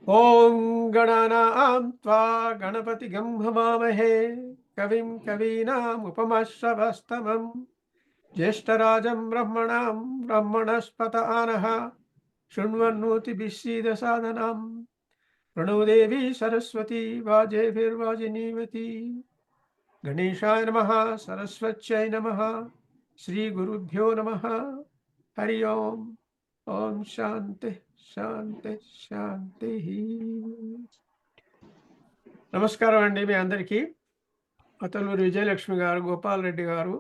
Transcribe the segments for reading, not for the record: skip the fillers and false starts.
ఓం గణానాం త్వా గణపతిగం హవామహే కవిం కవీనాముపమశ్రవస్తమం జ్యేష్ఠరాజం బ్రహ్మణాం బ్రహ్మణస్పత ఆనః శృణ్వన్నోతిభిः सीदसादनां प्रणो देवी सरस्वती वाजेभिर्वाजिनीवती गणेशाय नमः सरस्वत्यै नमः श्रीगुरुभ्यो नमः हरि ओम् ఓం శాంతి శాంతి శాంతి. నమస్కారం అండి మీ అందరికీ. అతలూరి విజయలక్ష్మి గారు, గోపాల్ రెడ్డి గారు,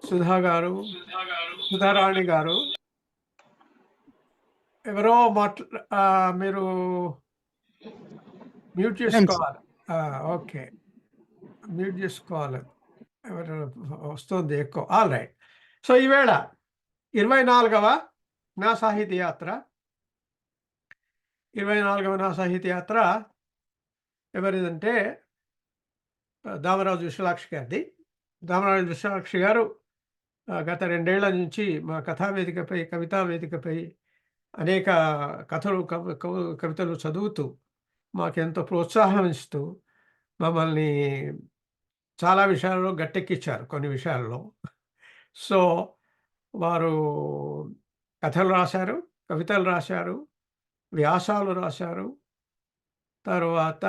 సుధా గారు, సుధారాణి గారు, ఎవరో మీరు మ్యూట్ చేసుకోవాలి. ఓకే, మ్యూట్ చేసుకోవాలి. ఎవరు వస్తుంది ఎక్కువ. All right. సో ఈవేళ 24వ నా సాహితీ యాత్ర. 24వ నా సాహితీ యాత్ర ఎవరిదంటే దామరాజు విశాలాక్షి గారిది. దామరాజు విశాలాక్షి గారు గత 2 ఏళ్ల నుంచి మా కథావేదికపై, కవితా వేదికపై అనేక కథలు, కవితలు చదువుతూ మాకెంతో ప్రోత్సాహం ఇస్తూ మమ్మల్ని చాలా విషయాల్లో గట్టెక్కించారు. కొన్ని విషయాల్లో సో వారు కథలు రాశారు, కవితలు రాశారు, వ్యాసాలు రాశారు. తరువాత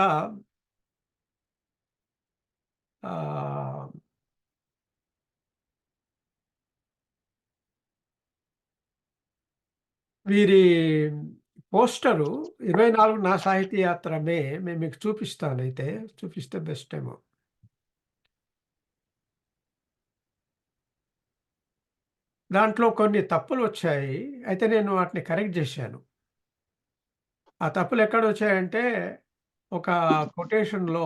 వీరి పోస్టరు 24 నా సాహితీ యాత్ర మేము మీకు చూపిస్తానైతే, చూపిస్తే బెస్ట్ ఏమో. దాంట్లో కొన్ని తప్పులు వచ్చాయి. అయితే నేను వాటిని కరెక్ట్ చేశాను. ఆ తప్పులు ఎక్కడ వచ్చాయంటే, ఒక కొటేషన్లో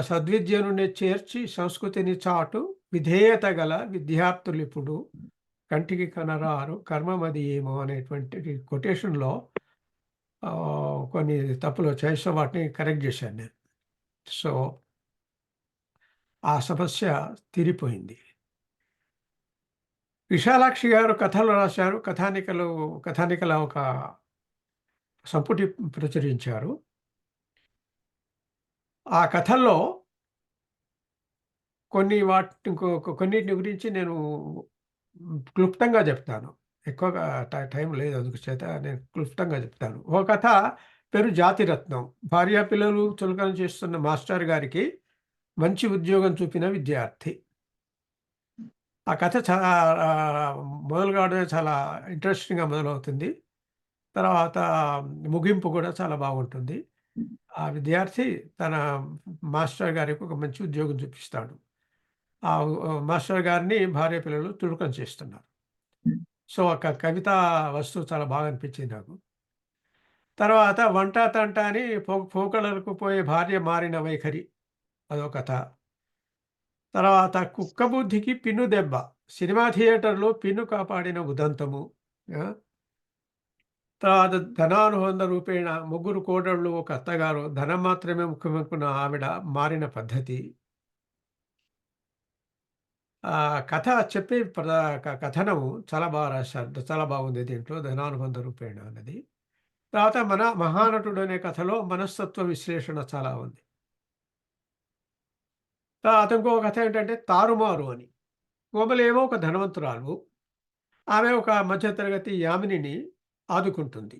సద్విద్యను చేర్చి సంస్కృతిని చాటు విధేయత గల విద్యార్థులిప్పుడు కంటికి కనరారు కర్మమది ఏమో అనేటువంటి కొటేషన్లో కొన్ని తప్పులు వచ్చాయి. సో వాటిని కరెక్ట్ చేశాను నేను. సో ఆ సమస్య తీరిపోయింది. విశాలాక్షి గారు కథలు రాశారు. కథానికల ఒక సంపుటి ప్రచురించారు. ఆ కథల్లో కొన్నిటిని గురించి నేను క్లుప్తంగా చెప్తాను. ఎక్కువగా టైం లేదు, అందుకు చేత నేను క్లుప్తంగా చెప్తాను. ఒక కథ పేరు జాతిరత్నం. భార్యా పిల్లలు చులకన చేస్తున్న మాస్టర్ గారికి మంచి ఉద్యోగం చూపిన విద్యార్థి. ఆ కథ మొదలు కావడమే చాలా ఇంట్రెస్టింగ్గా మొదలవుతుంది. తర్వాత ముగింపు కూడా చాలా బాగుంటుంది. ఆ విద్యార్థి తన మాస్టర్ గారికి ఒక మంచి ఉద్యోగం చూపిస్తాడు. ఆ మాస్టర్ గారిని భార్య పిల్లలు చులకన చేస్తున్నారు. సో ఒక కవితా వస్తువు చాలా బాగా అనిపించింది నాకు. తర్వాత వంట తంట అని పోకడలకు పోయే భార్య మారిన వైఖరి, అదో కథ. తర్వాత కుక్క బుద్ధికి పిన్ను దెబ్బ, సినిమా థియేటర్లో పిన్ను కాపాడిన ఉదంతము. తర్వాత ధనానుబంధ రూపేణ ముగ్గురు కోడళ్ళు ఒక అత్తగారు, ధనం మాత్రమే ముఖ్యమనుకున్న ఆవిడ మారిన పద్ధతి. కథ చెప్పే కథనము చాలా బాగా రాశారు. చాలా బాగుంది దీంట్లో, ధనానుబంధ రూపేణ అన్నది. తర్వాత మహానటుడు అనే కథలో మనస్తత్వ విశ్లేషణ చాలా ఉంది. తర్వాత ఇంకో కథ ఏంటంటే తారుమారు అని. కోమలేమో ఒక ధనవంతురాలు, ఆమె ఒక మధ్యతరగతి యామినిని ఆదుకుంటుంది.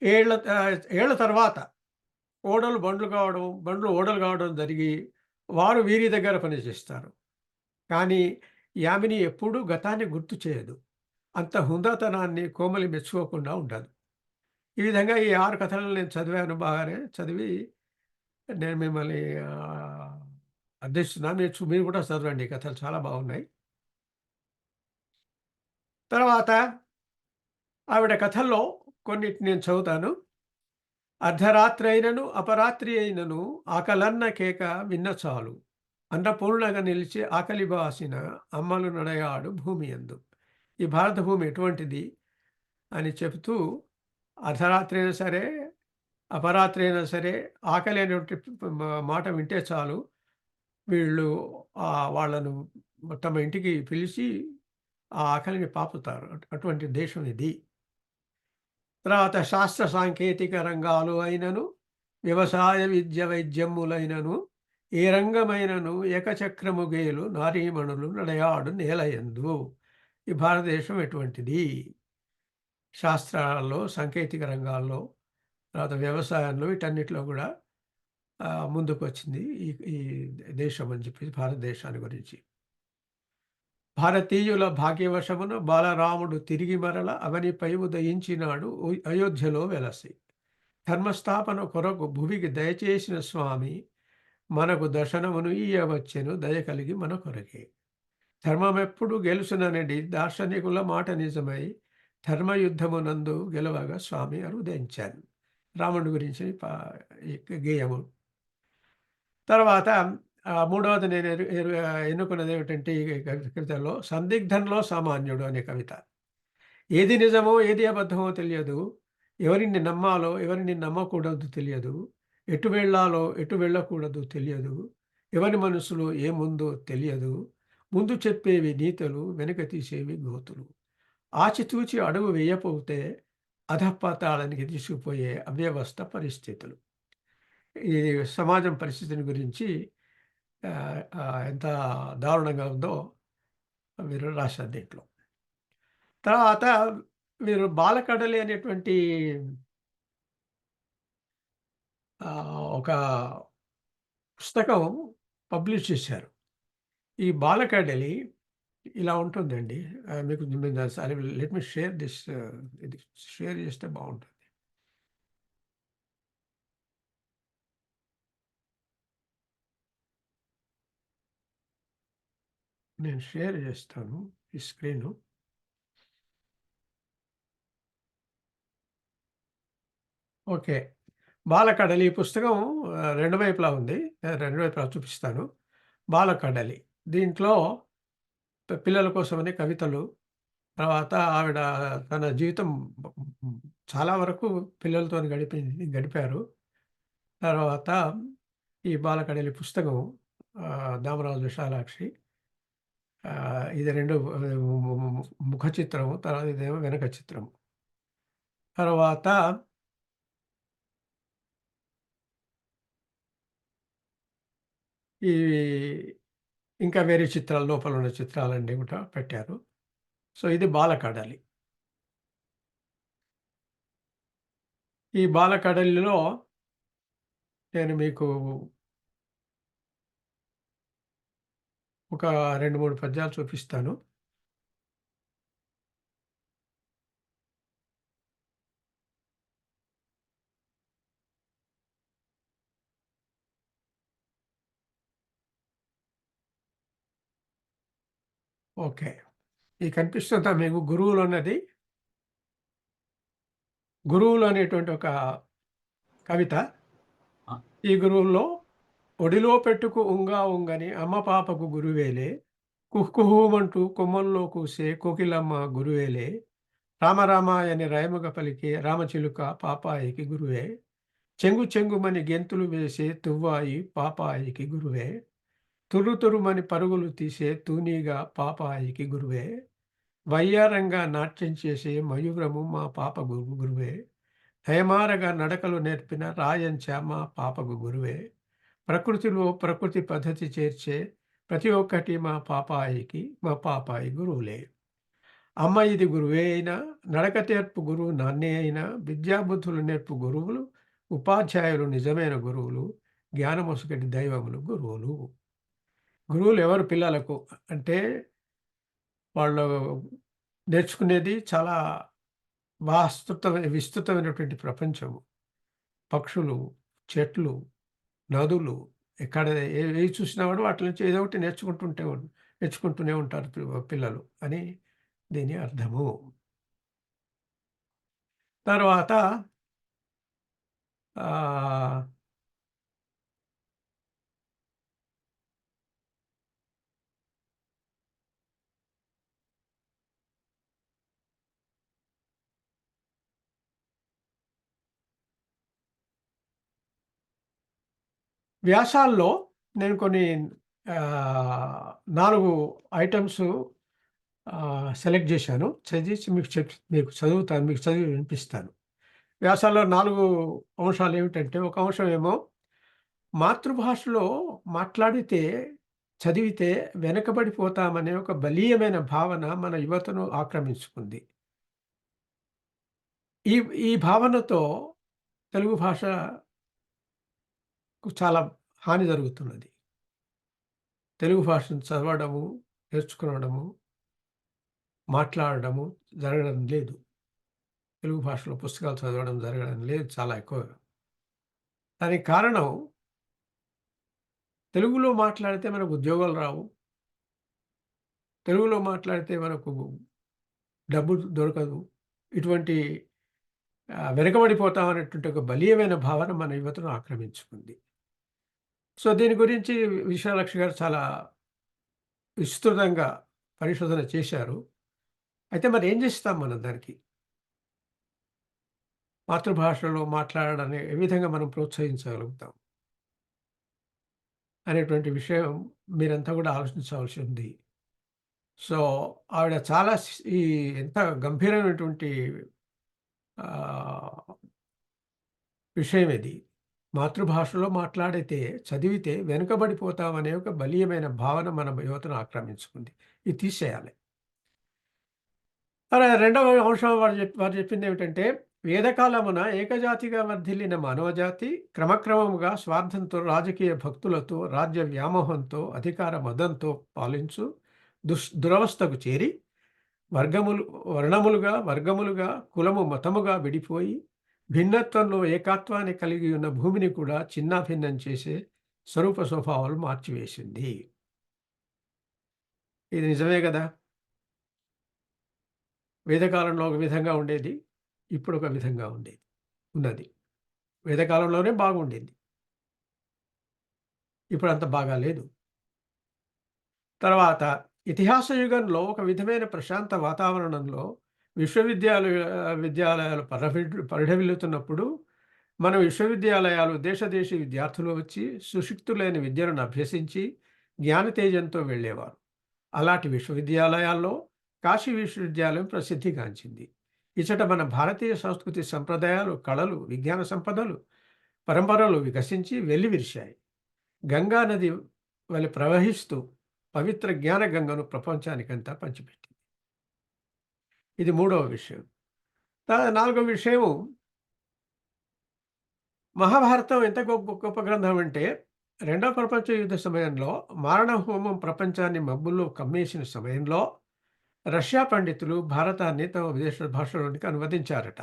ఏళ్ల తర్వాత బండ్లు ఓడలు కావడం జరిగి వారు వీరి దగ్గర పనిచేస్తారు. కానీ యామిని ఎప్పుడూ గతాన్ని గుర్తు చేయదు. అంత హుందాతనాన్ని కోమలి మెచ్చుకోకుండా ఉండదు. ఈ విధంగా ఈ 6 కథలను నేను చదివాను. బాగానే చదివి నేను మిమ్మల్ని అర్థిస్తున్నాను. మీరు కూడా చదవండి, ఈ కథలు చాలా బాగున్నాయి. తర్వాత ఆవిడ కథల్లో కొన్నిటిని నేను చదువుతాను. అర్ధరాత్రి అయినను అపరాత్రి అయినను ఆకలన్న కేక విన్న చాలు, అన్నపూర్ణగా నిలిచి ఆకలి బాసిన అమ్మలు నడయాడు భూమి యందు. ఈ భారత భూమి ఎటువంటిది అని చెబుతూ, అర్ధరాత్రి అయినా సరే, అపరాత్రి అయినా సరే, ఆకలి అనేటువంటి మాట వింటే చాలు, వీళ్ళు వాళ్ళను తమ ఇంటికి పిలిచి ఆ ఆకలిని పాపుతారు. అటువంటి దేశం ఇది. తర్వాత శాస్త్ర సాంకేతిక రంగాలు అయినను, వ్యవసాయ విద్య వైద్యములైనను, ఏ రంగమైనను ఏకచక్రము గేలు నారీమణులు నడయాడు నేలయందు. ఈ భారతదేశం ఎటువంటిది? శాస్త్రాల్లో, సాంకేతిక రంగాల్లో, తర్వాత వ్యవసాయంలో వీటన్నిటిలో కూడా ముందుకొచ్చింది ఈ ఈ దేశం అని చెప్పి భారతదేశాన్ని గురించి. భారతీయుల భాగ్యవశమున బాలరాముడు తిరిగి మరల అవనిపై ఉదయించినాడు అయోధ్యలో వెలసి. ధర్మస్థాపన కొరకు భువికి దయచేసిన స్వామి మనకు దర్శనమును ఇయ్యవచ్చెను దయ కలిగి మన కొరకే. ధర్మమెప్పుడు గెలుసుననడి దార్శనికుల మాట నిజమై ధర్మయుద్ధమునందు గెలవగా స్వామి అరుదించాను. రాముడి గురించి ఈ గేయము. తర్వాత మూడవది నేను ఎన్నుకున్నది ఏమిటంటే ఈ కవితలో 'సందిగ్ధంలో సామాన్యుడు' అనే కవిత. ఏది నిజమో ఏది అబద్ధమో తెలియదు. ఎవరిని నమ్మాలో ఎవరిని నమ్మకూడదో తెలియదు. ఎటు వెళ్ళాలో ఎటు వెళ్ళకూడదో తెలియదు. ఎవరి మనసులో ఏముందో తెలియదు. ముందు చెప్పేవి నీతులు, వెనుక తీసేవి గోతులు. ఆచితూచి అడుగు వేయకపోతే అధఃపాతాళానికి తీసుకుపోయే అవ్యవస్థ పరిస్థితులు. ఈ సమాజం పరిస్థితిని గురించి ఎంత దారుణంగా ఉందో వీరు రాశారు దీంట్లో. తర్వాత వీరు 'బాలకడలి' అనేటువంటి ఒక పుస్తకం పబ్లిష్ చేశారు. ఈ 'బాలకడలి' ఇలా ఉంటుందండి. మీకు లెట్ మీ షేర్ దిస్. ఇది షేర్ చేస్తే బాగుంటుంది. నేను షేర్ చేస్తాను ఈ స్క్రీను. ఓకే. 'బాలకడలి' ఈ పుస్తకం 2 వైపులా ఉంది. 2 వైపులా చూపిస్తాను. 'బాలకడలి' దీంట్లో పిల్లల కోసమని కవితలు, తర్వాత ఆవిడ తన జీవితం చాలా వరకు పిల్లలతోని గడిపారు. తర్వాత ఈ 'బాలకడలి' పుస్తకం దామరాజు విశాలాక్షి. ఇది 2 ముఖ చిత్రము. తర్వాత ఇదేమో వెనక చిత్రము. తర్వాత ఈ ఇంకా వేరే చిత్రాలు లోపల ఉన్న చిత్రాలన్నీ కూడా పెట్టారు. సో, ఇది 'బాలకడలి'. ఈ 'బాలకడలిలో' నేను మీకు ఒక 2, 3 పద్యాలు చూపిస్తాను. ఓకే. ఇది కనిపిస్తుందా మీకు 'గురువులు' అన్నది? 'గురువులు' అనేటువంటి ఒక కవిత. ఈ గురువుల్లో ఒడిలో పెట్టుకు ఉంగా ఉంగని అమ్మ పాపకు గురువేలే, కుహ్కుహుమంటూ కొమ్మల్లో కూసే కోకిలమ్మ గురువేలే, రామరామాయని రైముగ పలికే రామచిలుక పాపాయికి గురువే, చెంగు చెంగుమని గెంతులు వేసే తువ్వాయి పాపాయికి గురువే, తుర్రు తురుమని పరుగులు తీసే తూనీగా పాపాయికి గురువే, వయ్యారంగా నాట్యం చేసే మయూరము మా పాపకు గురువే, నయమారగా నడకలు నేర్పిన రాయంచ మా పాపకు గురువే, ప్రకృతిలో ప్రకృతి పద్ధతి చేర్చే ప్రతి ఒక్కటి మా పాపాయి గురువులే. అమ్మ ఇది గురువే అయినా, నడక నేర్పు గురువు నాన్నే అయినా, విద్యాబుద్ధులు నేర్పు గురువులు, ఉపాధ్యాయులు నిజమైన గురువులు, జ్ఞానమొసగటి దైవములు గురువులు. గురువులు ఎవరు పిల్లలకు అంటే, వాళ్ళు నేర్చుకునేది చాలా విస్తృతమైనటువంటి ప్రపంచము. పక్షులు, చెట్లు, నదులు, ఎక్కడ ఏవి చూసినా కూడా వాటి నుంచి ఏదో ఒకటి నేర్చుకుంటూనే ఉంటారు పిల్లలు అని దీని అర్థము. తర్వాత వ్యాసాల్లో నేను కొన్ని 4 ఐటెమ్స్ సెలెక్ట్ చేశాను. చదివించి మీకు చదువుతాను. మీకు చదివి వినిపిస్తాను. వ్యాసాల్లో 4 అంశాలేమిటంటే, ఒక అంశమేమో మాతృభాషలో మాట్లాడితే, చదివితే వెనకబడిపోతామనే ఒక బలీయమైన భావన మన యువతను ఆక్రమించుకుంది. ఈ ఈ భావనతో తెలుగు భాషకు చాలా హాని జరుగుతున్నది. తెలుగు భాషను చదవడము, నేర్చుకోవడము, మాట్లాడడము జరగడం లేదు. తెలుగు భాషలో పుస్తకాలు చదవడం జరగడం లేదు చాలా ఎక్కువగా. దానికి కారణం తెలుగులో మాట్లాడితే మనకు ఉద్యోగాలు రావు. తెలుగులో మాట్లాడితే మనకు డబ్బు దొరకదు. ఇటువంటి వెనకబడిపోతాం అనేటువంటి ఒక బలీయమైన భావన మన యువతను ఆక్రమించుకుంది. సో, దీని గురించి విశాలాక్షి గారు చాలా విస్తృతంగా పరిశోధన చేశారు. అయితే మరి ఏం చేస్తాం మనం దానికి? మాతృభాషలో మాట్లాడడాన్ని ఏ విధంగా మనం ప్రోత్సహించగలుగుతాం? అనేటువంటి విషయం మీరంతా కూడా ఆలోచించవలసి ఉంది. సో, ఆవిడ చాలా ఈ ఎంత గంభీరమైనటువంటి ఆహ్, విషయం ఇది. మాతృభాషలో మాట్లాడితే, చదివితే వెనుకబడిపోతామనే ఒక బలీయమైన భావన మన యువతను ఆక్రమించుకుంది. ఇది తీసేయాలి. రెండవ అంశం వారు చెప్పిందేమిటంటే, వేదకాలమున ఏకజాతిగా వర్ధిల్లిన మానవజాతి క్రమక్రమముగా స్వార్థంతో, రాజకీయ భక్తులతో, రాజ్య వ్యామోహంతో, అధికార మదంతో పాలించు దురవస్థకు చేరి, వర్గములు వర్ణములుగా, వర్గములుగా, కులము మతముగా విడిపోయి, భిన్నత్వంలో ఏకత్వాన్ని కలిగి ఉన్న భూమిని కూడా చిన్నాభిన్నం చేసే స్వరూప స్వభావాలు మార్చివేసింది. ఇది నిజమే గదా! వేదకాలంలో ఒక విధంగా ఉండేది. ఇప్పుడు ఒక విధంగా ఉన్నది. వేదకాలంలోనే బాగుండింది. ఇప్పుడంత బాగా లేదు. తర్వాత ఇతిహాస యుగంలో ఒక విధమైన ప్రశాంత వాతావరణంలో విద్యాలయాలు పరిఢవిల్లుతున్నప్పుడు మన విశ్వవిద్యాలయాలు దేశ విద్యార్థులు వచ్చి సుశిక్షితులైన విద్యను అభ్యసించి జ్ఞానతేజంతో వెళ్ళేవారు. అలాంటి విశ్వవిద్యాలయాల్లో కాశీ విశ్వవిద్యాలయం ప్రసిద్ధిగాంచింది. ఇచ్చట మన భారతీయ సంస్కృతి సంప్రదాయాలు, కళలు, విజ్ఞాన సంపదలు, పరంపరలు వికసించి వెల్లివిరిశాయి. గంగా నది వలె ప్రవహిస్తూ పవిత్ర జ్ఞాన గంగను ప్రపంచానికంతా పంచిపెట్టింది. ఇది మూడవ విషయం. నాలుగవ విషయము, మహాభారతం ఎంత గొప్ప గ్రంథం అంటే, రెండవ ప్రపంచ యుద్ధ సమయంలో మారణహోమం ప్రపంచాన్ని మబ్బుల్లో కమ్మేసిన సమయంలో రష్యా పండితులు భారతాన్ని తమ విదేశ భాషలోనికి అనువదించారట.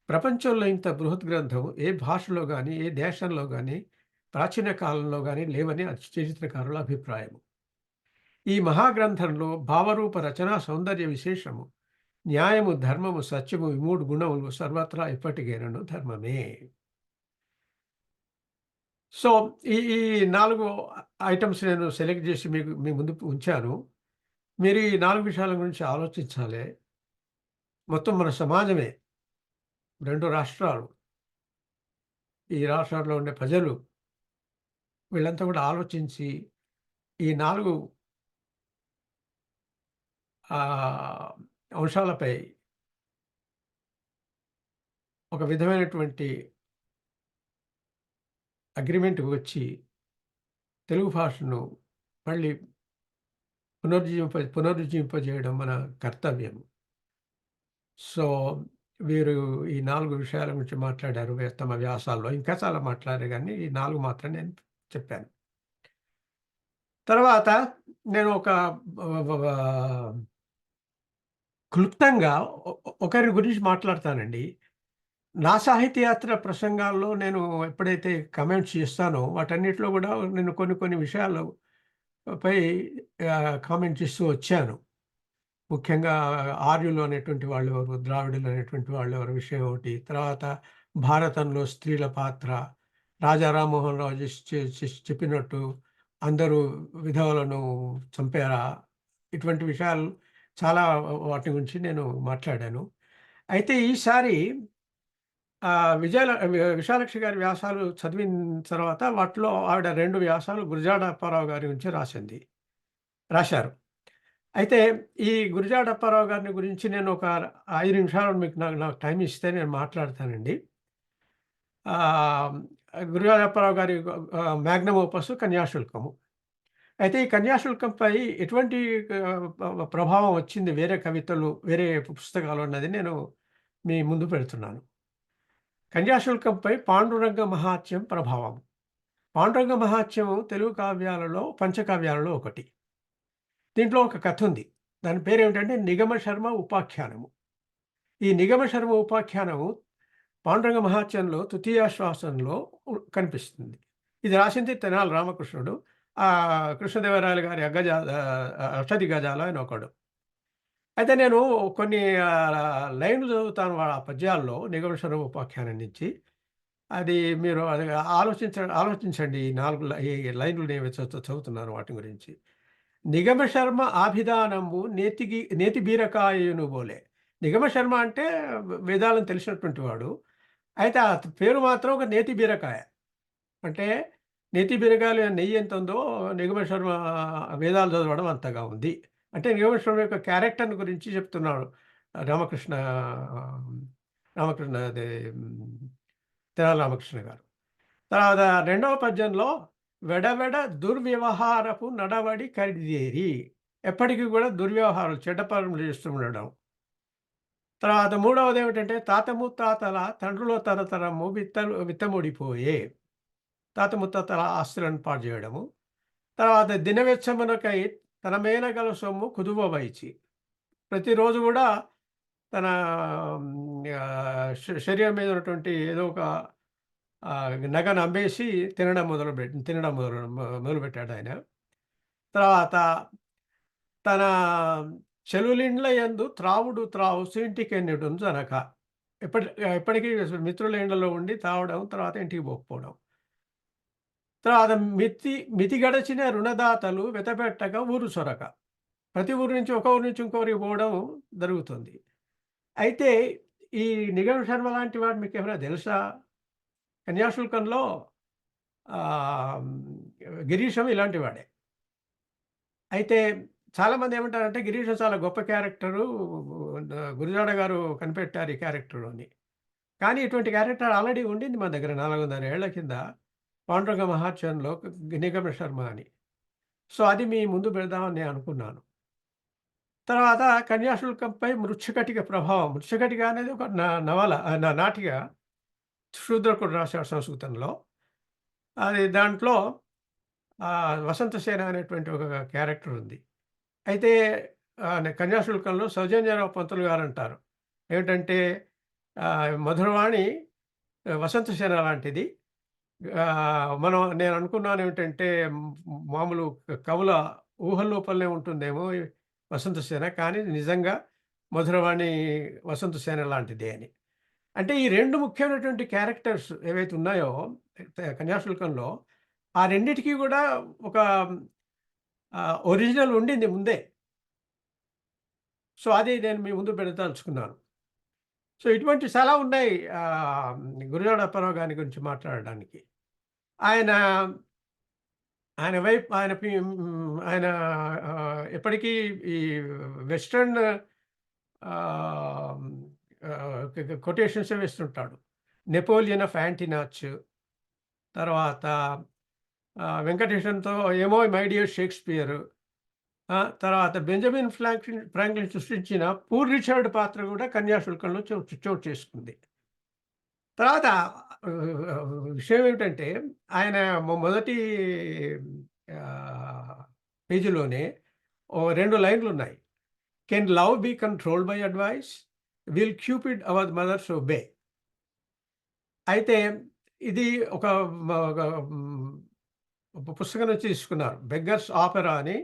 ప్రపంచంలో ఇంత బృహత్ గ్రంథం ఏ భాషలో గాని, ఏ దేశంలో గాని, ప్రాచీన కాలంలో గాని లేవని చరిత్రకారుల అభిప్రాయం. ఈ మహాగ్రంథంలో భావరూప రచనా సౌందర్య విశేషము, న్యాయము, ధర్మము, సత్యము ఈ 3 గుణములు సర్వత్రా ఎప్పటికైనను ధర్మమే. సో, ఈ 4 ఐటెమ్స్ నేను సెలెక్ట్ చేసి మీ ముందు ఉంచాను. మీరు ఈ 4 విషయాల గురించి ఆలోచించాలి. మొత్తం మన సమాజమే, 2 రాష్ట్రాలు, ఈ రాష్ట్రాల్లో ఉండే ప్రజలు వీళ్ళంతా కూడా ఆలోచించి ఈ 4 అంశాలపై ఒక విధమైనటువంటి అగ్రీమెంట్‌కి వచ్చి తెలుగు భాషను మళ్ళీ పునరుజ్జీవింపజేయడం మన కర్తవ్యం. సో, వీరు ఈ 4 విషయాల గురించి మాట్లాడారు తమ వ్యాసాల్లో. ఇంకా చాలా మాట్లాడారు గానీ, ఈ 4 మాత్రం నేను చెప్పాను. తర్వాత నేను ఒక క్లుప్తంగా ఒకరి గురించి మాట్లాడతానండి. నా సాహిత్యయాత్ర ప్రసంగాల్లో నేను ఎప్పుడైతే కామెంట్స్ చేస్తానో, వాటన్నిటిలో గూడా నేను కొన్ని విషయాలు పై కామెంట్ చేస్తూ వచ్చాను. ముఖ్యంగా ఆర్యులు అనేటువంటి వాళ్ళెవరు, ద్రావిడులు అనేటువంటి వాళ్ళెవరు విషయం ఒకటి. తర్వాత భారతంలో స్త్రీల పాత్ర, రాజా రామ్మోహన్ రావు చెప్పినట్టు అందరూ విధవలను చంపారా? ఇటువంటి విషయాలు చాలా వాటి గురించి నేను మాట్లాడాను. అయితే ఈసారి విశాలాక్షి గారి వ్యాసాలు చదివిన తర్వాత వాటిలో ఆవిడ 2 వ్యాసాలు గురజాడ అప్పారావు గారి గురించి రాశారు. అయితే ఈ గురజాడ అప్పారావు గారిని గురించి నేను ఒక 5 నిమిషాలు మీకు నాకు టైం ఇస్తే నేను మాట్లాడతానండి. ఆహ్, గురజాడ అప్పారావు గారి మ్యాగ్నమ్ ఓపస్ కన్యాశుల్కము. అయితే ఈ కన్యాశుల్కంపై ఎటువంటి ప్రభావం వచ్చింది వేరే కవితలు, వేరే పుస్తకాలు అన్నది నేను మీ ముందు పెడుతున్నాను. కన్యాశుల్కంపై పాండురంగ మహాత్యం ప్రభావం. పాండురంగ మహాత్యం తెలుగు కావ్యాలలో పంచకావ్యాలలో ఒకటి. దీంట్లో ఒక కథ ఉంది. దాని పేరేమిటంటే నిగమ శర్మ ఉపాఖ్యానము. ఈ నిగమ శర్మ ఉపాఖ్యానము పాండురంగ మహాత్యంలో తృతీయాశ్వాసంలో కనిపిస్తుంది. ఇది రాసింది తెనాలి రామకృష్ణుడు. కృష్ణదేవరాయలు గారి అష్టది గజాలు ఆయన ఒకడు. అయితే నేను కొన్ని లైన్‌లు చదువుతాను ఆ పద్యాల్లో నిగమ శర్మ ఉపాఖ్యానం నుంచి. అది మీరు అది ఆలోచించండి. ఈ 4 ఈ లైన్‌లు నేను చదువుతున్నాను వాటి గురించి. నిగమ శర్మ ఆభిధానంబు నేతి బీరకాయను బోలె. నిగమ శర్మ అంటే వేదాలను తెలిసినటువంటి వాడు. అయితే పేరు మాత్రం ఒక నేతి బీరకాయ. అంటే నేతి బీరకాయలో నెయ్యి ఎంత ఉందో నిగమ శర్మ వేదాలు చదవడం అంతగా ఉంది. అంటే నిగమ శర్మ యొక్క క్యారెక్టర్‌ని గురించి చెప్తున్నాడు రామకృష్ణ రామకృష్ణ అదే తెనాలి రామకృష్ణ గారు. తర్వాత రెండవ పద్యంలో వెడవెడ దుర్వ్యవహారపు నడవడి కరిదేరి. ఎప్పటికి కూడా దుర్వ్యవహారాలు, చెడ్డ పనులు చేస్తూ ఉండడం. తర్వాత మూడవదేమిటంటే తాత ముత్తాతల తండ్రుల తరతరము విత్తముడిపోయే. తాత ముత్తాతల ఆస్తులను పాడు చేయడము. తర్వాత దినవెచ్చమునకై తన మేనగల సొమ్ము కుదువవైచి. ప్రతిరోజు కూడా తన శరీరం మీద ఉన్నటువంటి ఏదో ఒక నగను అమ్మేసి తినడం మొదలుపెట్టాడాయన. తర్వాత తన చెలులిండ్ల యందు త్రావుడు త్రావుసింటికెన్నెడున్ జనక. ఎప్పటికీ మిత్రుల ఇండ్లలో ఉండి తాగడం, తర్వాత ఇంటికి పోకపోవడం. తర్వాత మితి గడచిన రుణదాతలు వెతపెట్టక ఊరు సొరక. ప్రతి ఊరు నుంచి ఒక ఊరు నుంచి ఇంకో ఊరికి పోవడం జరుగుతుంది. అయితే ఈ నిగమ శర్మ లాంటి వాడు మీకేమైనా తెలుసా? కన్యాశుల్కంలో ఆహ్, గిరీశం ఇలాంటి వాడే. అయితే చాలామంది ఏమంటారంటే గిరీశం చాలా గొప్ప క్యారెక్టరు. గురజాడ గారు కనిపెట్టారు ఈ క్యారెక్టరు అని. కానీ ఇటువంటి క్యారెక్టర్ ఆల్రెడీ ఉండింది మన దగ్గర 400 ఏళ్ల కింద పాండురంగ మహాత్యంలో నిగమ శర్మ అని. సో, అది మీ ముందు పెడదామని నేను అనుకున్నాను. తర్వాత కన్యాశుల్కంపై మృచ్ఛకటిక ప్రభావం. మృచ్ఛకటిక అనేది ఒక నవల నాటిక శూద్రకుడు రాశాడు సంస్కృతంలో. అది దాంట్లో వసంతసేన అనేటువంటి ఒక క్యారెక్టర్ ఉంది. అయితే కన్యాశుల్కంలో సౌజన్యరావు పంతులు గారంటారు. ఏమిటంటే మధురవాణి వసంతసేన లాంటిది. నేను అనుకున్నానేమిటంటే మామూలు కవుల ఊహ లోపలనే ఉంటుందేమో ఈ వసంతసేన. కానీ నిజంగా మధురవాణి వసంతసేన లాంటిదే అని. అంటే ఈ 2 ముఖ్యమైనటువంటి క్యారెక్టర్స్ ఏవైతే ఉన్నాయో కన్యాశుల్కంలో, ఆ రెండిటికి గూడా ఒక ఒరిజినల్ ఉండింది ముందే. సో, అది నేను మీ ముందు పెడదలుచుకున్నాను. సో, ఇటువంటి చాలా ఉన్నాయి గురజాడ అప్పారావు గారి గురించి మాట్లాడడానికి. ఆయన ఆయన వైపు ఆయన పి ఆయన ఎప్పటికీ ఈ వెస్టర్న్ ఆహ్, కొటేషన్సే వేస్తుంటాడు. 'నెపోలియన్ ఆఫ్ యాంటినాచ్' తర్వాత వెంకటేశంతో 'ఏమో మై డియర్ షేక్స్‌పియర్' తర్వాత బెంజమిన్ ఫ్రాంక్లిన్ సృష్టించిన 'పూర్ రిచర్డ్' పాత్ర కూడా కన్యాశుల్కంలో చోటు చేసుకుంది. తర్వాత విషయం ఏమిటంటే ఆయన మొదటి పేజీలోనే 2 లైన్‌లున్నాయి. Can love be controlled by advice? Will cupid our mothers obey? అయితే ఇది ఒక పుస్తకం నుంచి తీసుకున్నారు. 'బెగ్గర్స్ ఆపెరా' అని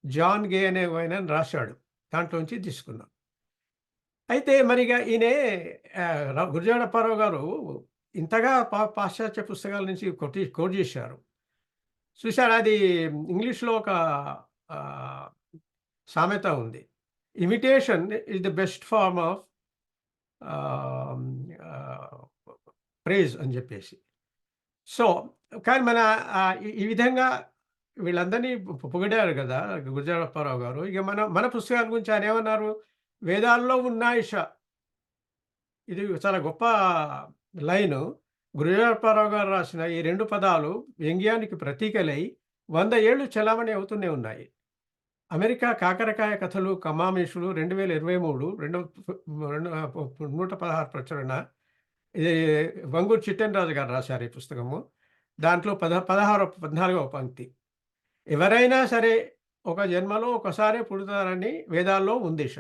జాన్ గే అనే ఆయన రాశాడు. దాంట్లోంచి తీసుకున్నాం. అయితే మరిగా ఈయనే గురజాడ అప్పారావు గారు ఇంతగా పాశ్చాత్య పుస్తకాల నుంచి కోట్ చేశారు. చూసారా అది ఇంగ్లీష్‌లో ఒక ఆహ్, సామెత ఉంది. Imitation is the best form of ah, ah, praise అని చెప్పేసి. సో, కానీ మన ఈ విధంగా వీళ్ళందరినీ పొగిడారు గదా! గురజాడ అప్పారావు గారు. ఇక మన మన పుస్తకాల గురించి ఆయనేమన్నారు? వేదాల్లో ఉన్నాయిష. ఇది చాలా గొప్ప లైను. గురజాడ అప్పారావు గారు రాసిన ఈ 2 పదాలు వ్యంగ్యానికి ప్రతీకలై 100 ఏళ్ళు చెలామణి అవుతూనే ఉన్నాయి. అమెరికా కాకరకాయ కథలు, కమామిషులు 2023 116 ప్రచురణ. ఇది వంగూరు చిట్టెనరాజు గారు రాశారు ఈ పుస్తకము. దాంట్లో 14వ పంక్తి. ఎవరైనా సరే ఒక జన్మలో ఒకసారే పుడతారని వేదాల్లో ఉందిష.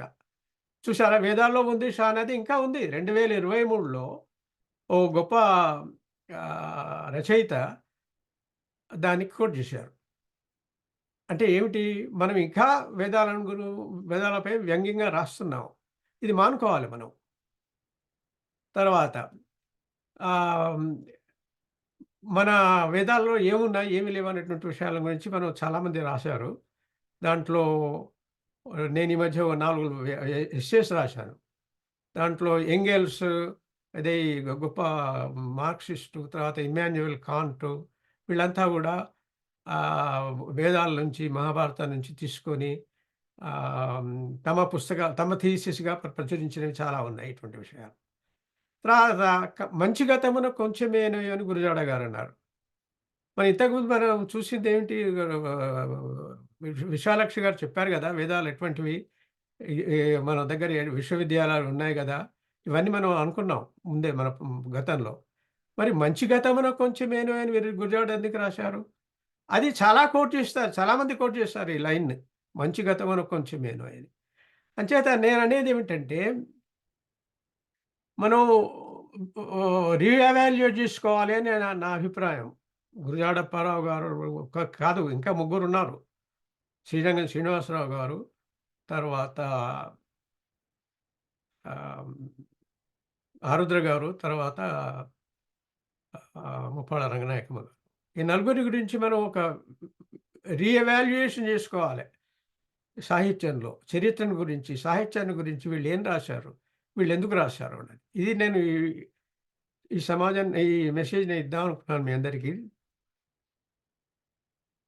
చూసారా? వేదాల్లో ఉందిష అనేది ఇంకా ఉంది. 2023లో ఓ గొప్ప రచయిత దాన్ని కోట్ చేశారు. అంటే ఏమిటి? మనం ఇంకా వేదాలపై వ్యంగ్యంగా రాస్తున్నాం. ఇది మానుకోవాలి మనం. తర్వాత ఆహ్, మన వేదాల్లో ఏమున్నాయి, ఏమి లేవనేటువంటి విషయాల గురించి మనం చాలామంది రాశారు. దాంట్లో నేను ఈ మధ్య ఓ 4 ఎస్సేస్ రాశాను. దాంట్లో ఎంగెల్స్ అదే ఈ గొప్ప మార్క్సిస్టు, తర్వాత ఇమ్మాన్యుయల్ కాంటు వీళ్ళంతా గూడా వేదాల నుంచి, మహాభారతం నుంచి తీసుకొని తమ థీసిస్‌గా ప్రచురించినవి చాలా ఉన్నాయి ఇటువంటి విషయాలు. తర్వాత మంచి గతమున కొంచెమేను అని గురజాడ గారన్నారు. మరి ఇంతకుముందు మనం చూసిందేంటి విశాలాక్షి గారు చెప్పారు గదా! వేదాలు ఎటువంటివి. ఈ మన దగ్గర విశ్వవిద్యాలయాలు ఉన్నాయి గదా! ఇవన్నీ మనం అనుకున్నాం ముందే మన గతంలో. మరి మంచి గతమున కొంచెమేను అని గురజాడ ఎందుకు రాశారు? అది చాలా కోట్ చేస్తారు. చాలామంది కోట్ చేస్తారు ఈ లైన్‌ని. మంచి గతమున కొంచెమేను అని. అంచేత నేననేదేమిటంటే మనం రీఎవాల్యుయేట్ జేసుకోవాలి అని నా నా అభిప్రాయం. గురజాడ అప్పారావు గారు కాదు ఇంకా ముగ్గురున్నారు. శ్రీరంగం శ్రీనివాసరావు గారు, తర్వాత ఆహ్, ఆరుద్ర గారు, తర్వాత ముప్పాళ్ళ రంగనాయకమ్మ గారు. ఈ నలుగురి గురించి మనం ఒక రీఎవాల్యుయేషన్ జేసుకోవాలి. సాహిత్యంలో చరిత్రను గురించి, సాహిత్యాన్ని గురించి వీళ్ళేం రాశారు? వీళ్ళెందుకు రాశారు అన్నది. ఇది నేను ఈ ఈ ఈ మెసేజ్‌ని ఇద్దామనుకుంటున్నాను మీ అందరికీ.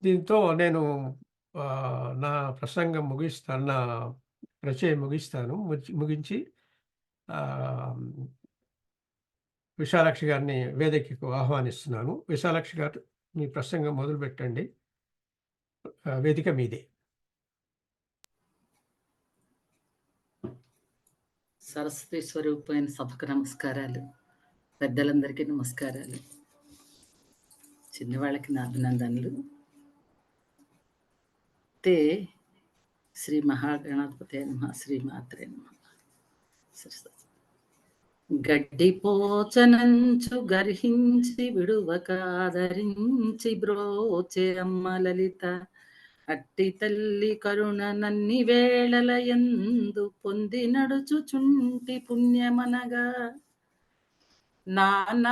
దీంతో నేను నా ప్రసంగం ముగిస్తాను. నా రచయ ముగిస్తాను. ముగించి ఆహ్, విశాలాక్షి గారిని వేదికకు ఆహ్వానిస్తున్నాను. విశాలాక్షి గారు మీ ప్రసంగం మొదలుపెట్టండి. వేదిక మీదే. సరస్వతి స్వరూపమైన సభకు నమస్కారాలు. పెద్దలందరికీ నమస్కారాలు. చిన్నవాళ్ళకి నా అభినందనలు. తే శ్రీ మహాగణాధిపతే నమః, శ్రీమాత్రే నమః. గడ్డిపోచనంచు గర్హించి విడువకాదరించి బ్రోచే అమ్మ లలిత అట్టి తల్లి కరుణ నన్ని వేళల యందు పొంది నడుచుచుంటి పుణ్యమనగా నాన్న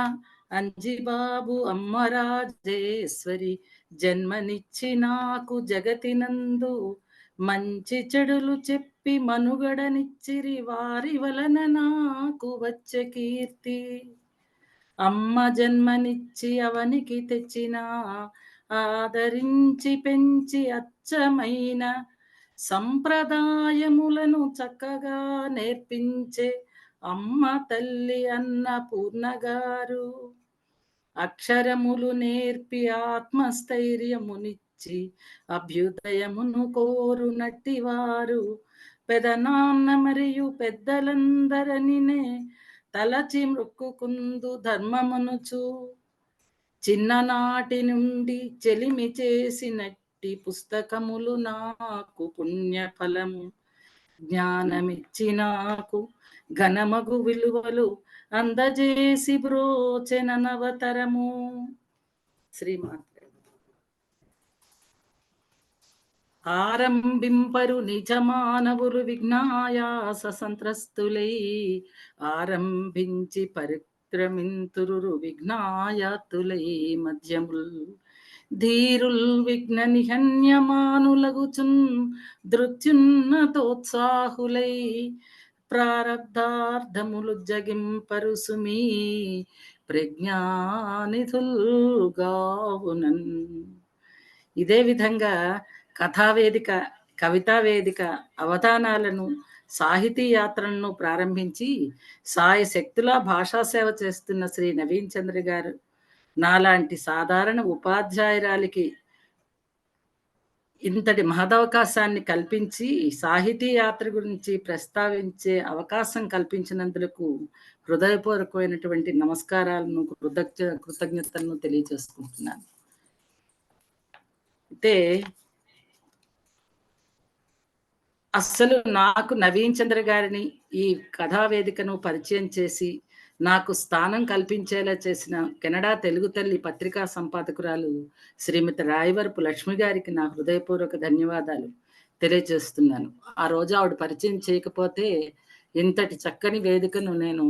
అంజిబాబు అమ్మరాజేశ్వరి జన్మనిచ్చి నాకు జగతినందు మంచి చెడులు చెప్పి మనుగడనిచ్చిరి వారి వలన నాకు వచ్చే కీర్తి అమ్మ జన్మనిచ్చి అవనికి తెచ్చిన ఆదరించి పెంచి అచ్చమైన సంప్రదాయములను చక్కగా నేర్పించే అమ్మ తల్లి అన్నపూర్ణగారు అక్షరములు నేర్పి ఆత్మస్థైర్యమునిచ్చి అభ్యుదయమును కోరునట్టివారు పెదనాన్న మరియు పెద్దలందరనినే తలచి మొక్కుకుందు ధర్మమునుచు చిన్ననాటి నుండి చెలిమి చేసినట్టి పుస్తకములు నాకు పుణ్యఫలము జ్ఞానమిచ్చి నాకు ఘనమగు విలువలు అందజేసి బ్రోచెననవతరము. శ్రీమాత్రే ఆరంభింపరు నిజమానవులు విఘ్నాయాస సంత్రస్తులై ఆరంభించి పరిక్రమింతురు విఘ్నాయాతులై మధ్యముల్ ధీరుల్ విఘ్న నిహన్యమానులగుచున్ దృత్యున్నతోత్సాహులై ప్రారబ్ధార్థములు జగింపరు సుమీ ప్రజ్ఞానిధుల్ గావునన్ ఇదే విధంగా కథావేదిక, కవితా వేదిక, అవధానాలను, సాహితీ యాత్రలను ప్రారంభించి సాయశక్తులా భాషా సేవ చేస్తున్న శ్రీ నవీన్ చంద్ర గారు నాలాంటి సాధారణ ఉపాధ్యాయురాలికి ఇంతటి మహదవకాశాన్ని కల్పించి సాహితీ యాత్ర గురించి ప్రస్తావించే అవకాశం కల్పించినందుకు హృదయపూర్వకమైనటువంటి నమస్కారాలను, కృతజ్ఞతలను తెలియజేసుకుంటున్నాను. అయితే అస్సలు నాకు నవీన్ చంద్ర గారిని ఈ కథావేదికను పరిచయం చేసి నాకు స్థానం కల్పించేలా చేసిన కెనడా తెలుగు తల్లి పత్రికా సంపాదకురాలు శ్రీమతి రాయవరపు లక్ష్మి గారికి నా హృదయపూర్వక ధన్యవాదాలు తెలియజేస్తున్నాను. ఆ రోజు ఆవిడ పరిచయం చేయకపోతే ఇంతటి చక్కని వేదికను నేను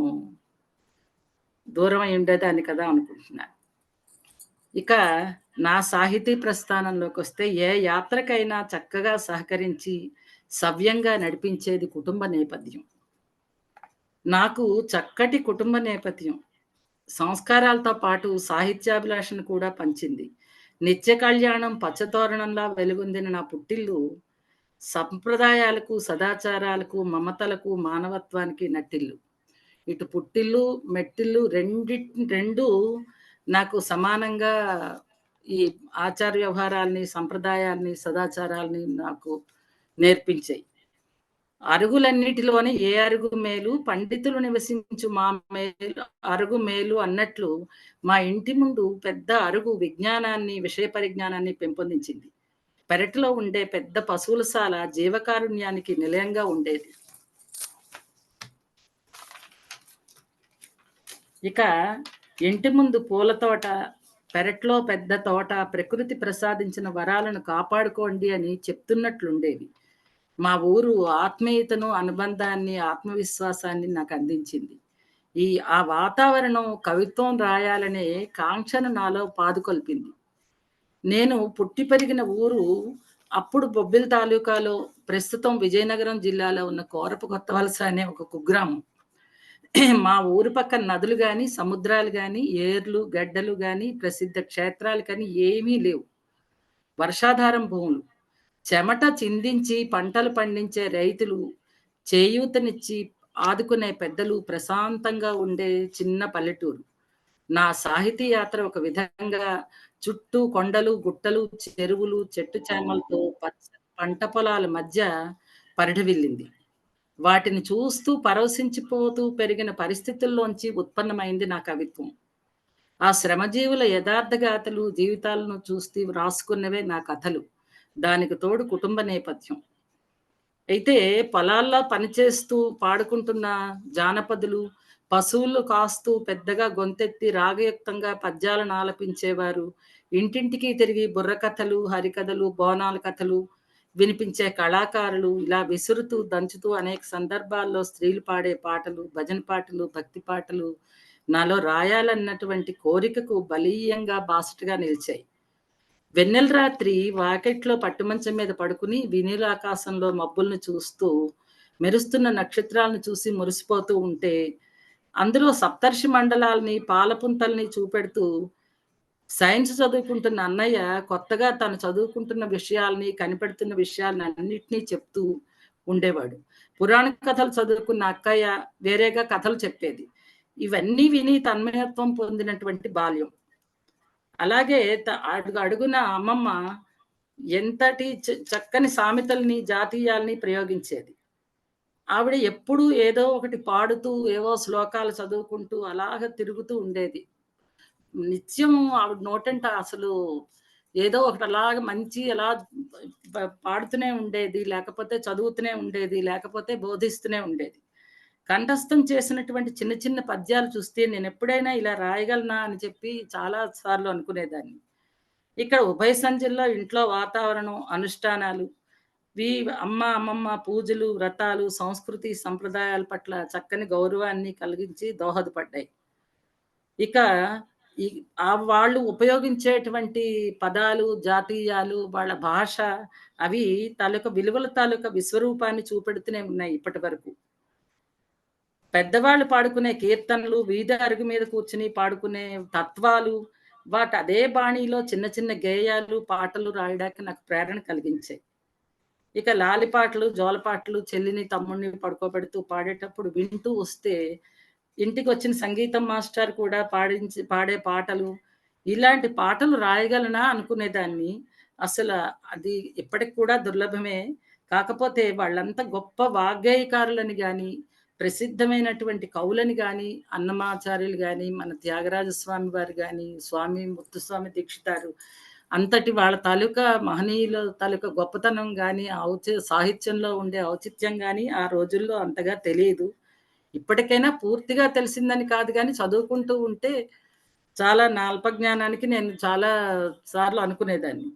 దూరం అయి ఉండేదాన్ని కదా అనుకుంటున్నాను. ఇక నా సాహితీ ప్రస్థానంలోకి వస్తే ఏ యాత్రకైనా చక్కగా సహకరించి సవ్యంగా నడిపించేది కుటుంబ నేపథ్యం. నాకు చక్కటి కుటుంబ నేపథ్యం సంస్కారాలతో పాటు సాహిత్యాభిలాషను కూడా పంచింది. నిత్య కళ్యాణం పచ్చతోరణంలా వెలుగొందిన నా పుట్టిల్లు సంప్రదాయాలకు, సదాచారాలకు, మమతలకు, మానవత్వానికి నట్టిల్లు. ఇటు పుట్టిల్లు, మెట్టిల్లు రెండు నాకు సమానంగా ఈ ఆచార వ్యవహారాల్ని, సంప్రదాయాల్ని, సదాచారాల్ని నాకు నేర్పించాయి. అరుగులన్నిటిలోని ఏ అరుగు మేలు, పండితులు నివసించు మా మేలు అరుగు మేలు అన్నట్లు మా ఇంటి ముందు పెద్ద అరుగు విజ్ఞానాన్ని, విషయ పరిజ్ఞానాన్ని పెంపొందించింది. పెరటిలో ఉండే పెద్ద పశువుల శాల జీవకారుణ్యానికి నిలయంగా ఉండేది. ఇక ఇంటి ముందు పూల తోట, పెరట్లో పెద్ద తోట ప్రకృతి ప్రసాదించిన వరాలను కాపాడుకోండి అని చెప్తున్నట్లుండేవి. మా ఊరు ఆత్మీయతను, అనుబంధాన్ని, ఆత్మవిశ్వాసాన్ని నాకు అందించింది. ఆ వాతావరణం కవిత్వం రాయాలనే కాంక్షను నాలో పాదుకొల్పింది. నేను పుట్టి పెరిగిన ఊరు అప్పుడు బొబ్బిలి తాలూకాలో, ప్రస్తుతం విజయనగరం జిల్లాలో ఉన్న కోరపు కొత్తవలస అనే ఒక కుగ్రామం. మా ఊరు పక్కన నదులు గాని, సముద్రాలు గాని, ఏర్లు, గడ్డలు గాని, ప్రసిద్ధ క్షేత్రాలు కానీ ఏమీ లేవు. వర్షాధారం భూములు. చెమట చిందించి పంటలు పండించే రైతులు, చేయూతనిచ్చి ఆదుకునే పెద్దలు, ప్రశాంతంగా ఉండే చిన్న పల్లెటూరు. నా సాహితీ యాత్ర ఒక విధంగా చుట్టూ కొండలు, గుట్టలు, చెరువులు, చెట్టు చేమలతో పచ్చని పంట పొలాల మధ్య పరిఢవిల్లింది. వాటిని చూస్తూ పరవశించిపోతూ పెరిగిన పరిస్థితుల్లోంచి ఉత్పన్నమైంది నా కవిత్వం. ఆ శ్రమజీవుల యథార్థ గాథలు, జీవితాలను చూస్తూ రాసుకున్నవే నా కథలు. దానికి తోడు కుటుంబ నేపథ్యం. అయితే పొలాల్లో పనిచేస్తూ పాడుకుంటున్న జానపదులు, పశువులు కాస్తూ పెద్దగా గొంతెత్తి రాగయుక్తంగా పద్యాలను ఆలపించేవారు, ఇంటింటికి తిరిగి బుర్రకథలు, హరికథలు, బోనాల కథలు వినిపించే కళాకారులు, ఇలా విసురుతూ, దంచుతూ అనేక సందర్భాల్లో స్త్రీలు పాడే పాటలు, భజన పాటలు, భక్తి పాటలు నాలో రాయాలన్నటువంటి కోరికకు బలీయంగా బాసటగా నిలిచాయి. వెన్నెల రాత్రి వాకిట్లో పట్టుమంచం మీద పడుకుని వినీలాకాశంలో మబ్బుల్ని చూస్తూ మెరుస్తున్న నక్షత్రాలను చూసి మురిసిపోతూ ఉంటే అందులో సప్తర్షి మండలాల్ని, పాలపుంతల్ని చూపెడుతూ సైన్స్ చదువుకుంటున్న అన్నయ్య కొత్తగా తను చదువుకుంటున్న విషయాల్ని, కనిపెడుతున్న విషయాల్ని అన్నిటినీ చెప్తూ ఉండేవాడు. పురాణ కథలు చదువుకున్న అక్కయ్య వేరేగా కథలు చెప్పేది. ఇవన్నీ విని తన్మయత్వం పొందినటువంటి బాల్యం. అలాగే అడుగడుగున అమ్మమ్మ ఎంతటి చక్కని సామెతల్ని, జాతీయాల్ని ప్రయోగించేది. ఆవిడ ఎప్పుడూ ఏదో ఒకటి పాడుతూ, ఏవో శ్లోకాలు చదువుకుంటూ అలాగ తిరుగుతూ ఉండేది. నిత్యం ఆవిడ నోటంట అసలు ఏదో ఒకటి అలాగ మంచి అలా పాడుతూనే ఉండేది. లేకపోతే చదువుతూనే ఉండేది. లేకపోతే బోధిస్తూనే ఉండేది. కంఠస్థం చేసినటువంటి చిన్న చిన్న పద్యాలు చూస్తే నేనెప్పుడైనా ఇలా రాయగలనా అని చెప్పి చాలా సార్లు అనుకునేదాన్ని. ఇక్కడ ఉభయ సంధ్యల్లో ఇంట్లో వాతావరణం, అనుష్ఠానాలు, అమ్మమ్మ పూజలు, వ్రతాలు, సంస్కృతి, సంప్రదాయాల పట్ల చక్కని గౌరవాన్ని కలిగించి దోహదపడ్డాయి. ఇక ఈ వాళ్ళు ఉపయోగించేటువంటి పదాలు, జాతీయాలు, వాళ్ళ భాష అవి తాలూకా విలువల తాలూకా విశ్వరూపాన్ని చూపెడుతూనే ఉన్నాయి ఇప్పటి వరకు. పెద్దవాళ్ళు పాడుకునే కీర్తనలు, వీధి అరుగు మీద కూర్చొని పాడుకునే తత్వాలు, అదే బాణీలో చిన్న చిన్న గేయాలు, పాటలు రాయడానికి నాకు ప్రేరణ కలిగించాయి. ఇక లాలిపాటలు, జోలపాటలు చెల్లిని, తమ్ముడిని పడుకోబెడుతూ పాడేటప్పుడు వింటూ వస్తే, ఇంటికొచ్చిన సంగీతం మాస్టర్ కూడా పాడే పాటలు, ఇలాంటి పాటలు రాయగలనా అనుకునేదాన్ని. అసల అది ఇప్పటికి కూడా దుర్లభమే. కాకపోతే వాళ్ళంతా గొప్ప వాగ్గేయకారులని గాని, ప్రసిద్ధమైనటువంటి కవులని గాని, అన్నమాచార్యులు గాని, మన త్యాగరాజ స్వామి వారు గాని, స్వామి ముత్తుస్వామి దీక్షితారు అంతటి వాళ్ళ తాలూకా మహనీయుల తాలూకా గొప్పతనం గాని, సాహిత్యంలో ఉండే ఔచిత్యం గాని ఆ రోజుల్లో అంతగా తెలీదు. ఇప్పటికైనా పూర్తిగా తెలిసిందని కాదు గానీ, చదువుకుంటూ ఉంటే చాలా నా అల్పజ్ఞానానికి నేను చాలా సార్లు అనుకునేదాన్ని.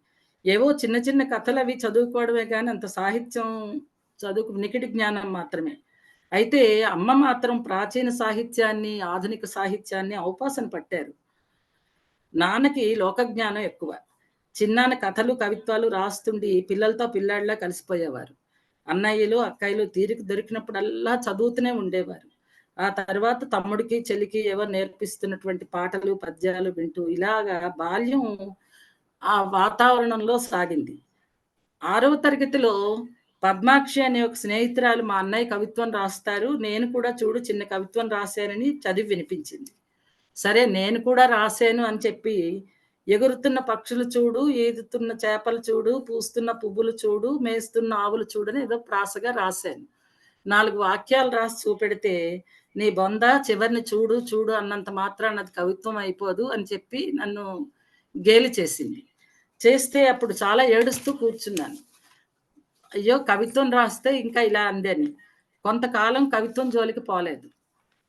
ఏవో చిన్న చిన్న కథలవి చదువుకోవడమే గానీ, అంత సాహిత్యం నికిడి జ్ఞానం మాత్రమే. అయితే అమ్మ మాత్రం ప్రాచీన సాహిత్యాన్ని, ఆధునిక సాహిత్యాన్ని ఔపాసన పట్టారు. నాన్నకి లోకజ్ఞానం ఎక్కువ. చిన్నాన్న కథలు, కవిత్వాలు రాస్తుండి పిల్లలతో పిల్లాడిలా కలిసిపోయేవారు. అన్నయ్యలు, అక్కయ్యలు తీరిక దొరికినప్పుడల్లా చదువుతూనే ఉండేవారు. ఆ తర్వాత తమ్ముడికి, చెల్లికి ఏవో నేర్పిస్తున్నటువంటి పాటలు, పద్యాలు వింటూ ఇలాగా బాల్యం ఆ వాతావరణంలో సాగింది. 6వ తరగతిలో పద్మాక్షి అనే ఒక స్నేహితురాలు మా అన్నయ్య కవిత్వం రాస్తారు. నేను కూడా చూడు చిన్న కవిత్వం రాశానని చదివి వినిపించింది. సరే నేను కూడా రాశాను అని చెప్పి, ఎగురుతున్న పక్షులు చూడు, ఈదుతున్న చేపలు చూడు, పూస్తున్న పువ్వులు చూడు, మేస్తున్న ఆవులు చూడని ఏదో ప్రాసగా రాశాను. 4 వాక్యాలు రాసి చూపెడితే, "నీ బొంద చివరిని చూడు, చూడు అన్నంత మాత్రాన అది కవిత్వం అయిపోదు" అని చెప్పి నన్ను గేలి చేసింది. చేస్తే అప్పుడు చాలా ఏడుస్తూ కూర్చున్నాను. అయ్యో! కవిత్వం రాస్తే ఇంకా ఇలా అందని. కొంతకాలం కవిత్వం జోలికి పోలేదు.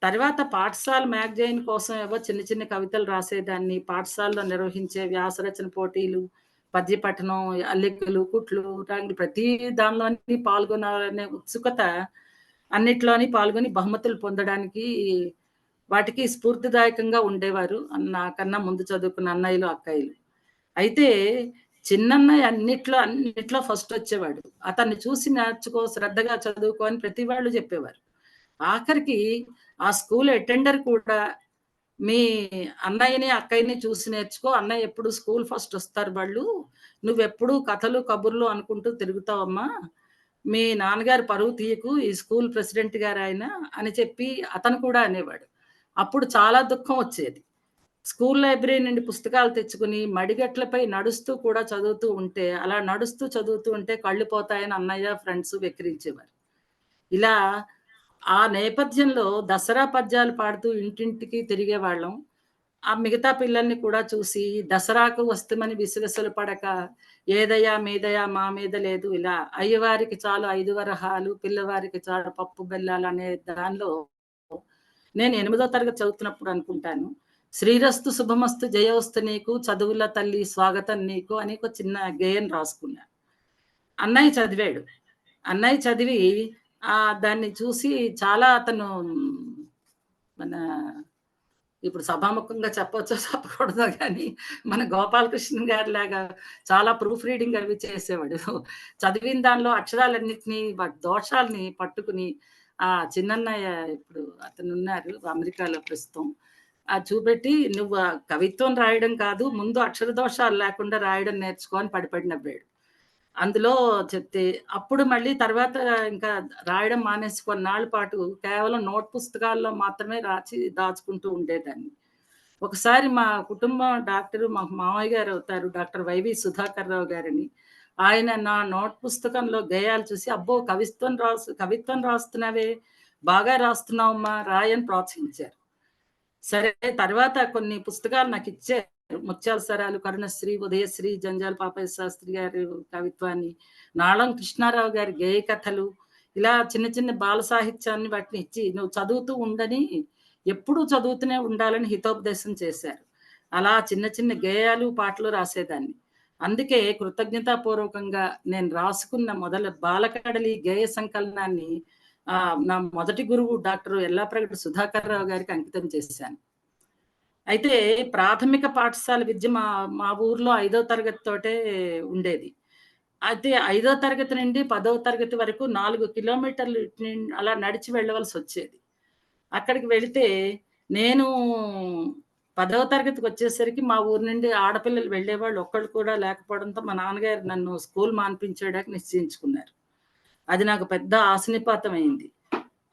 తర్వాత పాఠశాల మ్యాగజైన్ కోసం ఏవో చిన్న చిన్న కవితలు రాసేదాన్ని. పాఠశాలలో నిర్వహించే వ్యాసరచన పోటీలు, పద్య పఠనం, అల్లికలు, కుట్లు, రంగులు ప్రతి దానిలోని పాల్గొనాలనే ఉత్సుకత అన్నిట్లోని పాల్గొని బహుమతులు పొందడానికి వాటికి స్ఫూర్తిదాయకంగా ఉండేవారు. నాకన్నా ముందు చదువుకున్న అన్నయ్యలు, అక్కయ్యలు. అయితే చిన్నన్నయ్య అన్నిట్లో ఫస్టొచ్చేవాడు. అతన్ని చూసి నేర్చుకో, శ్రద్ధగా చదువుకో అని ప్రతి వాళ్ళు చెప్పేవారు. ఆఖరికి ఆ స్కూల్ అటెండర్ కూడా మీ అన్నయ్యని, అక్కయ్యని చూసి నేర్చుకో. అన్నయ్య ఎప్పుడు స్కూల్ ఫస్ట్ వస్తారు వాళ్ళు. నువ్వెప్పుడు కథలు, కబుర్లు అనుకుంటూ తిరుగుతావమ్మా. మీ నాన్నగారు పరువు తీయకు. ఈ స్కూల్ ప్రెసిడెంట్ గారాయన అని చెప్పి అతను కూడా అనేవాడు. అప్పుడు చాలా దుఃఖం వచ్చేది. స్కూల్ లైబ్రరీ నుండి పుస్తకాలు తెచ్చుకుని మడిగట్లపై నడుస్తూ కూడా చదువుతూ ఉంటే, అలా నడుస్తూ చదువుతూ ఉంటే కళ్ళు పోతాయని అన్నయ్య, ఫ్రెండ్స్ వెక్కిరించేవారు. ఇలా ఆ నేపథ్యంలో దసరా పద్యాలు పాడుతూ ఇంటింటికి తిరిగేవాళ్ళం. ఆ మిగతా పిల్లల్ని కూడా చూసి దసరాకు వస్తమని విసుగెసలు పడక, ఏదయ్యా మీదయా మా మీద లేదు ఇలా అయ్యవారికి చాలు 5 వరహాలు, పిల్లవారికి చాలు పప్పు బెల్లాలనే దానిలో నేను 8దో తరగతి చదువుతున్నప్పుడు అనుకుంటాను. శ్రీరస్తు శుభమస్తు జయోస్తు నీకు చదువుల తల్లి స్వాగతం నీకు అని ఒక చిన్న గేయం రాసుకున్నా. అన్నయ్య చదివాడు. అన్నయ్య చదివి దాన్ని చూసి చాలా అతను మన ఇప్పుడు సభాముఖంగా చెప్పొచ్చో చెప్పకూడదో గానీ, మన గోపాలకృష్ణ గారిలాగా చాలా ప్రూఫ్ రీడింగ్ అవి చేసేవాడు. చదివిన దానిలో అక్షరాలన్నిటిని వాటి దోషాల్ని పట్టుకుని చిన్నన్నయ్య ఇప్పుడు అతనున్నారు అమెరికాలో ప్రస్తుతం. చూపెట్టి "నువ్వు కవిత్వం రాయడం కాదు, ముందు అక్షర దోషాలు లేకుండా రాయడం నేర్చుకో" అని పడి నవ్వాడు. అందులో చెప్తే అప్పుడు మళ్ళీ తర్వాత ఇంకా రాయడం మానేసి కొన్నాళ్ళ పాటు కేవలం నోట్ పుస్తకాల్లో మాత్రమే రాసి దాచుకుంటూ ఉండేదాన్ని. ఒకసారి మా కుటుంబం డాక్టరు మా మామయ్య గారు అవుతారు. డాక్టర్ వైవి సుధాకర్ రావు గారని. ఆయన నా నోట్ పుస్తకంలో గేయాలు చూసి "అబ్బో! కవిత్వం రాస్తున్నావే! బాగా రాస్తున్నావమ్మా రాయని" ప్రోత్సహించారు. సరే తర్వాత కొన్ని పుస్తకాలు నాకిచ్చారు. ముత్యాల సరాలు, కరుణశ్రీ, ఉదయశ్రీ, జంజాల పాపయ్య శాస్త్రి గారి కవిత్వాన్ని, నాళం కృష్ణారావు గారి గేయ కథలు, ఇలా చిన్న చిన్న బాల సాహిత్యాన్ని వాటిని ఇచ్చి నువ్వు చదువుతూ ఉండని, ఎప్పుడూ చదువుతూనే ఉండాలని హితోపదేశం చేశారు. అలా చిన్న చిన్న గేయాలు, పాటలు రాసేదాన్ని. అందుకే కృతజ్ఞతాపూర్వకంగా నేను రాసుకున్న బాలకడలి గేయ సంకలనాన్ని నా మొదటి గురువు డాక్టర్ యల్లాప్రగడ సుధాకర్ రావు గారికి అంకితం చేశాను. అయితే ప్రాథమిక పాఠశాల విద్య మా మా ఊర్లో 5వ తరగతి తోటే ఉండేది. అయితే 5వ తరగతి నుండి 10వ తరగతి వరకు 4 కిలోమీటర్లు అలా నడిచి వెళ్ళవలసొచ్చేది. అక్కడికి వెళితే నేను 10వ తరగతికి వచ్చేసరికి మా ఊరు నుండి ఆడపిల్లలు వెళ్ళేవాళ్ళు ఒక్కళ్ళు కూడా లేకపోవడంతో మా నాన్నగారు నన్ను స్కూల్ మాన్పించేయడానికి నిశ్చయించుకున్నారు. అది నాకు పెద్ద ఆశనిపాతం అయింది.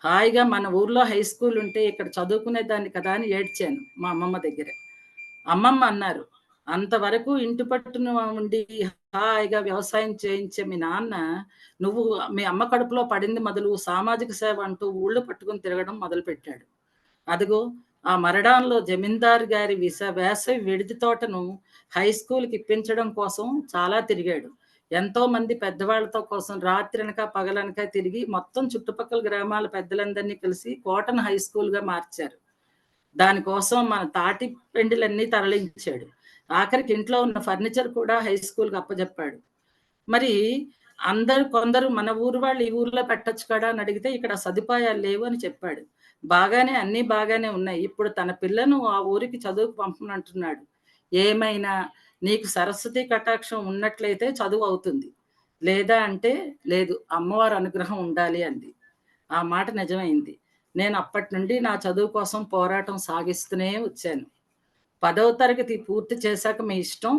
హాయిగా మన ఊర్లో హై స్కూల్ ఉంటే ఇక్కడ చదువుకునేదాన్ని కదా అని ఏడ్చాను మా అమ్మమ్మ దగ్గర. అమ్మమ్మ అన్నారు, "అంతవరకు ఇంటి పట్టున ఉండి హాయిగా వ్యవసాయం చేయించే మీ నాన్న, నువ్వు మీ అమ్మ కడుపులో పడింది మొదలు సామాజిక సేవ అంటూ ఊళ్ళు పట్టుకొని తిరగడం మొదలుపెట్టాడు. అదిగో ఆ మరడాన్‌లో జమీందారు గారి వేసవి విడిది తోటను హై స్కూల్‌కి ఇప్పించడం కోసం చాలా తిరిగాడు. ఎంతో మంది పెద్దవాళ్ళతో కోసం రాత్రనక, పగలనక తిరిగి మొత్తం చుట్టుపక్కల గ్రామాల పెద్దలందరినీ కలిసి కోటను హై స్కూల్‌గా మార్చారు. దానికోసం మన తాటి పెండిలన్నీ తరలించాడు. ఆఖరికి ఇంట్లో ఉన్న ఫర్నిచర్ కూడా హై స్కూల్‌కి అప్పజెప్పాడు. మరి కొందరు మన ఊరు వాళ్ళు ఈ ఊర్లో పెట్టొచ్చు కదా అని అడిగితే ఇక్కడ సదుపాయాలు లేవు అని చెప్పాడు. అన్నీ బాగానే ఉన్నాయి. ఇప్పుడు తన పిల్లను ఆ ఊరికి చదువుకు పంపనంటున్నాడు. ఏమైనా నీకు సరస్వతి కటాక్షం ఉన్నట్లయితే చదువు అవుతుంది. లేదా అంటే లేదు. అమ్మవారి అనుగ్రహం ఉండాలి అంది. ఆ మాట నిజమైంది. నేను అప్పటి నుండి నా చదువు కోసం పోరాటం సాగిస్తూనే వచ్చాను. 10వ తరగతి పూర్తి చేశాక మీ ఇష్టం.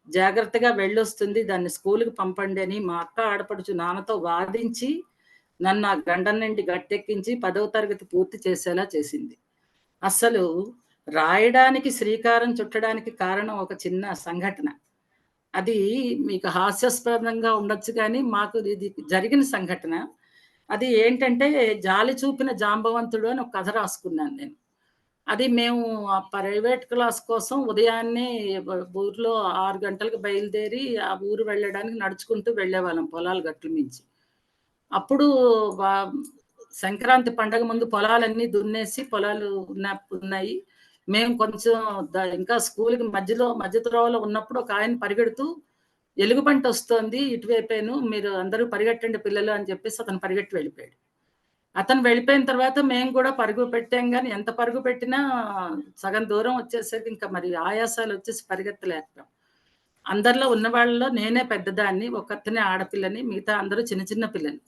జాగ్రత్తగా వెళ్ళొస్తుంది. దాన్ని స్కూలుకి పంపండి అని మా అక్క ఆడపడుచు నాన్నతో వాదించి, నన్ను ఆ గండం నుండి గట్టెక్కించి 10వ తరగతి పూర్తి చేసేలా చేసింది. అస్సలు రాయడానికి శ్రీకారం చుట్టడానికి కారణం ఒక చిన్న సంఘటన. అది మీకు హాస్యాస్పదంగా ఉండొచ్చు గానీ, మాకు ఇది జరిగిన సంఘటన. అది ఏంటంటే, 'జాలి చూపిన జాంబవంతుడు' అని ఒక కథ రాసుకున్నాను నేను. అది మేము ఆ ప్రైవేట్ క్లాస్ కోసం ఉదయాన్నే ఊర్లో 6 గంటలకు బయలుదేరి, ఆ ఊరు వెళ్ళడానికి నడుచుకుంటూ వెళ్ళేవాళ్ళం పొలాల గట్ల మించి. అప్పుడు వా సంక్రాంతి పండగ ముందు పొలాలన్నీ దున్నేసి పొలాలు ఉన్నాయి. మేము కొంచెం ఇంకా స్కూలుకి మధ్య త్రోవలో ఉన్నప్పుడు ఒకాయన పరిగెడుతూ, "ఎలుగుబంటొస్తోంది ఇటువైపేను. మీరు అందరూ పరిగెట్టండి పిల్లలు" అని చెప్పేసి అతను పరిగెట్టి వెళ్ళిపోయాడు. అతను వెళ్ళిపోయిన తర్వాత మేము కూడా పరుగు పెట్టాం గానీ, ఎంత పరుగు పెట్టినా సగం దూరం వచ్చేసరికి ఇంకా మరి ఆయాసాలొచ్చేసి పరిగెత్తలేకపోయాం. అందరిలో ఉన్న వాళ్ళలో నేనే పెద్దదాన్ని. ఒక్కర్తినే ఆడపిల్లని. మిగతా అందరూ చిన్న చిన్న పిల్లలు.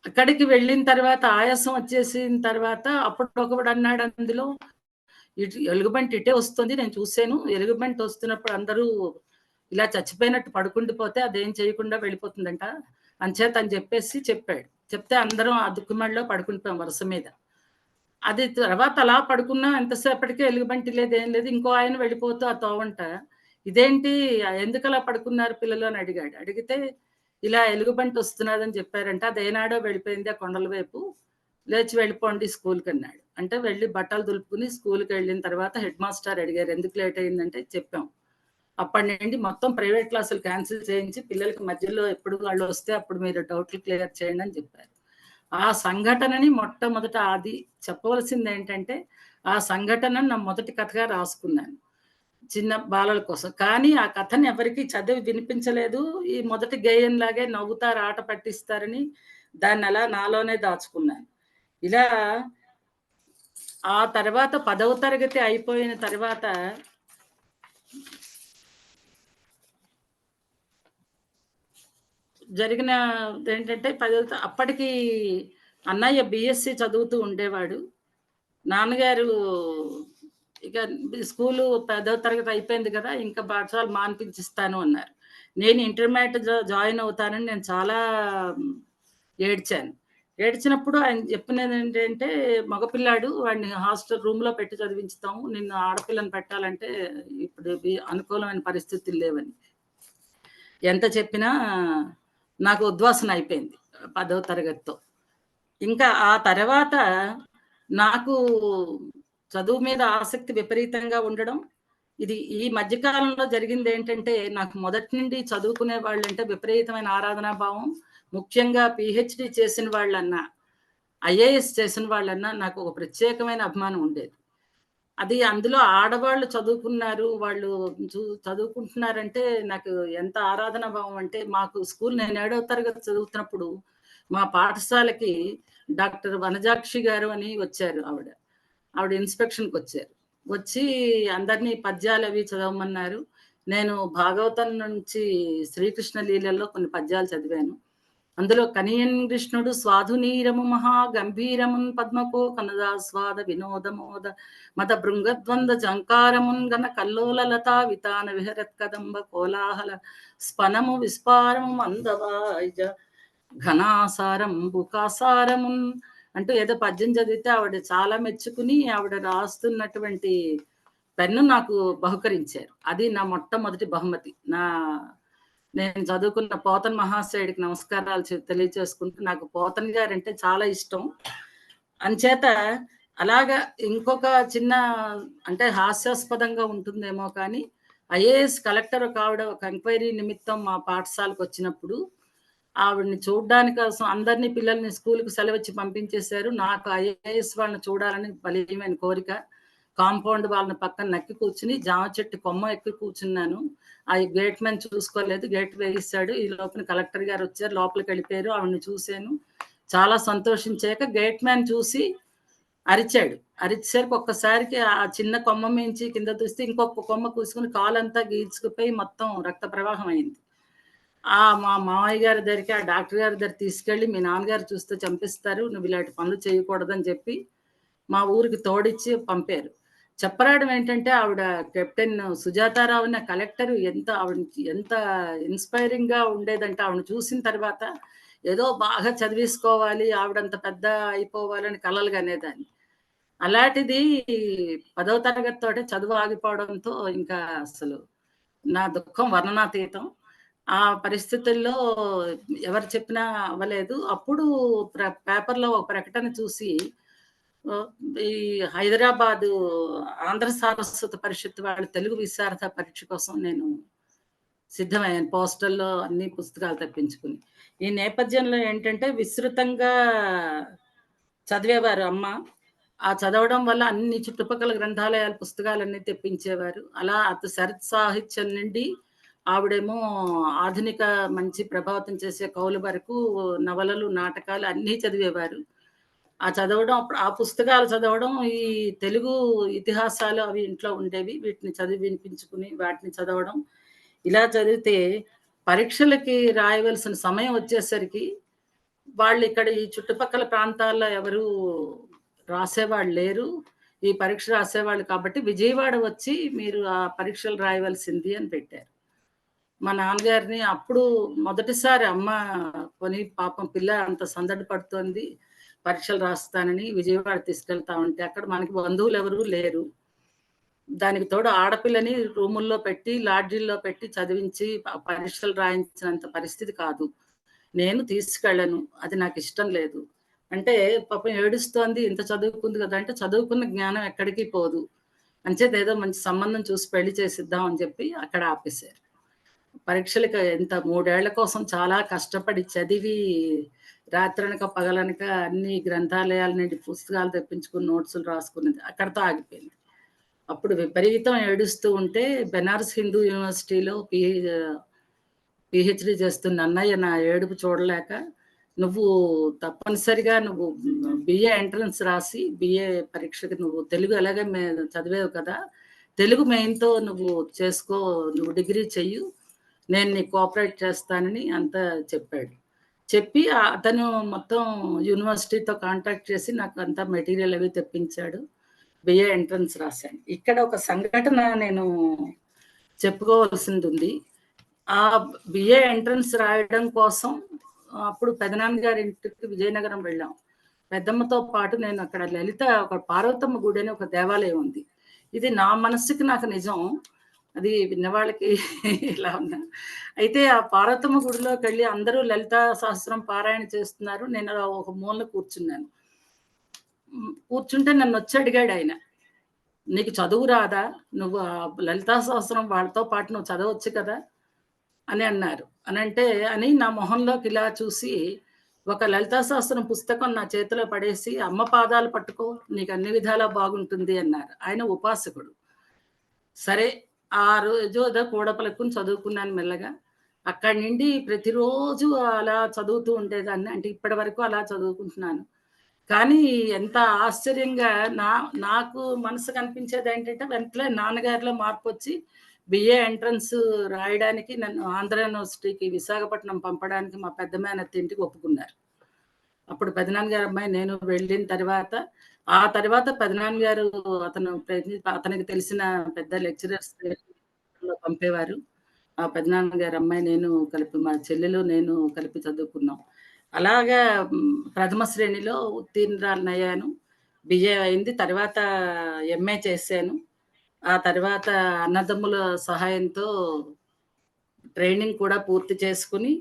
అక్కడికి వెళ్ళిన తర్వాత ఆయాసం వచ్చేసిన తర్వాత అప్పుడు ఒకడు అందులో, ఎలుగుబంటి ఇటే వస్తుంది నేను చూసాను. ఎలుగుబంటి వస్తున్నప్పుడు అందరూ ఇలా చచ్చిపోయినట్టు పడుకుండిపోతే అదేం చేయకుండా వెళ్ళిపోతుందంట. అంచేత అని చెప్పేసి చెప్పాడు. చెప్తే అందరం ఆ దుక్కుమడిలో పడుకుండిపోయాం వరుస మీద. అది తర్వాత అలా పడుకున్నాం. ఎంతసేపటికి ఎలుగుబంటి లేదు, ఏం లేదు. ఇంకో ఆయన వెళ్ళిపోతూ ఆ తోవంట, "ఇదేంటి ఎందుకలా పడుకున్నారు పిల్లలు" అని అడిగాడు. అడిగితే, "ఇలా ఎలుగుబంటి వస్తున్నాదని చెప్పారంట. అదేనాడో వెళ్ళిపోయింది ఆ కొండల వైపు. లేచి వెళ్ళిపోండి స్కూలుకన్నాడు." అంటే వెళ్ళి బట్టలు దులుపుకొని స్కూలుకెళ్ళిన తర్వాత హెడ్ మాస్టర్ అడిగారు, "ఎందుకు లేట్ అయిందంటే" చెప్పాం. అప్పటి నుండి మొత్తం ప్రైవేట్ క్లాసులు క్యాన్సిల్ చేయించి పిల్లలకి మధ్యలో ఎప్పుడు వాళ్ళొస్తే అప్పుడు మీరు డౌట్లు క్లియర్ చేయండి అని చెప్పారు. ఆ సంఘటనని మొట్టమొదట అది చెప్పవలసిందేంటంటే, ఆ సంఘటనను నా మొదటి కథగా రాసుకున్నాను. చిన్న బాలల కోసం. కానీ ఆ కథని ఎవరికీ చదివి వినిపించలేదు. ఈ మొదటి గేయంలాగే నవ్వుతారు, ఆట పట్టిస్తారని దాన్నలా నాలోనే దాచుకున్నాను. ఇలా ఆ తర్వాత 10వ తరగతి అయిపోయిన తర్వాత జరిగినదేంటంటే అప్పటికి అన్నయ్య బీఎస్సీ చదువుతూ ఉండేవాడు. నాన్నగారు ఇక స్కూలు 10వ తరగతి అయిపోయింది కదా! ఇంకా పాఠశాల మాన్పించిస్తాను అన్నారు. నేను ఇంటర్మీడియేట్ జాయిన్ అవుతానని నేను చాలా ఏడ్చాను. ఏడ్చినప్పుడు ఆయన చెప్పినదేంటంటే, "మగపిల్లాడు వాడిని హాస్టల్ రూమ్‌లో పెట్టి చదివించుతాము. నిన్ను ఆడపిల్లని పెట్టాలంటే ఇప్పుడు అనుకూలమైన పరిస్థితులు లేవని." ఎంత చెప్పినా నాకు ఉద్వాసన అయిపోయింది 10వ తరగతితో. ఇంకా ఆ తర్వాత నాకు చదువు మీద ఆసక్తి విపరీతంగా ఉండడం. ఇది ఈ మధ్య కాలంలో జరిగిందేంటంటే, నాకు మొదటి నుండి చదువుకునే వాళ్ళంటే విపరీతమైన ఆరాధనా భావం. ముఖ్యంగా పీహెచ్‌డీ చేసిన వాళ్ళన్నా, ఐఏఎస్ చేసిన వాళ్ళన్నా నాకు ఒక ప్రత్యేకమైన అభిమానం ఉండేది. అది అందులో ఆడవాళ్ళు చదువుకున్నారు. వాళ్ళు చదువుకుంటున్నారంటే నాకు ఎంత ఆరాధనా భావం అంటే, మాకు నేను ఏడవ తరగతి చదువుతున్నప్పుడు మా పాఠశాలకి డాక్టర్ వనజాక్షి గారు అని వచ్చారు ఆవిడ. ఆవిడ ఇన్స్‌పెక్షన్‌కొచ్చారు. వచ్చి అందరిని పద్యాలవి చదవమన్నారు. నేను భాగవతం నుంచి శ్రీకృష్ణ లీలల్లో కొన్ని పద్యాలు చదివాను. అందులో కనియన్ కృష్ణుడు స్వాధునీరము మహా గంభీరమున్ పద్మకో కనదాస్వాద వినోదమోద మద భృంగద్వంద జంకారమున్ గన కల్లోల లతా వితాన విహరత్ కదంబ కోలాహల స్పనము విస్పారము మందవాయిజ ఘనాసారం బుకాసారమున్ అంటూ ఏదో పద్యం చదివితే ఆవిడ చాలా మెచ్చుకుని ఆవిడ రాస్తున్నటువంటి పెన్ను నాకు బహుకరించారు. అది నా మొట్టమొదటి బహుమతి. నేను చదువుకున్న పోతన్ మహాశయుడికి నమస్కారాలు తెలియచేసుకుంటూ, నాకు పోతన్ గారంటే చాలా ఇష్టం. అంచేత అలాగా ఇంకొక చిన్న అంటే హాస్యాస్పదంగా ఉంటుందేమో కానీ, ఐఏఎస్ కలెక్టర్ ఆవిడ ఒక ఎంక్వైరీ నిమిత్తం మా పాఠశాలకు వచ్చినప్పుడు ఆవిడని చూడడానికి కోసం అందరినీ పిల్లల్ని స్కూల్కి సెలవిచ్చి పంపించేశారు. నాకు ఐఏఎస్ వాళ్ళని చూడాలని బలీయమైన కోరిక. కాంపౌండ్ వాళ్ళని పక్కన నక్కి కూర్చుని జామ చెట్టు కొమ్మ ఎక్కి కూర్చున్నాను. ఆ గేట్ మ్యాన్ చూసుకోలేదు, గేట్ వేయిస్తాడు. ఈ లోపల కలెక్టర్ గారు వచ్చారు, లోపలికి వెళ్ళిపోయారు. ఆవిడని చూశాను, చాలా సంతోషించాక గేట్ మ్యాన్ చూసి అరిచాడు. అరిచేసరికి ఒక్కసారికి ఆ చిన్న కొమ్మ మించి కింద చూస్తే ఇంకొక కొమ్మ కూసుకుని కాలంతా గీల్చుకుపోయి మొత్తం రక్త ప్రవాహం అయింది. మా మామయ్య గారి దగ్గరికి ఆ డాక్టర్ గారి దగ్గర తీసుకెళ్ళి, మీ నాన్నగారు చూస్తే చంపిస్తారు, నువ్వు ఇలాంటి పనులు చేయకూడదని చెప్పి మా ఊరికి తోడిచ్చి పంపారు. చెప్పరాడం ఏంటంటే ఆవిడ కెప్టెన్ సుజాతారావు అనే కలెక్టర్ ఎంత ఇన్స్పైరింగ్ గా ఉండేదంటే, ఆవిడ చూసిన తర్వాత ఏదో బాగా చదివేసుకోవాలి, ఆవిడంత పెద్ద అయిపోవాలని కలలు కనేదాన్ని. అలాంటిది 10వ తరగతితోటే చదువు ఆగిపోవడంతో ఇంకా అసలు నా దుఃఖం వర్ణనాతీతం. ఆ పరిస్థితుల్లో ఎవరు చెప్పినా అవ్వలేదు. అప్పుడు పేపర్‌లో ఒక ప్రకటన చూసి ఈ హైదరాబాదు ఆంధ్ర సారస్వత పరిషత్ వాళ్ళ తెలుగు విశారద పరీక్ష కోసం నేను సిద్ధమయ్యాను. పోస్టల్‌లో అన్ని పుస్తకాలు తెప్పించుకుని. ఈ నేపథ్యంలో ఏంటంటే విస్తృతంగా చదివేవారు అమ్మ. ఆ చదవడం వల్ల అన్ని చుట్టుపక్కల గ్రంథాలయాల పుస్తకాలన్నీ తెప్పించేవారు. అలా శరత్ సాహిత్యం నుండి ఆవిడేమో ఆధునిక మంచి ప్రభావితం చేసే కవుల వరకు నవలలు, నాటకాలు అన్నీ చదివేవారు. ఆ చదవడం అప్పుడు ఆ పుస్తకాలు చదవడం, ఈ తెలుగు ఇతిహాసాలు అవి ఇంట్లో ఉండేవి. వీటిని చదివి వినిపించుకుని వాటిని చదవడం. ఇలా చదివితే పరీక్షలకి రాయవలసిన సమయం వచ్చేసరికి వాళ్ళు ఇక్కడ ఈ చుట్టుపక్కల ప్రాంతాల్లో ఎవరు రాసేవాళ్ళు లేరు. ఈ పరీక్ష రాసేవాళ్ళు కాబట్టి విజయవాడ వచ్చి మీరు ఆ పరీక్షలు రాయవలసింది అని పెట్టారు. మా నాన్నగారిని అప్పుడు మొదటిసారి అమ్మ కొని పాపం పిల్ల అంత సందడి పడుతోంది, పరీక్షలు రాస్తానని విజయవాడ తీసుకెళ్తా ఉంటే అక్కడ మనకి బంధువులు ఎవరు లేరు. దానికి తోడు ఆడపిల్లని రూముల్లో పెట్టి, లాడ్జీల్లో పెట్టి చదివించి పరీక్షలు రాయించినంత పరిస్థితి కాదు. నేను తీసుకెళ్ళను, అది నాకు ఇష్టం లేదు అంటే, పాపం ఏడుస్తోంది, ఇంత చదువుకుంది కదా అంటే, చదువుకున్న జ్ఞానం ఎక్కడికి పోదు, అంచేత ఏదో మంచి సంబంధం చూసి పెళ్లి చేసిద్దాం అని చెప్పి అక్కడ ఆపేశారు. పరీక్షలకి ఎంత 3 ఏళ్ల కోసం చాలా కష్టపడి చదివి రాత్రనక పగలనక అన్ని గ్రంథాలయాల నుండి పుస్తకాలు తెప్పించుకుని నోట్సులు రాసుకున్నది అక్కడితో ఆగిపోయింది. అప్పుడు విపరీతం ఏడుస్తూ ఉంటే బెనారస్ హిందూ యూనివర్సిటీలో పిహెచ్డి చేస్తున్న అన్నయ్య నా ఏడుపు చూడలేక, నువ్వు తప్పనిసరిగా నువ్వు బిఏ ఎంట్రన్స్ రాసి బిఏ పరీక్షకి నువ్వు తెలుగు ఎలాగే చదివేవు కదా, తెలుగు మెయిన్తో నువ్వు చేసుకో, నువ్వు డిగ్రీ చెయ్యు, నేను నీకు కోఆపరేట్ చేస్తానని అంతా చెప్పాడు. చెప్పి అతను మొత్తం యూనివర్సిటీతో కాంటాక్ట్ చేసి నాకు అంతా మెటీరియల్ అవి తెప్పించాడు. బిఏ ఎంట్రన్స్ రాశాను. ఇక్కడ ఒక సంఘటన నేను చెప్పుకోవాల్సింది ఉంది. ఆ బిఏ ఎంట్రన్స్ రాయడం కోసం అప్పుడు పెదనాన్నగారి ఇంటికి విజయనగరం వెళ్ళాం. పెద్దమ్మతో పాటు నేను అక్కడ లలిత ఒక పార్వతమ్మ గుడి అని ఒక దేవాలయం ఉంది. ఇది నా మనస్సుకి నాకు నిజం, అది విన్నవాళ్ళకి ఇలా ఉన్నా. అయితే ఆ పార్వతమ్మ గుడిలోకి వెళ్ళి అందరూ లలితా సహస్రం పారాయణ చేస్తున్నారు, నేను ఒక మూల కూర్చున్నాను. కూర్చుంటే నన్ను వచ్చి అడిగాడు ఆయన, నీకు చదువు రాదా, నువ్వు లలితా సహస్రం వాళ్ళతో పాటు నువ్వు చదవచ్చు కదా అని అన్నారు. అని నా మొహంలోకి ఇలా చూసి ఒక లలితా సహస్రం పుస్తకం నా చేతిలో పడేసి, అమ్మ పాదాలు పట్టుకో, నీకు అన్ని విధాలా బాగుంటుంది అన్నారు. ఆయన ఉపాసకుడు. సరే, ఆ రోజు ఏదో కూడపలుకుని చదువుకున్నాను మెల్లగా. అక్కడి నుండి ప్రతిరోజు అలా చదువుతూ ఉండేదాన్ని. అంటే ఇప్పటి వరకు అలా చదువుకుంటున్నాను. కానీ ఎంత ఆశ్చర్యంగా నాకు మనసుకు అనిపించేది ఏంటంటే, వెంటనే నాన్నగారిలో మార్పు వచ్చి బిఏ ఎంట్రన్స్ రాయడానికి నన్ను ఆంధ్ర యూనివర్సిటీకి విశాఖపట్నం పంపడానికి మా పెద్ద మేనత్త ఇంటికి ఒప్పుకున్నారు. అప్పుడు పెదనాన్నగారి అమ్మాయి నేను వెళ్ళిన తర్వాత, ఆ తర్వాత పెదనాన్నగారు అతనికి తెలిసిన పెద్ద లెక్చరర్స్ పంపేవారు. ఆ పెదనాన్నగారి అమ్మాయి నేను కలిపి, మా చెల్లెలు నేను కలిపి చదువుకున్నాం. అలాగా ప్రథమ శ్రేణిలో ఉత్తీర్ణురాలినయ్యాను. బిఏ అయింది. తర్వాత ఎంఏ చేశాను. ఆ తర్వాత అన్నదమ్ముల సహాయంతో ట్రైనింగ్ కూడా పూర్తి చేసుకొని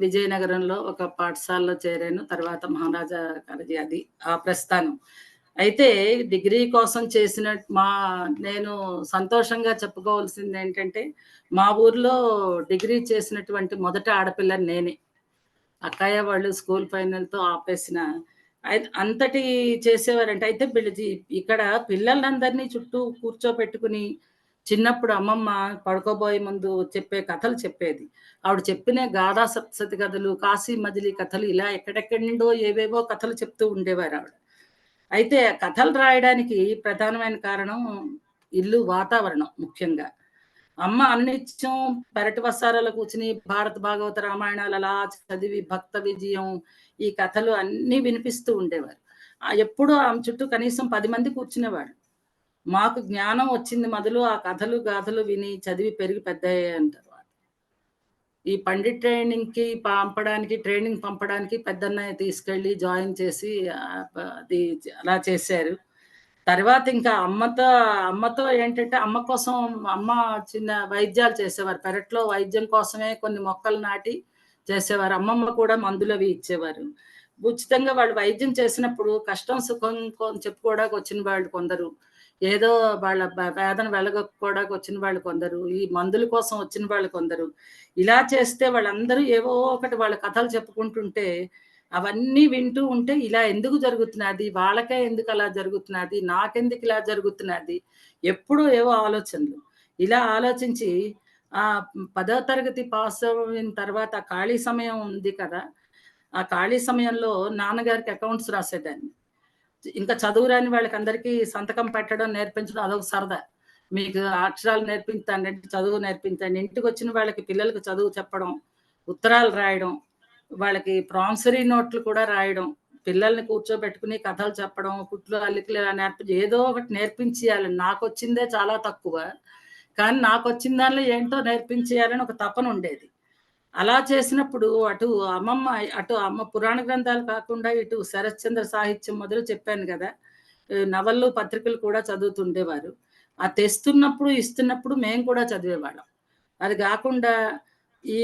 విజయనగరంలో ఒక పాఠశాలలో చేరాను. తర్వాత మహారాజా కాలేజీ అది ఆ ప్రస్థానం. అయితే డిగ్రీ కోసం నేను సంతోషంగా చెప్పుకోవాల్సిందేంటంటే, మా ఊర్లో డిగ్రీ చేసినటువంటి మొదటి ఆడపిల్లని నేనే. అక్కయ్య వాళ్ళు స్కూల్ ఫైనల్‌తో ఆపేసిన అంతటి చేసేవారంట. అయితే ఇక్కడ పిల్లలందరినీ చుట్టూ కూర్చోపెట్టుకుని, చిన్నప్పుడు అమ్మమ్మ పడుకోబోయే ముందు చెప్పే కథలు చెప్పేది. ఆవిడ చెప్పిన గాథా సప్తశతి కథలు, కాశీ మజిలీ కథలు ఇలా ఎక్కడెక్కడి నుండో ఏవేవో కథలు చెప్తూ ఉండేవారావిడ. అయితే కథలు రాయడానికి ప్రధానమైన కారణం ఇల్లు వాతావరణం ముఖ్యంగా. అమ్మ అన్నిత్యం పెరటి వసారాలో కూర్చుని భారత భాగవత రామాయణాలు అలా చదివి భక్త విజయం ఈ కథలు అన్నీ వినిపిస్తూ ఉండేవారు. ఎప్పుడూ ఆమె చుట్టూ కనీసం 10 మంది కూర్చునేవాళ్ళు. మాకు జ్ఞానం వచ్చింది మొదలు ఆ కథలు, గాథలు విని చదివి పెరిగి పెద్దయ్యాను తర్వాత. ఈ పండిట్ ట్రైనింగ్ పంపడానికి పెద్దన్నయ్య తీసుకెళ్ళి జాయిన్ చేసి అది అలా చేశారు. తర్వాత ఇంకా అమ్మతో ఏంటంటే, అమ్మ చిన్న వైద్యాలు చేసేవారు. పెరట్లో వైద్యం కోసమే కొన్ని మొక్కలు నాటి చేసేవారు. అమ్మమ్మ కూడా మందులవి ఇచ్చేవారు. ఉచితంగా వాళ్ళు వైద్యం చేసినప్పుడు కష్టం, సుఖం చెప్పుకోవడానికి వచ్చిన వాళ్ళు కొందరు. ఏదో వాళ్ళ వేదన వెలగక్కోవడానికి వచ్చిన వాళ్ళు కొందరు. ఈ మందుల కోసం వచ్చిన వాళ్ళు కొందరు. ఇలా చేస్తే వాళ్ళందరూ ఏవో ఒకటి వాళ్ళ కథలు చెప్పుకుంటుంటే అవన్నీ వింటూ ఉంటే ఇలా ఎందుకు జరుగుతున్నది? వాళ్ళకే ఎందుకు అలా జరుగుతున్నది? నాకెందుకు ఇలా జరుగుతున్నది? ఎప్పుడూ ఏవో ఆలోచనలు. ఇలా ఆలోచించి 10వ తరగతి పాస్ అయిన తర్వాత ఖాళీ సమయం ఉంది కదా! ఆ ఖాళీ సమయంలో నాన్నగారికి అకౌంట్స్ రాసేదాన్ని. ఇంకా చదువు రాని వాళ్ళకందరికీ సంతకం పెట్టడం, నేర్పించడం అదొక సరదా. మీకు అక్షరాలు నేర్పించానంటే చదువు నేర్పించండి. ఇంటికొచ్చిన వాళ్ళకి పిల్లలకి చదువు చెప్పడం, ఉత్తరాలు రాయడం, వాళ్ళకి ప్రామిసరీ నోట్లు కూడా రాయడం, పిల్లల్ని కూర్చోబెట్టుకుని కథలు చెప్పడం, కుట్లు, అల్లికలు ఇలా ఏదో ఒకటి నేర్పించేయాలని. నాకొచ్చిందే చాలా తక్కువ. కానీ నాకొచ్చిన దానిలో ఏంటో నేర్పించేయాలని ఒక తపనుండేది. అలా చేసినప్పుడు అటు అమ్మ పురాణ గ్రంథాలు కాకుండా ఇటు శరశ్చంద్ర సాహిత్యం మొదలు చెప్పాను గదా! నవళ్ళు, పత్రికలు కూడా చదువుతుండేవారు. ఆ తెస్తున్నప్పుడు, ఇస్తున్నప్పుడు మేము కూడా చదివేవాళ్ళం. అది గాకుండా ఈ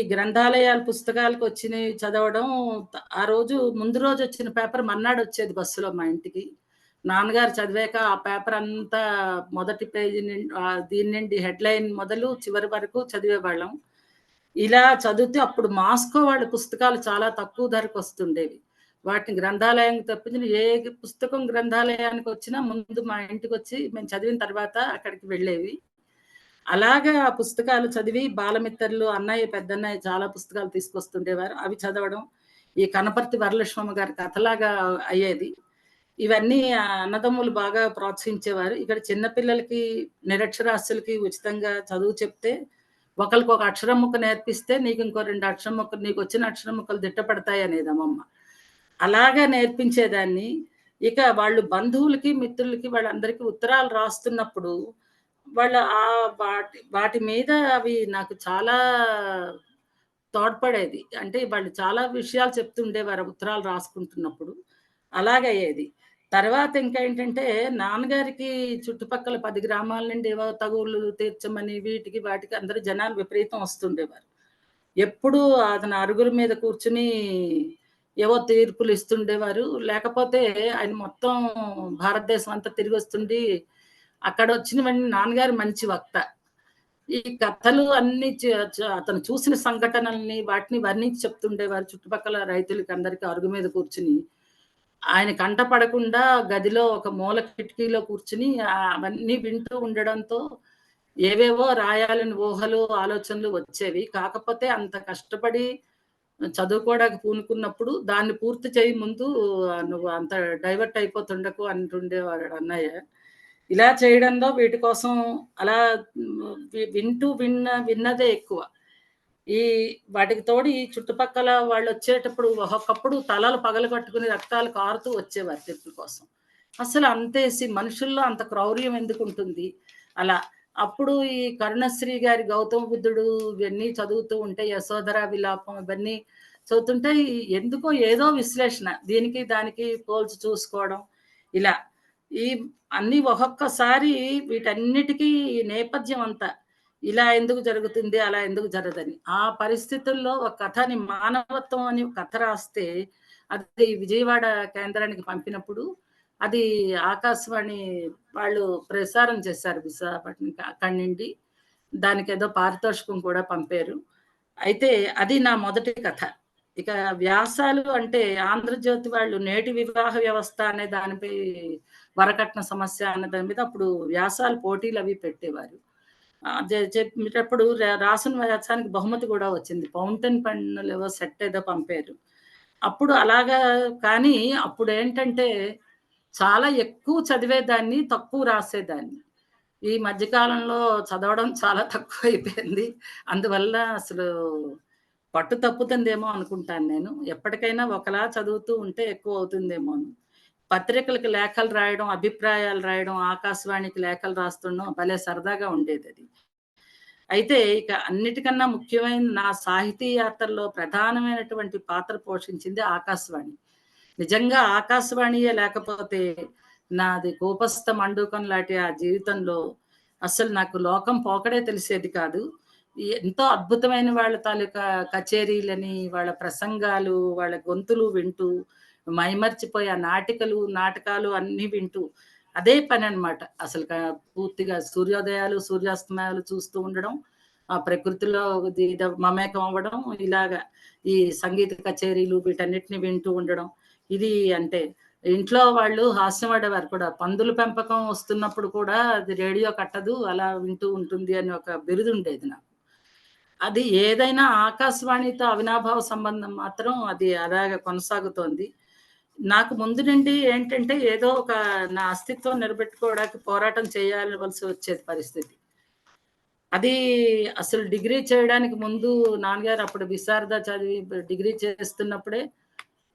పుస్తకాలకొచ్చినయి చదవడం, ఆ రోజు ముందు రోజొచ్చిన పేపర్ మర్నాడొచ్చేది బస్సులో మా ఇంటికి. నాన్నగారు చదివాక ఆ పేపర్ అంతా మొదటి పేజీ దీని నుండి హెడ్‌లైన్ మొదలు చివరి వరకు చదివేవాళ్ళం. ఇలా చదివితే అప్పుడు మాస్కో వాళ్ళ పుస్తకాలు చాలా తక్కువ ధరకొస్తుండేవి. వాటిని గ్రంథాలయానికి తప్పించి పుస్తకం గ్రంథాలయానికొచ్చినా ముందు మా ఇంటికొచ్చి మేము చదివిన తర్వాత అక్కడికి వెళ్ళేవి. అలాగా ఆ పుస్తకాలు చదివి బాలమిత్రలు, పెద్దన్నయ్య చాలా పుస్తకాలు తీసుకొస్తుండేవారు. అవి చదవడం. ఈ కనపర్తి వరలక్ష్మమ్మ గారి కథలాగా అయ్యేది. ఇవన్నీ అన్నదమ్ములు బాగా ప్రోత్సహించేవారు. ఇక్కడ చిన్న పిల్లలకి, నిరక్షరాస్యులకి ఉచితంగా చదువు చెప్తే, ఒకళ్ళకొక అక్షరం ముక్క నేర్పిస్తే నీకింకో 2 అక్షరం ముక్కలు నీకొచ్చిన అక్షరం ముక్కలు దిట్టపడతాయనేది అమ్మమ్మ. అలాగా నేర్పించేదాన్ని. ఇక వాళ్ళు బంధువులకి, మిత్రులకి వాళ్ళందరికీ ఉత్తరాలు రాస్తున్నప్పుడు వాళ్ళ వాటి మీద అవి నాకు చాలా తోడ్పడేది. అంటే వాళ్ళు చాలా విషయాలు చెప్తుండేవారు ఉత్తరాలు రాసుకుంటున్నప్పుడు. అలాగయ్యేది. తర్వాత ఇంకా ఏంటంటే, నాన్నగారికి చుట్టుపక్కల 10 గ్రామాల నుండి ఏవో తగువులు తీర్చమని వీటికి, వాటికి అందరూ జనాలు విపరీతం వస్తుండేవారు. ఎప్పుడూ అతను అరుగుల మీద కూర్చొని ఏవో తీర్పులు ఇస్తుండేవారు. లేకపోతే ఆయన మొత్తం భారతదేశం అంతా తిరిగొస్తుండి, అక్కడొచ్చినవన్నీ నాన్నగారు మంచి వక్త. ఈ కథలు అన్నీ చ చ అతను చూసిన సంఘటనల్ని వాటిని వర్ణించి చెప్తుండేవారు. చుట్టుపక్కల రైతులకి అందరికి అరుగు మీద కూర్చొని. ఆయన కంట పడకుండా గదిలో ఒక మూల కిటికీలో కూర్చొని అవన్నీ వింటూ ఉండడంతో ఏవేవో రాయాలని ఊహలు, ఆలోచనలు వచ్చేవి. కాకపోతే అంత కష్టపడి చదువుకోవడానికి పూనుకున్నప్పుడు దాన్ని పూర్తి చేయి ముందు, నువ్వు అంత డైవర్ట్ అయిపోతుండకు అంటుండేవాడు అన్నయ్య. ఇలా చేయడంలో వీటి కోసం అలా వింటూ విన్నదే ఎక్కువ. ఈ వాటికి తోడు ఈ చుట్టుపక్కల వాళ్ళొచ్చేటప్పుడు ఒక్కొక్కప్పుడు తలలు పగలగొట్టుకుని రక్తాలు కారుతూ వచ్చేవారు తీర్పుల కోసం. అసలు అంతేసి మనుషుల్లో అంత క్రౌర్యం ఎందుకుంటుంది? అలా. అప్పుడు ఈ కరుణశ్రీ గారి 'గౌతమ బుద్ధుడు' ఇవన్నీ చదువుతూ ఉంటే 'యశోధర విలాపం' ఇవన్నీ చదువుతుంటే ఎందుకో ఏదో విశ్లేషణ. దీనికి దానికి పోల్చి చూసుకోవడం ఇలా. ఈ అన్నీ ఒక్కొక్కసారి వీటన్నిటికీ ఈ నేపథ్యం అంతా ఇలా ఎందుకు జరుగుతుంది? అలా ఎందుకు జరగదని. ఆ పరిస్థితుల్లో ఒక కథని 'మానవత్వం' అని కథ రాస్తే అది విజయవాడ కేంద్రానికి పంపినప్పుడు అది ఆకాశవాణి వాళ్ళు ప్రసారం చేశారు విశాఖపట్నంకి అక్కడి నుండి. దానికేదో పారితోషికం కూడా పంపారు. అయితే అది నా మొదటి కథ. ఇక వ్యాసాలు అంటే 'ఆంధ్రజ్యోతి' వాళ్ళు నేటి వివాహ వ్యవస్థ అనే దానిపై వరకట్న సమస్య అనే దాని మీద అప్పుడు వ్యాసాలు పోటీలవి పెట్టేవారు. చెప్పేటప్పుడు రాసిన వ్యాసానికి బహుమతి కూడా వచ్చింది. ఫౌంటైన్ పెన్నులేవో సెట్ ఏదో పంపారు. అప్పుడు అలాగా కానీ అప్పుడేంటంటే చాలా ఎక్కువ చదివేదాన్ని, తక్కువ రాసేదాన్ని. ఈ మధ్య కాలంలో చదవడం చాలా తక్కువైపోయింది. అందువల్ల అసలు పట్టు తప్పుతుందేమో అనుకుంటాను నేను. ఎప్పటికైనా ఒకలా చదువుతూ ఉంటే ఎక్కువవుతుందేమోను. పత్రికలకి లేఖలు రాయడం, అభిప్రాయాలు రాయడం, ఆకాశవాణికి లేఖలు రాస్తుండడం భలే సరదాగా ఉండేదది. అయితే ఇక అన్నిటికన్నా ముఖ్యమైన నా సాహితీ యాత్రలో ప్రధానమైనటువంటి పాత్ర పోషించింది ఆకాశవాణి. నిజంగా ఆకాశవాణియే లేకపోతే నాది కూపస్థ మండూకం లాంటి ఆ జీవితంలో అస్సలు నాకు లోకం పోకడే తెలిసేది కాదు. ఎంతో అద్భుతమైన వాళ్ళ తాలూకా కచేరీలని, వాళ్ళ ప్రసంగాలు, వాళ్ళ గొంతులు వింటూ మైమర్చిపోయి ఆ నాటకాలు అన్నీ వింటూ అదే పననమాట. పూర్తిగా సూర్యోదయాలు, సూర్యాస్తమయాలు చూస్తూ ఉండడం, ఆ ప్రకృతిలో మమేకం అవ్వడం, ఇలాగా ఈ సంగీత కచేరీలు వీటన్నిటిని వింటూ ఉండడం. ఇది అంటే ఇంట్లో వాళ్ళు హాస్యం ఆడేవారు కూడా. పందుల పెంపకం వస్తున్నప్పుడు కూడా అది రేడియో కట్టదు, అలా వింటూ ఉంటుంది అని ఒక బిరుదుండేది నాకు. అది ఏదైనా ఆకాశవాణితో అవినాభావ సంబంధం మాత్రం అది అలాగే కొనసాగుతోంది. నాకు ముందు నుండి ఏంటంటే ఏదో ఒక నా అస్తిత్వం నిలబెట్టుకోవడానికి పోరాటం చేయాల్సి వచ్చేది పరిస్థితి. అది అసలు డిగ్రీ చేయడానికి ముందు నాన్నగారు అప్పుడు విశారద చదివి డిగ్రీ చేస్తున్నప్పుడే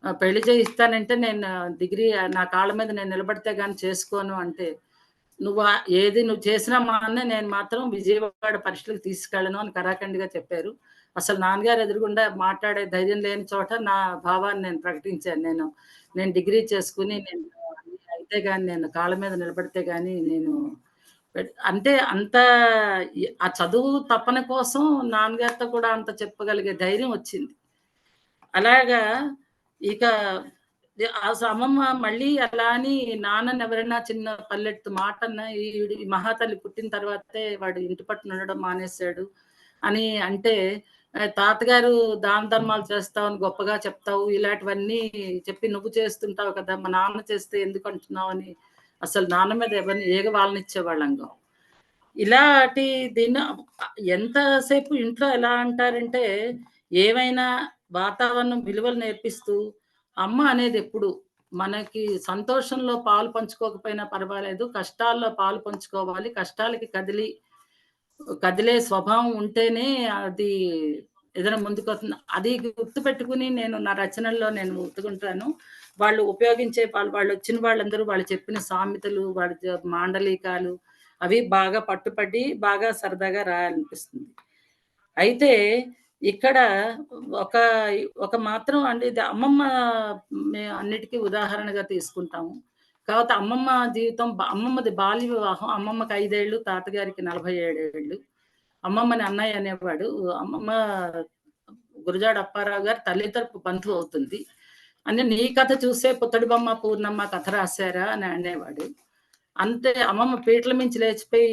పెళ్లి చేయిస్తానంటే నేను డిగ్రీ నా కాళ్ళ మీద నేను నిలబడితే గాని చేసుకోను అంటే, ఏది నువ్వు చేసినా మాన్నే నేను మాత్రం విజయవాడ పరీక్షలకు తీసుకెళ్ళను అని కరాఖండిగా చెప్పారు. అసలు నాన్నగారు ఎదురుగుండా మాట్లాడే ధైర్యం లేని చోట నా భావాన్ని నేను ప్రకటించాను. నేను డిగ్రీ చేసుకొని నేను అయితే గాని నేను కాళ్ళ మీద నిలబడితే గాని నేను అంటే అంత ఆ చదువు తపన కోసం నాన్నగారితో కూడా అంత చెప్పగలిగే ధైర్యం వచ్చింది. అలాగా ఇక అమ్మమ్మ మళ్ళీ అలా అని నాన్నని ఎవరైనా చిన్న పల్లెత్తు మాటన్నా ఈ మహాతల్లి పుట్టిన తర్వాతే వాడు ఇంటి పట్టున ఉండడం మానేశాడు అని అంటే తాతగారు దాన ధర్మాలు చేస్తావని గొప్పగా చెప్తావు. ఇలాంటివన్నీ చెప్పి నువ్వు చేస్తుంటావు కదా! మా నాన్న చేస్తే ఎందుకు అంటున్నావని అసలు నాన్న మీద ఎవరిని ఏగవాలనిచ్చేవాళ్ళం కాం. ఇలాంటి దీన్ని ఎంతసేపు ఇంట్లో ఎలా అంటారంటే, ఏవైనా వాతావరణం విలువలు నేర్పిస్తూ, అమ్మ అనేదెప్పుడు మనకి సంతోషంలో పాలు పంచుకోకపోయినా పర్వాలేదు. కష్టాల్లో పాలు పంచుకోవాలి. కష్టాలకి కదిలే స్వభావం ఉంటేనే అది ఏదైనా ముందుకొస్తుంది. అది గుర్తుపెట్టుకుని నేను నా రచనల్లో నేను గుర్తుకుంటాను. వాళ్ళొచ్చిన వాళ్ళందరూ వాళ్ళు చెప్పిన సామెతలు, మాండలికాలు అవి బాగా పట్టుపట్టి, బాగా సరదాగా రాయాలనిపిస్తుంది. అయితే ఇక్కడ ఒక ఒక మాత్రం అంటే ఇది అమ్మమ్మ అన్నిటికీ ఉదాహరణగా తీసుకుంటాము. కాపోతే అమ్మమ్మ జీవితం అమ్మమ్మది బాల్య వివాహం. అమ్మమ్మకి 5 ఏళ్ళు, తాతగారికి 47 ఏళ్ళు. అమ్మమ్మని అన్నయ్య అనేవాడు. అమ్మమ్మ గురజాడ అప్పారావు గారి తల్లి తరపు బంధువు అవుతుంది. అంటే నీ కథ చూసే పుత్తడి బొమ్మ పూర్ణమ్మ కథ రాశారా అని అనేవాడు. అంతే అమ్మమ్మ పీటల మించి లేచిపోయి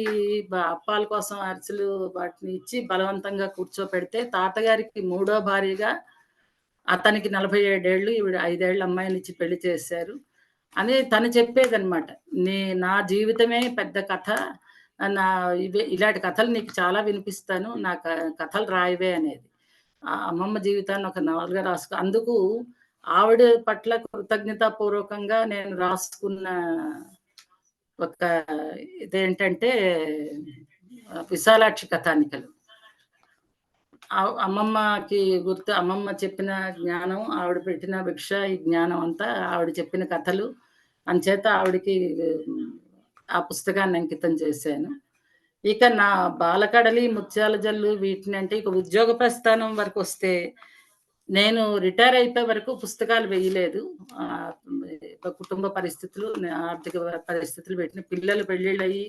అప్పాల కోసం అరిసెలు వాటిని ఇచ్చి బలవంతంగా కూర్చోపెడితే తాతగారికి మూడో భార్యగా అతనికి 47 ఏళ్ళు, ఈవిడ 5 ఏళ్ల అమ్మాయినిచ్చి పెళ్లి చేశారు అని తను చెప్పేదనమాట. నా జీవితమే పెద్ద కథ. నా ఇలాంటి కథలు నీకు చాలా వినిపిస్తాను. నా కథలు రాయవే అనేది. ఆ అమ్మమ్మ జీవితాన్ని ఒక నవలగా అందుకు ఆవిడ పట్ల కృతజ్ఞతాపూర్వకంగా నేను రాసుకున్న ఒక ఇదేంటంటే విశాలాక్షి కథానికలు. అమ్మమ్మకి గుర్తు అమ్మమ్మ చెప్పిన జ్ఞానం, ఆవిడ పెట్టిన భిక్ష ఈ జ్ఞానం అంతా ఆవిడ చెప్పిన కథలు. అంచేత ఆవిడకి ఆ పుస్తకాన్ని అంకితం చేశాను. ఇక నా బాలకడలి, ముత్యాల జల్లు వీటినంటే ఇక ఉద్యోగ ప్రస్థానం వరకొస్తే, నేను రిటైర్ అయిపోయే వరకు పుస్తకాలు వేయలేదు. ఆహ్, కుటుంబ పరిస్థితులు, ఆర్థిక పరిస్థితులు పెట్టిన పిల్లలు పెళ్ళిళ్ళయ్యి,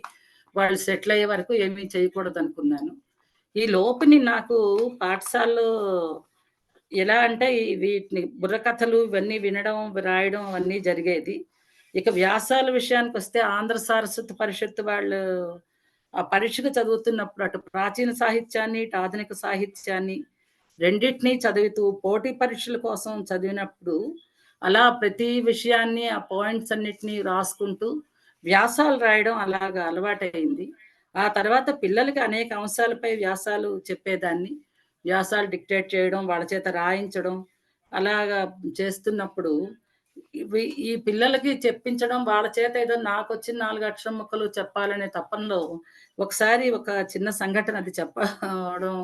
వాళ్ళు సెటిల్ అయ్యే వరకు ఏమీ చేయకూడదనుకున్నాను. ఈ లోపుని నాకు పాఠశాలలో ఎలా అంటే వీటిని బుర్రకథలు ఇవన్నీ వినడం, రాయడం అవన్నీ జరిగేది. ఇక వ్యాసాల విషయానికొస్తే ఆంధ్ర సారస్వత పరిషత్ వాళ్ళు ఆ పరీక్షకు చదువుతున్నప్పుడు అటు ప్రాచీన సాహిత్యాన్ని, ఇటు ఆధునిక సాహిత్యాన్ని రెండిటిని చదువుతూ పోటీ పరీక్షల కోసం చదివినప్పుడు అలా ప్రతి విషయాన్ని ఆ పాయింట్స్ అన్నిటిని రాసుకుంటూ వ్యాసాలు రాయడం అలాగా అలవాటయింది. ఆ తర్వాత పిల్లలకి అనేక అంశాలపై వ్యాసాలు చెప్పేదాన్ని. వ్యాసాలు డిక్టేట్ చేయడం, వాళ్ళ చేత రాయించడం అలాగా చేస్తున్నప్పుడు ఈ పిల్లలకి చెప్పించడం, వాళ్ళ చేత ఏదో నాకొచ్చిన 4 అక్షరం ముక్కలు చెప్పాలనే తపనలో ఒకసారి ఒక చిన్న సంఘటన అది చెప్పడం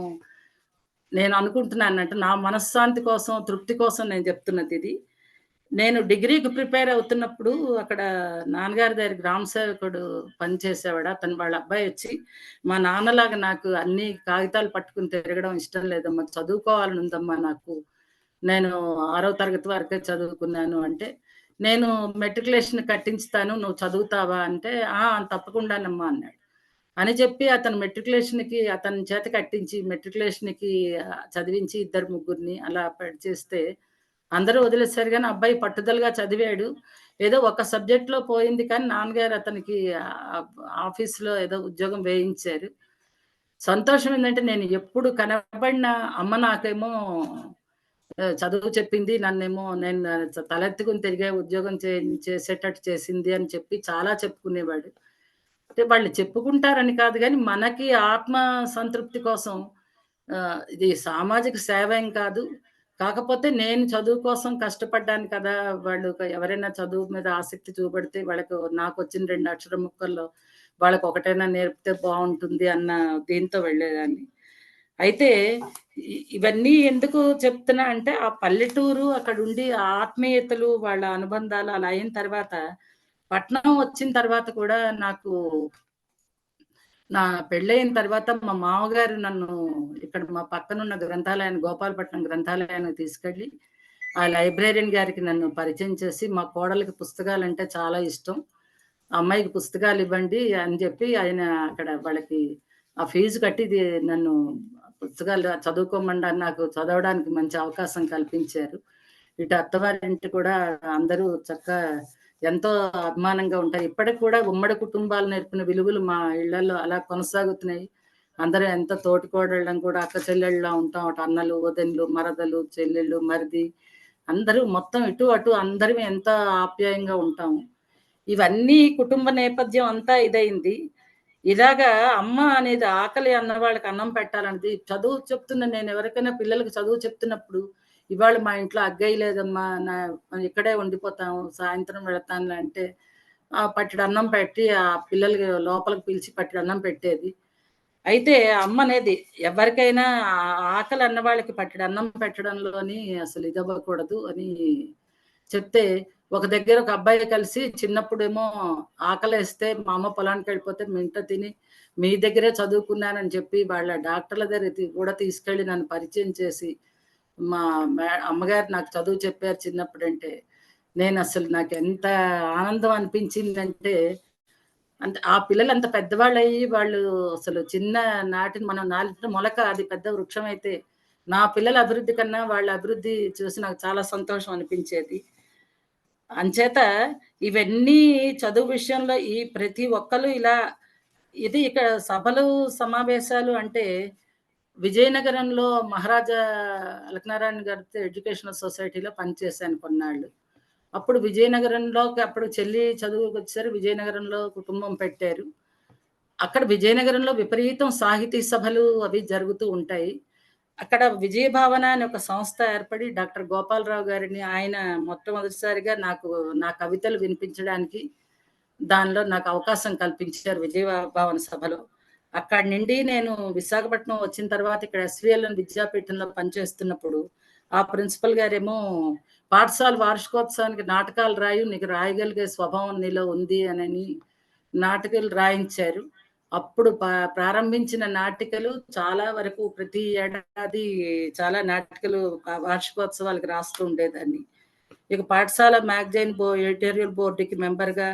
నేను అనుకుంటున్నానంటే, నా మనశ్శాంతి కోసం, తృప్తి కోసం నేను చెప్తున్నదిది. నేను డిగ్రీకి ప్రిపేర్ అవుతున్నప్పుడు అక్కడ నాన్నగారి దగ్గర గ్రామ సేవకుడు పనిచేసేవాడు. అతను వాళ్ళ అబ్బాయొచ్చి, "మా నాన్నలాగా నాకు అన్ని కాగితాలు పట్టుకొని తిరగడం ఇష్టం లేదమ్మా. చదువుకోవాలని ఉందమ్మా నాకు. నేను 6వ తరగతి వరకే చదువుకున్నాను" అంటే, "నేను మెట్రికులేషన్ కట్టించుతాను. నువ్వు చదువుతావా?" అంటే, "ఆ! తప్పకుండానమ్మా" అన్నాడు. అని చెప్పి అతను మెట్రికులేషన్‌కి అతని చేత కట్టించి మెట్రికులేషన్‌కి చదివించి ఇద్దరు ముగ్గురిని అలా చేస్తే అందరూ వదిలేసారు గానీ, అబ్బాయి పట్టుదలగా చదివాడు. ఏదో ఒక సబ్జెక్ట్‌లో పోయింది కానీ నాన్నగారు అతనికి ఆహ్, ఆఫీస్‌లో ఏదో ఉద్యోగం వేయించారు. సంతోషం ఏందంటే నేను ఎప్పుడు కనపడిన అమ్మ నాకేమో చదువు చెప్పింది. నన్నేమో నేను తలెత్తుకొని తిరిగే ఉద్యోగం చేసేటట్టు చేసింది అని చెప్పి చాలా చెప్పుకునేవాడు. అంటే వాళ్ళు చెప్పుకుంటారని కాదు గానీ, మనకి ఆత్మ సంతృప్తి కోసం ఇది సామాజిక సేవ ఏం కాదు. కాకపోతే నేను చదువు కోసం కష్టపడ్డాను కదా! వాళ్ళు ఎవరైనా చదువు మీద ఆసక్తి చూపెడితే వాళ్ళకు నాకొచ్చిన 2 అక్షర ముక్కల్లో వాళ్ళకొకటైనా నేర్పితే బావుంటుంది అన్న దీంతో వెళ్ళేదాన్ని. అయితే ఇవన్నీ ఎందుకు చెప్తున్నా అంటే, ఆ పల్లెటూరు అక్కడుండి ఆ ఆత్మీయతలు, వాళ్ళ అనుబంధాలు అలా అయిన తర్వాత, పట్నం వచ్చిన తర్వాత కూడా నాకు నా పెళ్ళయిన తర్వాత మా మామగారు నన్ను ఇక్కడ మా పక్కనున్న గ్రంథాలయాన్ని గోపాలపట్నం గ్రంథాలయానికి తీసుకెళ్ళి, ఆ లైబ్రేరియన్ గారికి నన్ను పరిచయం చేసి, మా కోడలికి పుస్తకాలంటే చాలా ఇష్టం. ఆ అమ్మాయికి పుస్తకాలివ్వండి అని చెప్పి ఆయన అక్కడ వాళ్ళకి ఆ ఫీజు కట్టి నన్ను పుస్తకాలు చదువుకోమన్నారు. నాకు చదవడానికి మంచి అవకాశం కల్పించారు. ఇటు అత్తవారింటి కూడా అందరూ ఎంతో అభిమానంగా ఉంటారు. ఇప్పటికి కూడా ఉమ్మడి కుటుంబాలు నేర్పిన విలువలు మా ఇళ్ళల్లో అలా కొనసాగుతున్నాయి. అందరూ ఎంత తోటికోడళ్ళం కూడా అక్క చెల్లెళ్ళలా ఉంటాం. అటు అన్నలు, వదినలు, మరదలు, చెల్లెళ్ళు, మరిది అందరూ మొత్తం ఇటు అటు అందరం ఎంతో ఆప్యాయంగా ఉంటాము. ఇవన్నీ కుటుంబ నేపథ్యం అంతా ఇదయింది. ఇలాగా అమ్మ అనేది ఆకలి అన్న వాళ్ళకి అన్నం పెట్టాలన్నది చదువు చెప్తున్న నేను ఎవరికైనా పిల్లలకి చదువు చెప్తున్నప్పుడు, "ఇవాళ మా ఇంట్లో అగ్గయ్య లేదమ్మా. ఇక్కడే ఉండిపోతాము. సాయంత్రం వెళతానులే" అంటే పట్టెడు అన్నం పెట్టి ఆ పిల్లలకి లోపలికి పిలిచి పట్టెడు అన్నం పెట్టేది. అయితే అమ్మనేది ఎవరికైనా ఆకలి అన్న వాళ్ళకి పట్టెడు అన్నం పెట్టడంలోని అసలు ఇదవ్వకూడదు అని చెప్తే, ఒక దగ్గర ఒక అబ్బాయి కలిసి చిన్నప్పుడేమో ఆకలేస్తే మా అమ్మ పొలానికెళ్ళిపోతే మీ ఇంట్లో తిని, మీ దగ్గరే చదువుకున్నానని చెప్పి వాళ్ళ డాక్టర్ల దగ్గరికి కూడా తీసుకెళ్ళి నన్ను పరిచయం చేసి, మా అమ్మగారు నాకు చదువు చెప్పారు చిన్నప్పుడంటే, నాకెంత ఆనందం అనిపించిందంటే, అంటే ఆ పిల్లలంత పెద్దవాళ్ళయ్యి వాళ్ళు అసలు చిన్న నాటిన మనం నాటిన మొలక అది పెద్ద వృక్షమైతే, నా పిల్లల అభివృద్ధి కన్నా వాళ్ళ అభివృద్ధి చూసి నాకు చాలా సంతోషం అనిపించేది. అంచేత ఇవన్నీ చదువు విషయంలో ఈ ప్రతి ఒక్కళ్ళు ఇలా ఇది ఇక సభలు, సమావేశాలు అంటే విజయనగరంలో మహారాజా అలకనారాయణ గారితో ఎడ్యుకేషనల్ సొసైటీలో పనిచేశాను కొన్నాళ్ళు. అప్పుడు విజయనగరంలోకి అప్పుడు చెల్లి చదువుకొచ్చేసరికి విజయనగరంలో కుటుంబం పెట్టారు. అక్కడ విజయనగరంలో విపరీతం సాహితీ సభలు అవి జరుగుతూ ఉంటాయి. అక్కడ విజయ భావన అనే ఒక సంస్థ ఏర్పడి డాక్టర్ గోపాలరావు గారిని ఆయన మొట్టమొదటిసారిగా నాకు నా కవితలు వినిపించడానికి దానిలో నాకు అవకాశం కల్పించారు విజయ భవన సభలో. అక్కడి నుండి నేను విశాఖపట్నం వచ్చిన తర్వాత ఇక్కడ ఎస్‌విఎల్‌ఎన్ విద్యాపీఠంలో పనిచేస్తున్నప్పుడు, ఆ ప్రిన్సిపల్ గారేమో పాఠశాల వార్షికోత్సవానికి నాటకాలు రాయి, నీకు రాయగలిగే స్వభావం నీలో ఉంది అనని నాటకాలు రాయించారు. అప్పుడు ప్రారంభించిన నాటికలు చాలా వరకు ప్రతి ఏడాది చాలా నాటికలు వార్షికోత్సవాలకు రాస్తూ ఉండేదాన్ని. ఇక పాఠశాల మ్యాగజైన్ ఎడిటోరియల్ బోర్డుకి మెంబర్‌గా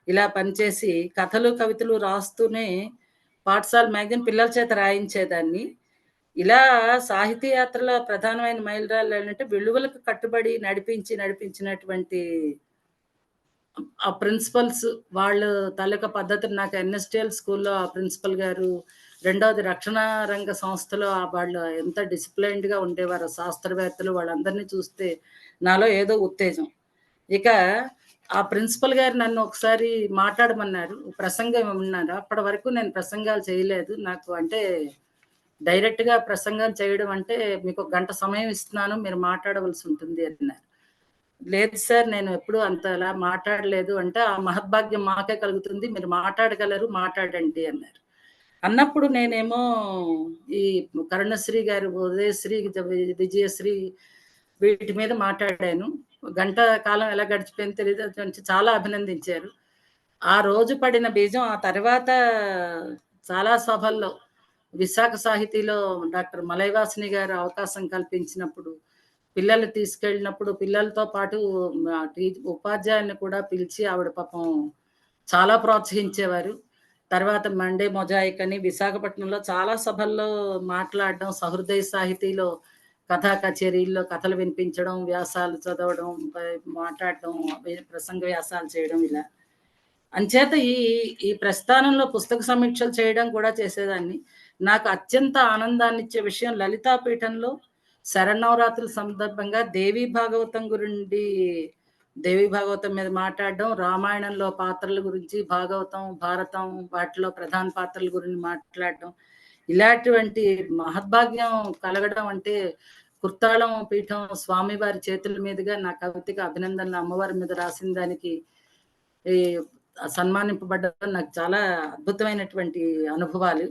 ఇలా పనిచేసి కథలు, కవితలు రాస్తూనే పాఠశాల మ్యాగజైన్ పిల్లల చేత రాయించేదాన్ని. ఇలా సాహితీ యాత్రలో ప్రధానమైన మైలురాళ్ళేంటంటే విలువలకు కట్టుబడి నడిపించినటువంటి ఆ ప్రిన్సిపల్స్ వాళ్ళు తాలూకా పద్ధతులు నాకు ఎన్ఎస్‌టిఎల్ స్కూల్‌లో ఆ ప్రిన్సిపల్ గారు, రెండోది రక్షణ రంగ సంస్థలో వాళ్ళు ఎంత డిసిప్లైన్డ్‌గా ఉండేవారో శాస్త్రవేత్తలు వాళ్ళందరినీ చూస్తే నాలో ఏదో ఉత్తేజం. ఇక ఆ ప్రిన్సిపల్ గారు నన్ను ఒకసారి మాట్లాడమన్నారు. ప్రసంగం ఇమ్మన్నారు. అప్పటి వరకు నేను ప్రసంగాలు చేయలేదు. నాకు అంటే డైరెక్ట్‌గా ప్రసంగం చేయడం అంటే మీకు ఒక గంట సమయం ఇస్తున్నాను. మీరు మాట్లాడవలసి ఉంటుంది అన్నారు. లేదు సార్ నేను ఎప్పుడు అంతలా మాట్లాడలేదు అంటే, ఆ మహద్భాగ్యం మాకే కలుగుతుంది. మీరు మాట్లాడగలరు మాట్లాడండి అన్నారు. అన్నప్పుడు నేనేమో ఈ కరుణశ్రీ గారు, ఉదయశ్రీ, విజయశ్రీ వీటి మీద మాట్లాడాను. గంట కాలం ఎలా గడిచిపోయిందో తెలీదు. అది కొంచెం చాలా అభినందించారు. ఆ రోజు పడిన బీజం ఆ తర్వాత చాలా సభల్లో విశాఖ సాహితీలో డాక్టర్ మలైవాసిని గారు అవకాశం కల్పించినప్పుడు, పిల్లలు తీసుకెళ్ళినప్పుడు పిల్లలతో పాటు ఉపాధ్యాయుల్ని కూడా పిలిచి ఆవిడ పాపం చాలా ప్రోత్సహించేవారు. తర్వాత మండే మొజాయిక్ అని విశాఖపట్నంలో చాలా సభల్లో మాట్లాడడం, సహృదయ సాహితీలో కథా కచేరీల్లో కథలు వినిపించడం, వ్యాసాలు చదవడం, మాట్లాడడం, ప్రసంగ వ్యాసాలు చేయడం ఇలా. అంచేత ఈ ఈ ప్రస్థానంలో పుస్తక సమీక్షలు చేయడం కూడా చేసేదాన్ని. నాకు అత్యంత ఆనందాన్నిచ్చే విషయం లలితా పీఠంలో శరన్నవరాత్రుల సందర్భంగా దేవీ భాగవతం మీద మాట్లాడడం, రామాయణంలో పాత్రల గురించి, భాగవతం, భారతం వాటిలో ప్రధాన పాత్రల గురించి మాట్లాడడం. ఇలాంటివంటి మహద్భాగ్యం కలగడం అంటే కుర్తాళం పీఠం స్వామివారి చేతుల మీదుగా నా కవితకి అభినందనలు అమ్మవారి మీద రాసిన దానికి ఈ సన్మానింపబడ్డం నాకు చాలా అద్భుతమైనటువంటి అనుభవాలు.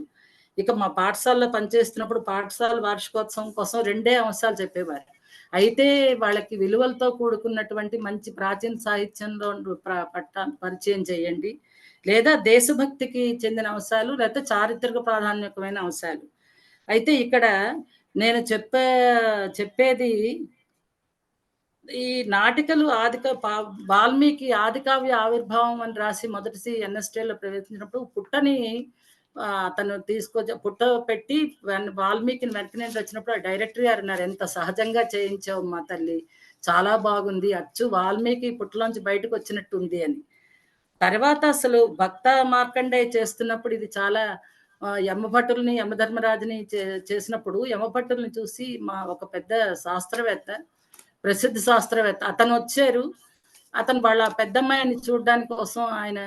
ఇక మా పాఠశాలలో పనిచేస్తున్నప్పుడు పాఠశాల వార్షికోత్సవం కోసం 2 అంశాలు చెప్పేవారు. అయితే వాళ్ళకి విలువలతో కూడుకున్నటువంటి మంచి ప్రాచీన సాహిత్యంలో పరిచయం చేయండి. లేదా దేశభక్తికి చెందిన అంశాలు, లేకపోతే చారిత్రక ప్రాధాన్యకమైన అంశాలు. అయితే ఇక్కడ నేను చెప్పేది ఈ నాటికలు వాల్మీకి ఆదికావ్య ఆవిర్భావం అని రాసి మొదటి ఎన్ఎస్‌టిలో ప్రవేశించినప్పుడు పుట్టని అతను పుట్ట పెట్టి వాల్మీకిని వెనక్కి నుంచి వచ్చినప్పుడు ఆ డైరెక్టర్ గారు అన్నారు, "ఎంత సహజంగా చేయించావు మా తల్లి. చాలా బాగుంది. అచ్చు వాల్మీకి పుట్టలోంచి బయటకు వచ్చినట్టు ఉంది" అని. తర్వాత అసలు భక్త మార్కండేయ చేస్తున్నప్పుడు ఇది చాలా యమభట్టుల్ని, యమధర్మరాజుని చేసినప్పుడు యమభట్టుల్ని చూసి మా ఒక పెద్ద శాస్త్రవేత్త, ప్రసిద్ధ శాస్త్రవేత్త అతనొచ్చారు. అతను వాళ్ళ పెద్దమ్మాయిని చూడ్డానికి కోసం ఆయన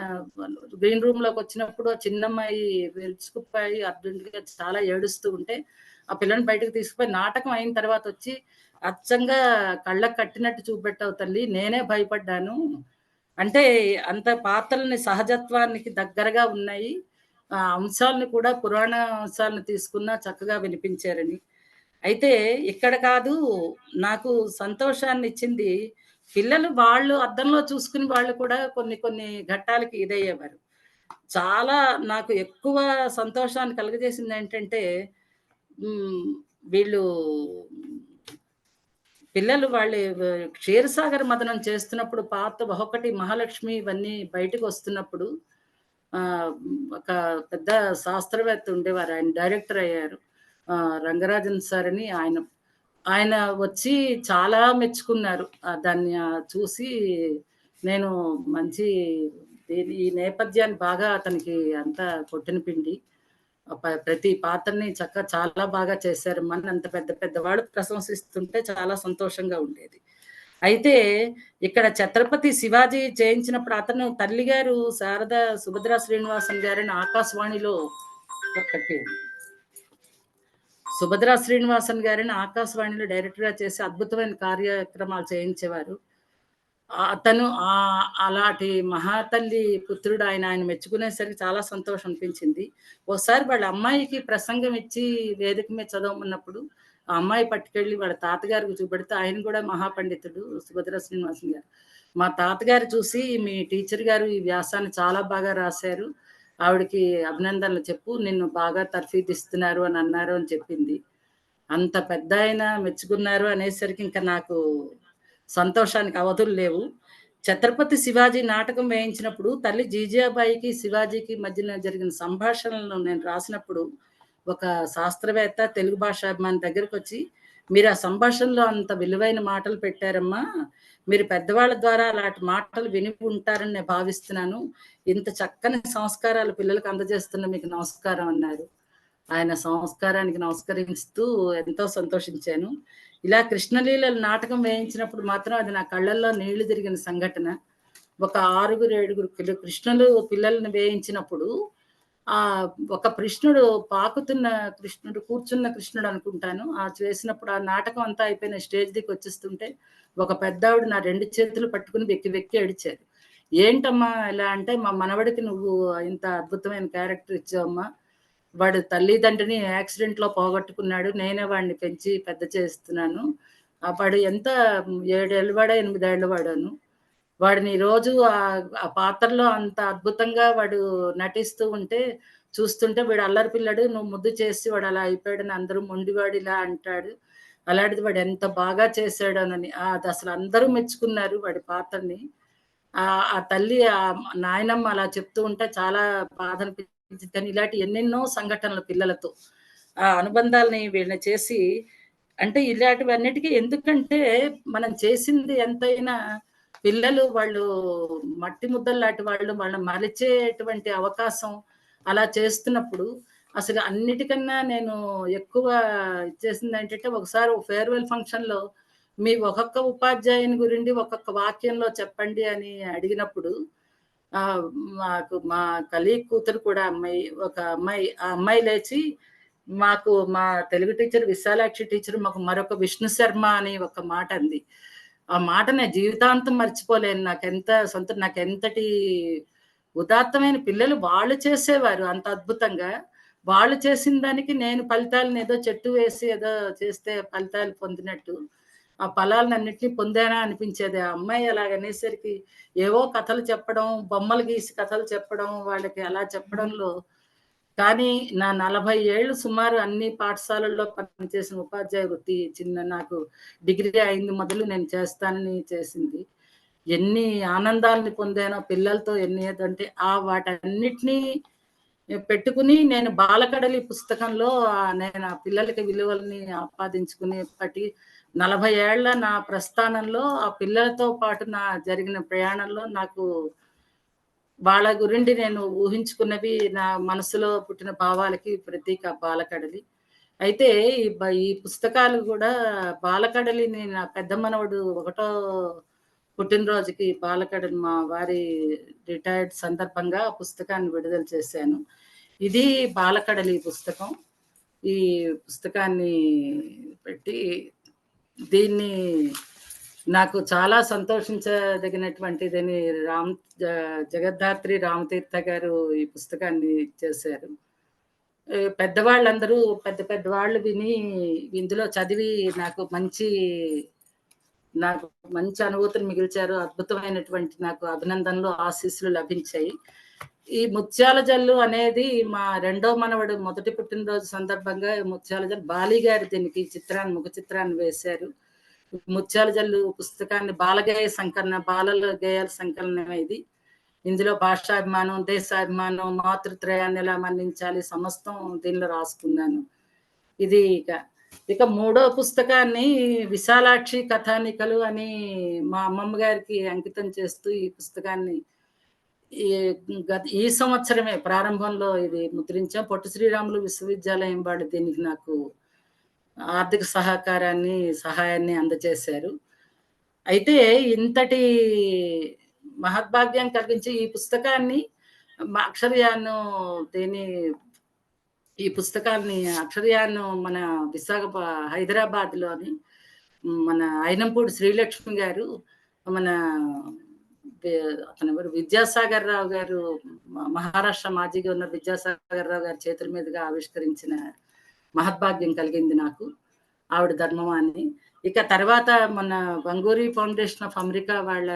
గ్రీన్ రూమ్‌లోకి వచ్చినప్పుడు ఆ చిన్నమ్మాయి విరుచుకుపోయి అర్జెంట్‌గా చాలా ఏడుస్తూ ఉంటే, ఆ పిల్లని బయటకు తీసుకుపోయి నాటకం అయిన తర్వాత వచ్చి, అచ్చంగా కళ్ళకి కట్టినట్టు చూపెట్టావు తల్లి. నేనే భయపడ్డాను. అంటే అంత పాత్రలని సహజత్వానికి దగ్గరగా ఉన్నాయి. అంశాలను కూడా పురాణ అంశాలను తీసుకున్నా చక్కగా వినిపించారని. అయితే ఇక్కడ కాదు నాకు సంతోషాన్నిచ్చింది పిల్లలు వాళ్ళు అద్దంలో చూసుకుని వాళ్ళు కూడా కొన్ని కొన్ని ఘట్టాలకి ఇదయ్యేవారు. చాలా నాకు ఎక్కువ సంతోషాన్ని కలుగజేసిందేంటంటే హ్మ్. వీళ్ళు పిల్లలు వాళ్ళు క్షీరసాగర మథనం చేస్తున్నప్పుడు ఒకటి మహాలక్ష్మి ఇవన్నీ బయటకొస్తున్నప్పుడు ఒక పెద్ద శాస్త్రవేత్త ఉండేవారు. ఆయన డైరెక్టర్ అయ్యారు. రంగరాజన్ సార్ అని ఆయన. ఆయన వచ్చి చాలా మెచ్చుకున్నారు. దాన్ని చూసి నేను మంచి ఈ నేపథ్యాన్ని బాగా అతనికి అంతా కొట్టిన పిండి. ప్రతి పాత్రని చాలా బాగా చేశారమ్మా అని అంత పెద్ద పెద్దవాళ్ళు ప్రశంసిస్తుంటే చాలా సంతోషంగా ఉండేది. అయితే ఇక్కడ ఛత్రపతి శివాజీ చేయించినప్పుడు అతను తల్లిగారు శారద సుభద్రా శ్రీనివాసన్ గారని ఆకాశవాణిలో ఒకటి సుభద్రా శ్రీనివాసన్ గారని ఆకాశవాణిలో డైరెక్టర్‌గా చేసి అద్భుతమైన కార్యక్రమాలు చేయించేవారు. అతను అలాంటి మహాతల్లి పుత్రుడు ఆయన. ఆయన మెచ్చుకునేసరికి చాలా సంతోషం అనిపించింది. ఓసారి వాళ్ళ అమ్మాయికి ప్రసంగం ఇచ్చి వేదిక మీద చదవమన్నప్పుడు, ఆ అమ్మాయి పట్టుకెళ్ళి వాళ్ళ తాతగారికి చూపెడితే ఆయన కూడా మహాపండితుడు సుభద్ర శ్రీనివాసన్ గారు. మా తాతగారు చూసి, "మీ టీచర్ గారు ఈ వ్యాసాన్ని చాలా బాగా రాశారు. ఆవిడకి అభినందనలు చెప్పు. నిన్ను బాగా తర్ఫీదిస్తున్నారు" అని అన్నారు అని చెప్పింది. అంత పెద్దాయన మెచ్చుకున్నారు అనేసరికి ఇంక నాకు సంతోషానికి అవధులు లేవు. 'ఛత్రపతి శివాజీ' నాటకం వేయించినప్పుడు తల్లి జీజాబాయికి, శివాజీకి మధ్యన జరిగిన సంభాషణలను నేను రాసినప్పుడు, ఒక శాస్త్రవేత్త, తెలుగు భాషాభిమాని దగ్గరకొచ్చి, "మీరు ఆ సంభాషణలో అంత విలువైన మాటలు పెట్టారమ్మా. మీరు పెద్దవాళ్ళ ద్వారా అలాంటి మాటలు విని ఉంటారని నేను భావిస్తున్నాను. ఇంత చక్కని సంస్కారాలు పిల్లలకి అందజేస్తున్న మీకు నమస్కారం" అన్నారు. ఆయన సంస్కారానికి నమస్కరిస్తూ ఎంతో సంతోషించాను. ఇలా కృష్ణలీలలు నాటకం వేయించినప్పుడు మాత్రం అది నా కళ్ళల్లో నీళ్లు తిరిగిన సంఘటన. ఒక 6, 7 కృష్ణులు పిల్లల్ని వేయించినప్పుడు ఒక కృష్ణుడు పాకుతున్న కృష్ణుడు, కూర్చున్న కృష్ణుడు అనుకుంటాను. చేసినప్పుడు ఆ నాటకం అంతా అయిపోయిన స్టేజ్ దిగొచ్చేస్తుంటే ఒక పెద్దావిడ నా 2 చేతులు పట్టుకుని వెక్కి వెక్కి ఏడిచారు. "ఏంటమ్మా ఇలా" అంటే, "మా మనవడికి నువ్వు ఇంత అద్భుతమైన క్యారెక్టర్ ఇచ్చావమ్మా. వాడు తల్లిదండ్రిని యాక్సిడెంట్‌లో పోగొట్టుకున్నాడు. నేనే వాడిని పెంచి పెద్ద చేస్తున్నాను. వాడు ఎంత 7 ఏళ్ళ వాడో, 8 ఏళ్ళ వాడోను. వాడిని రోజు ఆ పాత్రలో అంత అద్భుతంగా వాడు నటిస్తూ ఉంటే, చూస్తుంటే వీడు అల్లరి పిల్లాడు. నువ్వు ముద్దు చేసి వాడు అలా అయిపోయాడని అందరూ మొండివాడిలా అంటాడు. అలాంటిది వాడు ఎంత బాగా చేశాడోనని." అదసలు అందరూ మెచ్చుకున్నారు వాడి పాత్రని. ఆ తల్లి నాయనమ్మ అలా చెప్తూ ఉంటే చాలా బాధనిపించింది. కానీ ఇలాంటి ఎన్నెన్నో సంఘటనలు పిల్లలతో. ఆ అనుబంధాలని వీళ్ళని చేసి అంటే ఇలాంటివన్నిటికి ఎందుకంటే మనం చేసింది ఎంతైనా పిల్లలు వాళ్ళు మట్టి ముద్దల్లాంటి వాళ్ళు, వాళ్ళని మరిచేటువంటి అవకాశం అలా చేస్తున్నప్పుడు అసలు అన్నిటికన్నా నేను ఎక్కువ చేసిందేంటంటే, ఒకసారి ఫేర్‌వెల్ ఫంక్షన్‌లో మీ ఒక్కొక్క ఉపాధ్యాయుని గురించి ఒక్కొక్క వాక్యంలో చెప్పండి అని అడిగినప్పుడు, ఆహ్, మా కలీగ్ కూతురు కూడా అమ్మాయి, ఒక అమ్మాయి, ఆ అమ్మాయి లేచి మా తెలుగు టీచర్ విశాలాక్షి టీచర్ మాకు మరొక విష్ణు శర్మ అని ఒక మాట అంది. ఆ మాట నేను జీవితాంతం మర్చిపోలేను. నాకెంతటి ఉదాత్తమైన పిల్లలు వాళ్ళు చేసేవారు అంత అద్భుతంగా. వాళ్ళు చేసిన దానికి నేను ఫలితాలను ఏదో చెట్టు వేసి ఏదో చేస్తే ఫలితాలు పొందినట్టు, ఆ ఫలాలనన్నిటిని పొందానా అనిపించేది. ఆ అమ్మాయి అలాగనేసరికి ఏవో కథలు చెప్పడం, బొమ్మలు గీసి కథలు చెప్పడం, వాళ్ళకి అలా చెప్పడంలో కానీ నా 40 ఏళ్ళు సుమారు అన్ని పాఠశాలల్లో పనిచేసిన ఉపాధ్యాయ వృత్తి నాకు డిగ్రీ అయింది మొదలు నేను చేస్తానని చేసింది. ఎన్ని ఆనందాల్ని పొందానో పిల్లలతో ఏదంటే వాటన్నిటిని పెట్టుకుని నేను బాలకడలి పుస్తకంలో నేను ఆ పిల్లలకి విలువల్ని ఆపాదించుకుని 40 ఏళ్ల నా ప్రస్థానంలో ఆ పిల్లలతో పాటు జరిగిన ప్రయాణంలో నాకు వాళ్ళ గురించి నేను ఊహించుకున్నవి నా మనసులో పుట్టిన భావాలకి ప్రతీక బాలకడలి. అయితే ఈ పుస్తకాలు గూడా బాలకడలిని నా పెద్ద మనవడు ఒకటో పుట్టినరోజుకి బాలకడలి మా వారి రిటైర్డ్ సందర్భంగా ఆ పుస్తకాన్ని విడుదల చేశాను. ఇది బాలకడలి పుస్తకం. ఈ పుస్తకాన్ని పెట్టి దీన్ని నాకు చాలా సంతోషించదగినటువంటిదని జ జగద్ధాత్రి రామతీర్థ గారు ఈ పుస్తకాన్ని చేశారు. పెద్దవాళ్ళందరూ పెద్ద పెద్ద వాళ్ళు ఇందులో చదివి నాకు మంచి అనుభూతిని మిగిల్చారు. అద్భుతమైనటువంటి నాకు అభినందనలు, ఆశీస్సులు లభించాయి. ఈ ముత్యాల జల్లు అనేది మా రెండో మనవడు మొదటి పుట్టినరోజు సందర్భంగా ముత్యాల జల్లు బాలి గారు దీనికి ముఖ చిత్రాన్ని వేశారు. ముత్యాల జల్లు పుస్తకాన్ని బాలల గేయాల సంకలనం ఇది. ఇందులో భాషాభిమానం, దేశాభిమానం, మాతృత్రయాన్ని ఎలా మన్నించాలి సమస్తం దీనిలో రాసుకున్నాను. ఇది ఇక మూడో పుస్తకాన్ని విశాలాక్షి కథానికలు అని మా అమ్మమ్మ గారికి అంకితం చేస్తూ ఈ పుస్తకాన్ని ఈ సంవత్సరమే ప్రారంభంలో ఇది ముద్రించాం. పొట్టి శ్రీరాములు విశ్వవిద్యాలయం వాళ్ళు దీనికి నాకు ఆర్థిక సహాయాన్ని అందజేశారు. అయితే ఇంతటి మహద్భాగ్యం కలిగించి ఈ పుస్తకాన్ని అక్షరయాను దీని ఈ పుస్తకాన్ని అక్షరయాను మన హైదరాబాద్‌లోని మన అయినంపూడి శ్రీలక్ష్మి గారు మన అతను ఎవరు విద్యాసాగర్ రావు గారు, మహారాష్ట్ర మాజీ గవర్నర్ విద్యాసాగర్ రావు గారి చేతుల మీదుగా ఆవిష్కరించిన మహద్భాగ్యం కలిగింది నాకు. ఆవిడ ధర్మవాణి. ఇక తర్వాత మన గంగూరి ఫౌండేషన్ ఆఫ్ అమెరికా వాళ్ళ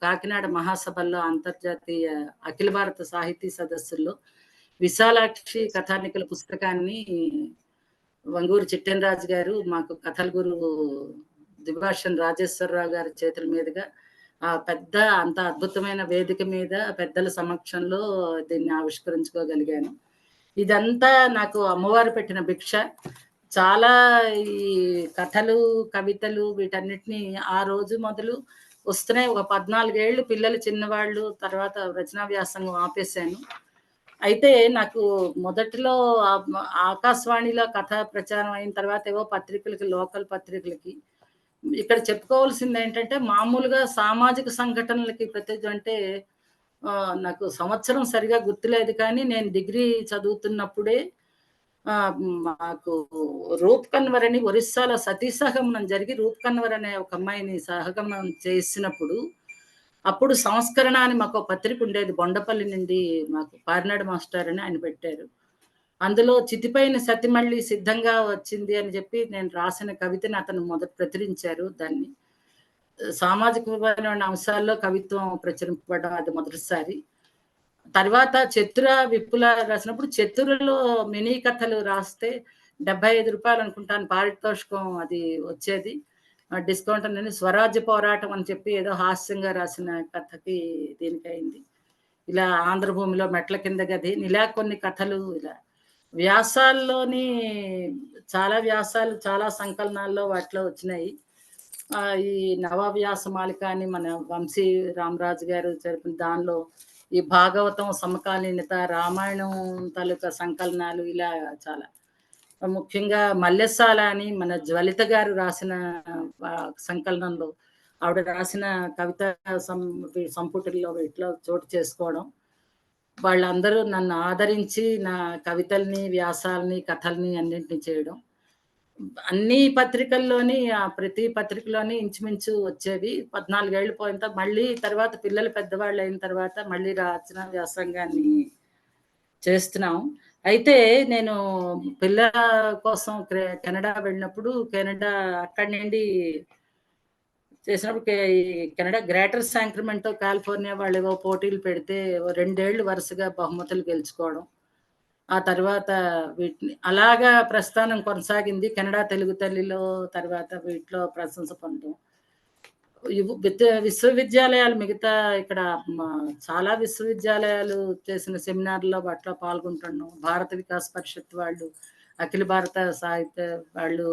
కాకినాడ మహాసభల్లో అంతర్జాతీయ అఖిల భారత సాహితీ సదస్సుల్లో విశాలాక్షి కథానికల పుస్తకాన్ని వంగూరు చిట్టెనరాజు గారు, మాకు కథల గురువు దివాషన్ రాజేశ్వరరావు గారి చేతుల మీదుగా ఆ పెద్ద అంత అద్భుతమైన వేదిక మీద పెద్దల సమక్షంలో దీన్ని ఆవిష్కరించుకోగలిగాను. ఇదంతా నాకు అమ్మవారు పెట్టిన భిక్ష. చాలా ఈ కథలు, కవితలు వీటన్నిటిని ఆ రోజు మొదలు వస్తున్నాయి. ఒక 14 ఏళ్ళు పిల్లలు చిన్నవాళ్ళు, తర్వాత రచనా వ్యాసంగం ఆపేశాను. అయితే నాకు మొదట్లో ఆకాశవాణిలో కథ ప్రచారం అయిన తర్వాత ఏవో పత్రికలకి, లోకల్ పత్రికలకి ఇక్కడ చెప్పుకోవాల్సింది ఏంటంటే, మామూలుగా సామాజిక సంఘటనలకి అంటే నాకు సంవత్సరం సరిగా గుర్తులేదు కానీ నేను డిగ్రీ చదువుతున్నప్పుడే మాకు రూప్ కన్వర్ అని ఒరిస్సాలో సతీ సహగమనం జరిగి రూప్ కన్వర్ అనే ఒక అమ్మాయిని సహగమనం చేసినప్పుడు, అప్పుడు సంస్కరణ అని మాకు పత్రిక ఉండేది. బొండపల్లి నుండి మాకు పారినాడు మాస్టర్ అని ఆయన పెట్టారు. అందులో చితిపైన సతి మళ్ళీ సిద్ధంగా వచ్చింది అని చెప్పి నేను రాసిన కవితని అతను మొదట ప్రచురించారు. దాన్ని సామాజికమైన అంశాల్లో కవిత్వం ప్రచురింపబడడం అది మొదటిసారి. తర్వాత చతుర విపుల రాసినప్పుడు చతురలో మినీ కథలు రాస్తే రూ. 75 అనుకుంటాను పారితోషికం అది వచ్చేది. డిస్కౌంట్ అని స్వరాజ్య పోరాటం అని చెప్పి ఏదో హాస్యంగా రాసిన కథకి దీనికి అయింది. ఇలా ఆంధ్రభూమిలో మెట్ల కింద గది ఇలా కొన్ని కథలు ఇలా వ్యాసాల్లోని చాలా వ్యాసాలు చాలా సంకలనాల్లో వాటిలో వచ్చినాయి. ఈ నవవ్యాస మాలిక అని మన వంశీ రామరాజు గారు జరిపిన దానిలో ఈ భాగవతం సమకాలీనత, రామాయణం తాలూకా సంకలనాలు ఇలా చాలా. ముఖ్యంగా మల్లెసాల అని మన జ్వలిత గారు రాసిన సంకలనంలో ఆవిడ రాసిన కవిత సంపుటిల్లో వీటిలో చోటు చేసుకోవడం, వాళ్ళందరూ నన్ను ఆదరించి నా కవితల్ని, వ్యాసాలని, కథల్ని అన్నింటినీ చేయడం. అన్ని పత్రికల్లోని ప్రతి పత్రికలోని ఇంచుమించు వచ్చేవి. 14 ఏళ్ళు పోయిన తర్వాత మళ్ళీ తర్వాత పిల్లలు పెద్దవాళ్ళు అయిన తర్వాత మళ్ళీ రచన వ్యాసంగాన్ని చేస్తున్నాం. అయితే నేను పిల్లల కోసం కెనడా వెళ్ళినప్పుడు కెనడా అక్కడి నుండి చేసినప్పుడు ఈ కెనడా గ్రేటర్ శాంక్రమెంటో కాలిఫోర్నియా వాళ్ళు ఏవో పోటీలు పెడితే 2 ఏళ్ళు వరుసగా బహుమతులు గెలుచుకోవడం. ఆ తర్వాత వీటిని అలాగా ప్రస్థానం కొనసాగింది. కెనడా తెలుగు తల్లిలో తర్వాత వీటిలో ప్రశంస పొందడం. విశ్వవిద్యాలయాలు మిగతా ఇక్కడ చాలా విశ్వవిద్యాలయాలు చేసిన సెమినార్‌లో వాటిలో పాల్గొంటున్నాం. భారత వికాస్ పరిషత్ వాళ్ళు, అఖిల భారత సాహిత్య వాళ్ళు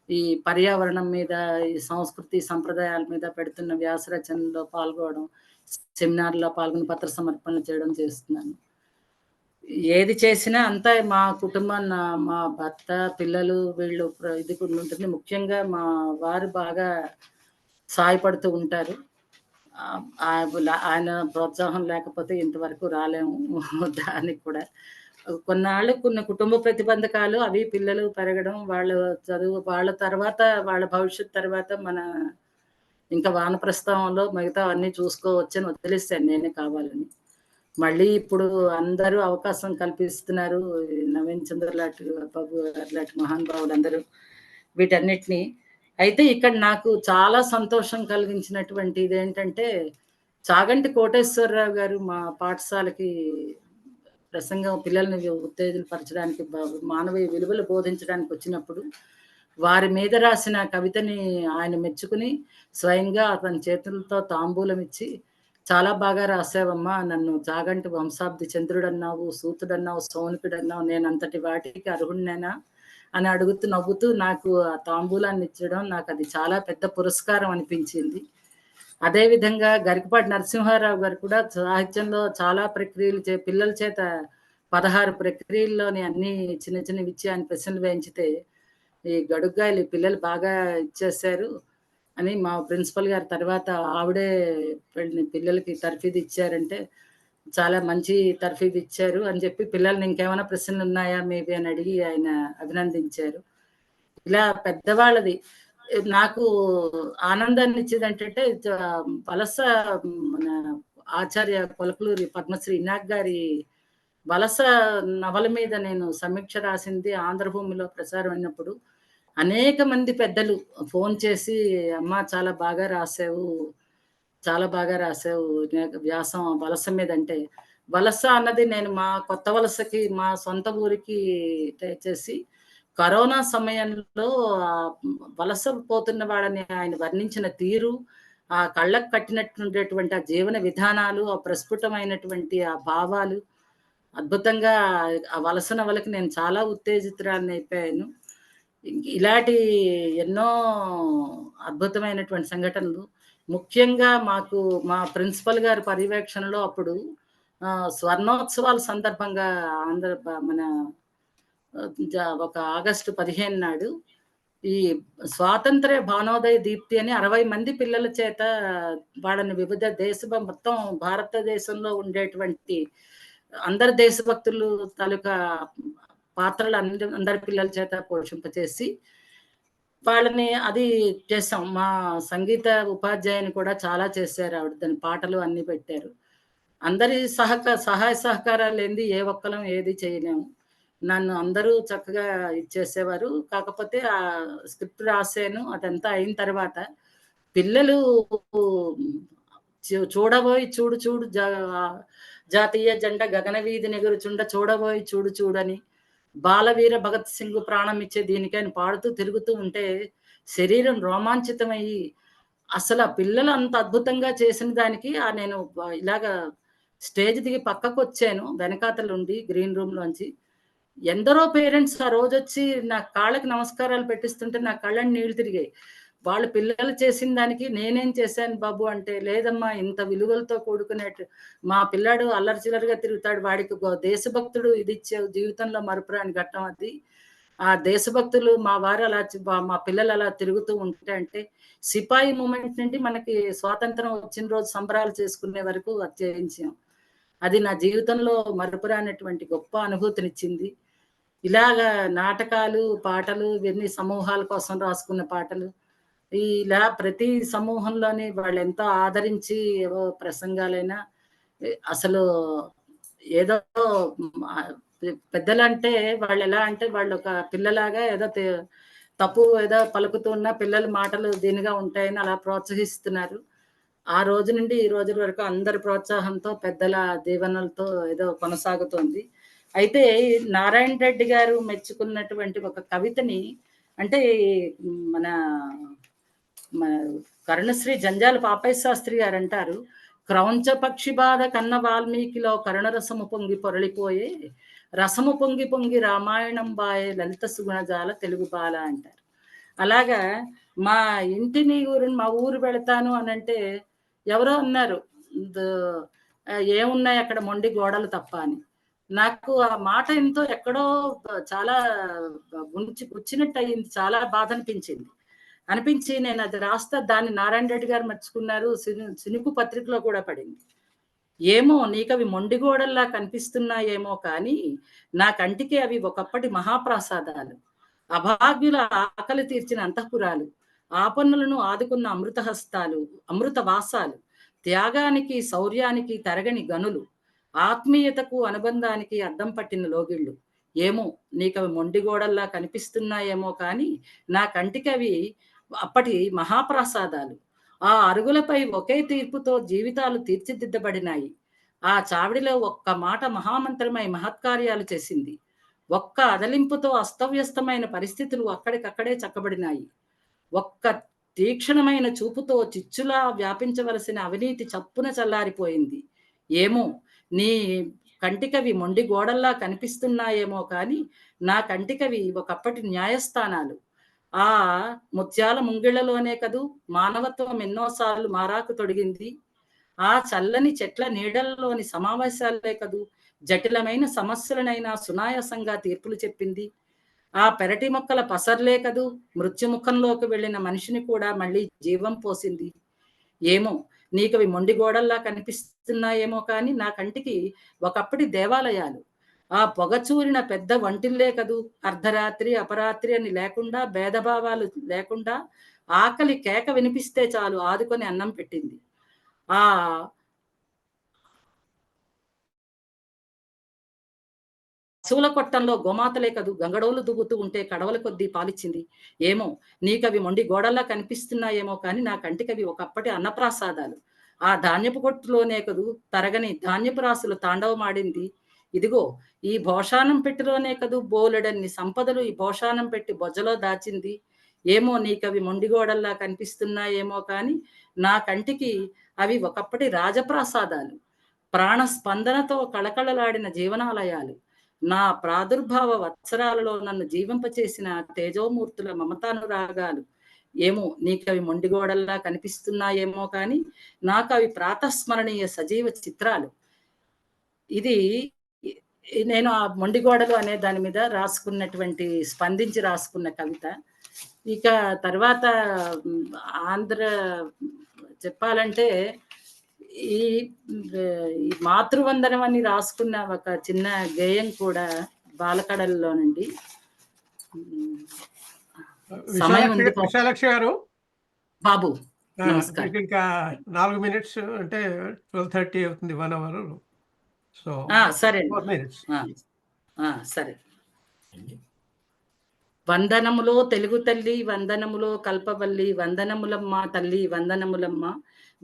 ఈ పర్యావరణం మీద, ఈ సంస్కృతి సంప్రదాయాల మీద పెడుతున్న వ్యాస రచనలో పాల్గొనడం, సెమినార్‌లో పాల్గొని పత్ర సమర్పణలు చేయడం చేస్తున్నాను. ఏది చేసినా అంతా మా కుటుంబం, మా భర్త, పిల్లలు వీళ్ళు ఇది ఉంటుంది. ముఖ్యంగా మా వారు బాగా సహాయపడుతూ ఉంటారు. ఆయన ప్రోత్సాహం లేకపోతే ఇంతవరకు రాలేము. దానికి కూడా కొన్నాళ్ళు కొన్ని కుటుంబ ప్రతిబంధకాలు అవి పిల్లలు పెరగడం, వాళ్ళ చదువు, వాళ్ళ తర్వాత వాళ్ళ భవిష్యత్ తర్వాత మన ఇంకా వానప్రస్థంలో మిగతా అన్నీ చూసుకోవచ్చని వదిలేసాను నేనే కావాలని. మళ్ళీ ఇప్పుడు అందరూ అవకాశం కల్పిస్తున్నారు. నవీన్ చంద్ర లాంటి బాబు లాంటి మహానుభావులందరూ వీటన్నిటిని. అయితే ఇక్కడ నాకు చాలా సంతోషం కలిగించినటువంటి ఇదేంటంటే, చాగంటి కోటేశ్వరరావు గారు మా పాఠశాలకి ప్రసంగం పిల్లల్ని ఉత్తేజపరచడానికి, మానవీయ విలువలు బోధించడానికి వచ్చినప్పుడు వారి మీద రాసిన కవితని ఆయన మెచ్చుకుని స్వయంగా అతని చేతులతో తాంబూలం ఇచ్చి, చాలా బాగా రాసావమ్మా, నన్ను చాగంటి వంశాబ్ది చంద్రుడన్నావు, సూతుడన్నావు, సౌనికుడన్నావు, నేనంతటి వాటికి అర్హుడినేనా అని అడుగుతూ నవ్వుతూ నాకు ఆ తాంబూలాన్ని ఇచ్చడం నాకు అది చాలా పెద్ద పురస్కారం అనిపించింది. అదేవిధంగా గరికపాటి నరసింహారావు గారు కూడా సాహిత్యంలో చాలా ప్రక్రియలు పిల్లల చేత 16 ప్రక్రియల్లోని అన్ని చిన్న చిన్నవి ఇచ్చి ఆయన ప్రశ్నలు వేయించితే ఈ గడుగ్గాయలు పిల్లలు బాగా ఇచ్చేశారు అని మా ప్రిన్సిపల్ గారు తర్వాత ఆవిడే పిల్లలకి తర్ఫీదు ఇచ్చారంటే, చాలా మంచి తర్ఫీదు ఇచ్చారు అని చెప్పి పిల్లల్ని ఇంకేమైనా ప్రశ్నలు ఉన్నాయా మేబీ అని అడిగి ఆయన అభినందించారు. ఇలా పెద్దవాళ్ళది నాకు ఆనందాన్ని ఇచ్చేదేంటంటే వలస మన ఆచార్య కొలకలూరి పద్మశ్రీ ఇనాక్ గారి వలస నవల మీద నేను సమీక్ష రాసింది ఆంధ్రభూమిలో ప్రసారం అయినప్పుడు అనేక మంది పెద్దలు ఫోన్ చేసి అమ్మా చాలా బాగా రాసావు, చాలా బాగా రాసావు వ్యాసం వలస మీద. అంటే వలస అన్నది నేను మా కొత్త వలసకి మా సొంత ఊరికి చేసి కరోనా సమయంలో ఆ వలస పోతున్న వాళ్ళని ఆయన వర్ణించిన తీరు, ఆ కళ్ళకు కట్టినట్టుండేటువంటి ఆ జీవన విధానాలు, ఆ ప్రస్ఫుటమైనటువంటి ఆ భావాలు అద్భుతంగా ఆ వలస నవలకి నేను చాలా ఉత్తేజితురాలిని అయిపోయాను. ఇలాంటి ఎన్నో అద్భుతమైనటువంటి సంఘటనలు ముఖ్యంగా మాకు మా ప్రిన్సిపల్ గారి పర్యవేక్షణలో అప్పుడు స్వర్ణోత్సవాల సందర్భంగా మన ఒక ఆగస్టు 15 నాడు ఈ స్వాతంత్ర్య భానోదయ దీప్తి అని 60 మంది పిల్లల చేత వాళ్ళని వివిధ మొత్తం భారతదేశంలో ఉండేటువంటి అందరు దేశభక్తులు తాలూకా పాత్రలు అందరి పిల్లల చేత పోషింపచేసి వాళ్ళని అది చేసాం. మా సంగీత ఉపాధ్యాయుని కూడా చాలా చేశారు ఆవిడ. దాని పాటలు అన్నీ పెట్టారు. అందరి సహాయ సహకారాలు లేనిది ఏ ఒక్కలం ఏది చేయలేము. నన్ను అందరూ చక్కగా ఇచ్చేసేవారు. కాకపోతే ఆ స్క్రిప్ట్ రాసాను. అదంతా అయిన తర్వాత పిల్లలు చూడబోయి చూడు చూడు జాతీయ జెండా గగన వీధిని ఎగురుచుండ చూడబోయి చూడు చూడని బాలవీర భగత్ సింగ్ ప్రాణం ఇచ్చే దీనికని పాడుతూ తిరుగుతూ ఉంటే శరీరం రోమాంచితమయ్యి అసలు ఆ పిల్లలు అంత అద్భుతంగా చేసిన దానికి నేను ఇలాగా స్టేజ్ దిగి పక్కకు వచ్చాను వెనకాతలుండి గ్రీన్ రూమ్ లోంచి. ఎందరో పేరెంట్స్ ఆ రోజొచ్చి నా కాళ్ళకి నమస్కారాలు పెట్టిస్తుంటే నా కళ్ళని నీళ్లు తిరిగాయి. వాళ్ళు పిల్లలు చేసిన దానికి నేనేం చేశాను బాబు అంటే, లేదమ్మా ఇంత విలువలతో కూడుకునేట్టు మా పిల్లాడు అల్లరి చిల్లరిగా తిరుగుతాడు. వాడికి దేశభక్తుడు ఇది ఇచ్చావు జీవితంలో మరపురాని ఘట్టం అది. ఆ దేశభక్తులు మా వారు అలా మా పిల్లలు అలా తిరుగుతూ ఉంటే అంటే సిపాయి మూమెంట్ నుండి మనకి స్వాతంత్రం వచ్చిన రోజు సంబరాలు చేసుకునే వరకు అది చేయించాం. అది నా జీవితంలో మరపురానటువంటి గొప్ప అనుభూతినిచ్చింది. ఇలాగా నాటకాలు, పాటలు ఇవన్నీ సమూహాల కోసం రాసుకున్న పాటలు. ఇలా ప్రతి సమూహంలోని వాళ్ళెంతో ఆదరించి ఏవో ప్రసంగాలైనా అసలు ఏదో పెద్దలంటే వాళ్ళెలా అంటే వాళ్ళొక పిల్లలాగా ఏదో తప్పు ఏదో పలుకుతున్న పిల్లల మాటలు దీనిగా ఉంటాయని అలా ప్రోత్సహిస్తున్నారు. ఆ రోజు నుండి ఈ రోజుల వరకు అందరి ప్రోత్సాహంతో, పెద్దల దీవెనలతో ఏదో కొనసాగుతోంది. అయితే నారాయణ రెడ్డి గారు మెచ్చుకున్నటువంటి ఒక కవితని అంటే మన మన కరుణశ్రీ జంజాల పాపయ్య శాస్త్రి గారంటారు, క్రౌంచ పక్షి బాధ కన్న వాల్మీకిలో కరుణరసము పొంగి పొరలిపోయే రసము పొంగి పొంగి రామాయణం బాయే లలిత సుగుణజాల తెలుగు బాల అంటారు. అలాగా మా ఇంటిని ఊరిని మా ఊరు వెళతాను అనంటే ఎవరో అన్నారు, ఏమున్నాయి అక్కడ మొండి గోడలు తప్ప అని. నాకు ఆ మాట ఎంతో ఎక్కడో చాలా గుచ్చినట్టు అయింది. చాలా బాధ అనిపించి నేను అది రాస్తా దాన్ని నారాయణ రెడ్డి గారు మెచ్చుకున్నారు. సినుకు పత్రికలో కూడా పడింది. ఏమో నీకవి మొండిగోడల్లా కనిపిస్తున్నాయేమో కానీ నా కంటికి అవి ఒకప్పటి మహాప్రసాదాలు, అభాగ్యుల ఆకలి తీర్చిన అంతఃపురాలు, ఆపన్నులను ఆదుకున్న అమృత హస్తాలు, అమృత వాసాలు, త్యాగానికి శౌర్యానికి తరగని గనులు, ఆత్మీయతకు అనుబంధానికి అద్దం పట్టిన లోగిళ్ళు. ఏమో నీకవి మొండిగోడల్లా కనిపిస్తున్నాయేమో కానీ నా కంటికి అవి అప్పటి మహాప్రసాదాలు. ఆ అరుగులపై ఒకే తీర్పుతో జీవితాలు తీర్చిదిద్దబడినాయి. ఆ చావిడిలో ఒక్క మాట మహామంత్రమై మహత్కార్యాలు చేసింది. ఒక్క అదలింపుతో అస్తవ్యస్తమైన పరిస్థితులు అక్కడికక్కడే చక్కబడినాయి. ఒక్క తీక్షణమైన చూపుతో చిచ్చులా వ్యాపించవలసిన అవినీతి చప్పున చల్లారిపోయింది. ఏమో నీ కంటికవి మొండి గోడల్లా కనిపిస్తున్నాయేమో కానీ నా కంటికవి ఒకప్పటి న్యాయస్థానాలు. ఆ ముత్యాల ముంగిళ్లలోనే కదూ మానవత్వం ఎన్నోసార్లు మారాకు తొడిగింది. ఆ చల్లని చెట్ల నీడల్లోని సమావేశాలే కదూ జటిలమైన సమస్యలనైనా సునాయాసంగా తీర్పులు చెప్పింది. ఆ పెరటి మొక్కల పసర్లే కదూ మృత్యుముఖంలోకి వెళ్ళిన మనిషిని కూడా మళ్ళీ జీవం పోసింది. ఏమో నీకవి మొండి గోడల్లా కనిపిస్తున్నాయేమో కానీ నా కంటికి ఒకప్పటి దేవాలయాలు, ఆ పొగచూరిన పెద్ద వంటిల్లే కదూ, అర్ధరాత్రి అపరాత్రి అని లేకుండా, భేదభావాలు లేకుండా ఆకలి కేక వినిపిస్తే చాలు ఆదుకొని అన్నం పెట్టింది. ఆ పశువుల కొట్టంలో గోమాతలే కదూ గంగడోలు దువ్వుతూ ఉంటే కడవల కొద్దీ పాలిచ్చింది. ఏమో నీకవి మొండి గోడల్లా కనిపిస్తున్నాయేమో కానీ నా కంటికవి ఒకప్పటి అన్నప్రాసాదాలు. ఆ ధాన్యపు కొట్టులోనే కదూ తరగని ధాన్యపు రాసులు తాండవమాడింది. ఇదిగో ఈ భోషానం పెట్టెలోనే కదూ బోలెడన్ని సంపదలు ఈ భోషానం పెట్టి బొజ్జలో దాచింది. ఏమో నీకవి మొండి గోడల్లా కనిపిస్తున్నాయేమో కానీ నా కంటికి అవి ఒకప్పటి రాజప్రాసాదాలు. ప్రాణ స్పందనతో కళకళలాడిన జీవనాలయాలు. నా ప్రాదుర్భావ వత్సరాలలో నన్ను జీవింపచేసిన తేజోమూర్తుల మమతానురాగాలు. ఏమో నీకవి మొండిగోడల్లా కనిపిస్తున్నాయేమో కానీ నాకవి ప్రాతస్మరణీయ సజీవ చిత్రాలు. ఇది నేను ఆ మొండిగోడలు అనే దాని మీద రాసుకున్నటువంటి స్పందించి రాసుకున్న కవిత. ఇక తర్వాత ఆంధ్ర చెప్పాలంటే ఈ ఈ మాతృవందనం అని రాసుకున్న ఒక చిన్న గేయం కూడా బాలకడల్లోనండి. సమయం ఉంది విశాలాక్షి గారు బాబు. నమస్కారం. మీకు ఇంకా 4 మినిట్స్ అంటే 12:30 అవుతుంది, 1 అవర్. సో సరే 4 మినిట్స్. సరే. వందనములో తెలుగు తల్లి, వందనములో కల్పవల్లి, వందనములమ్మ తల్లి, వందనములమ్మ.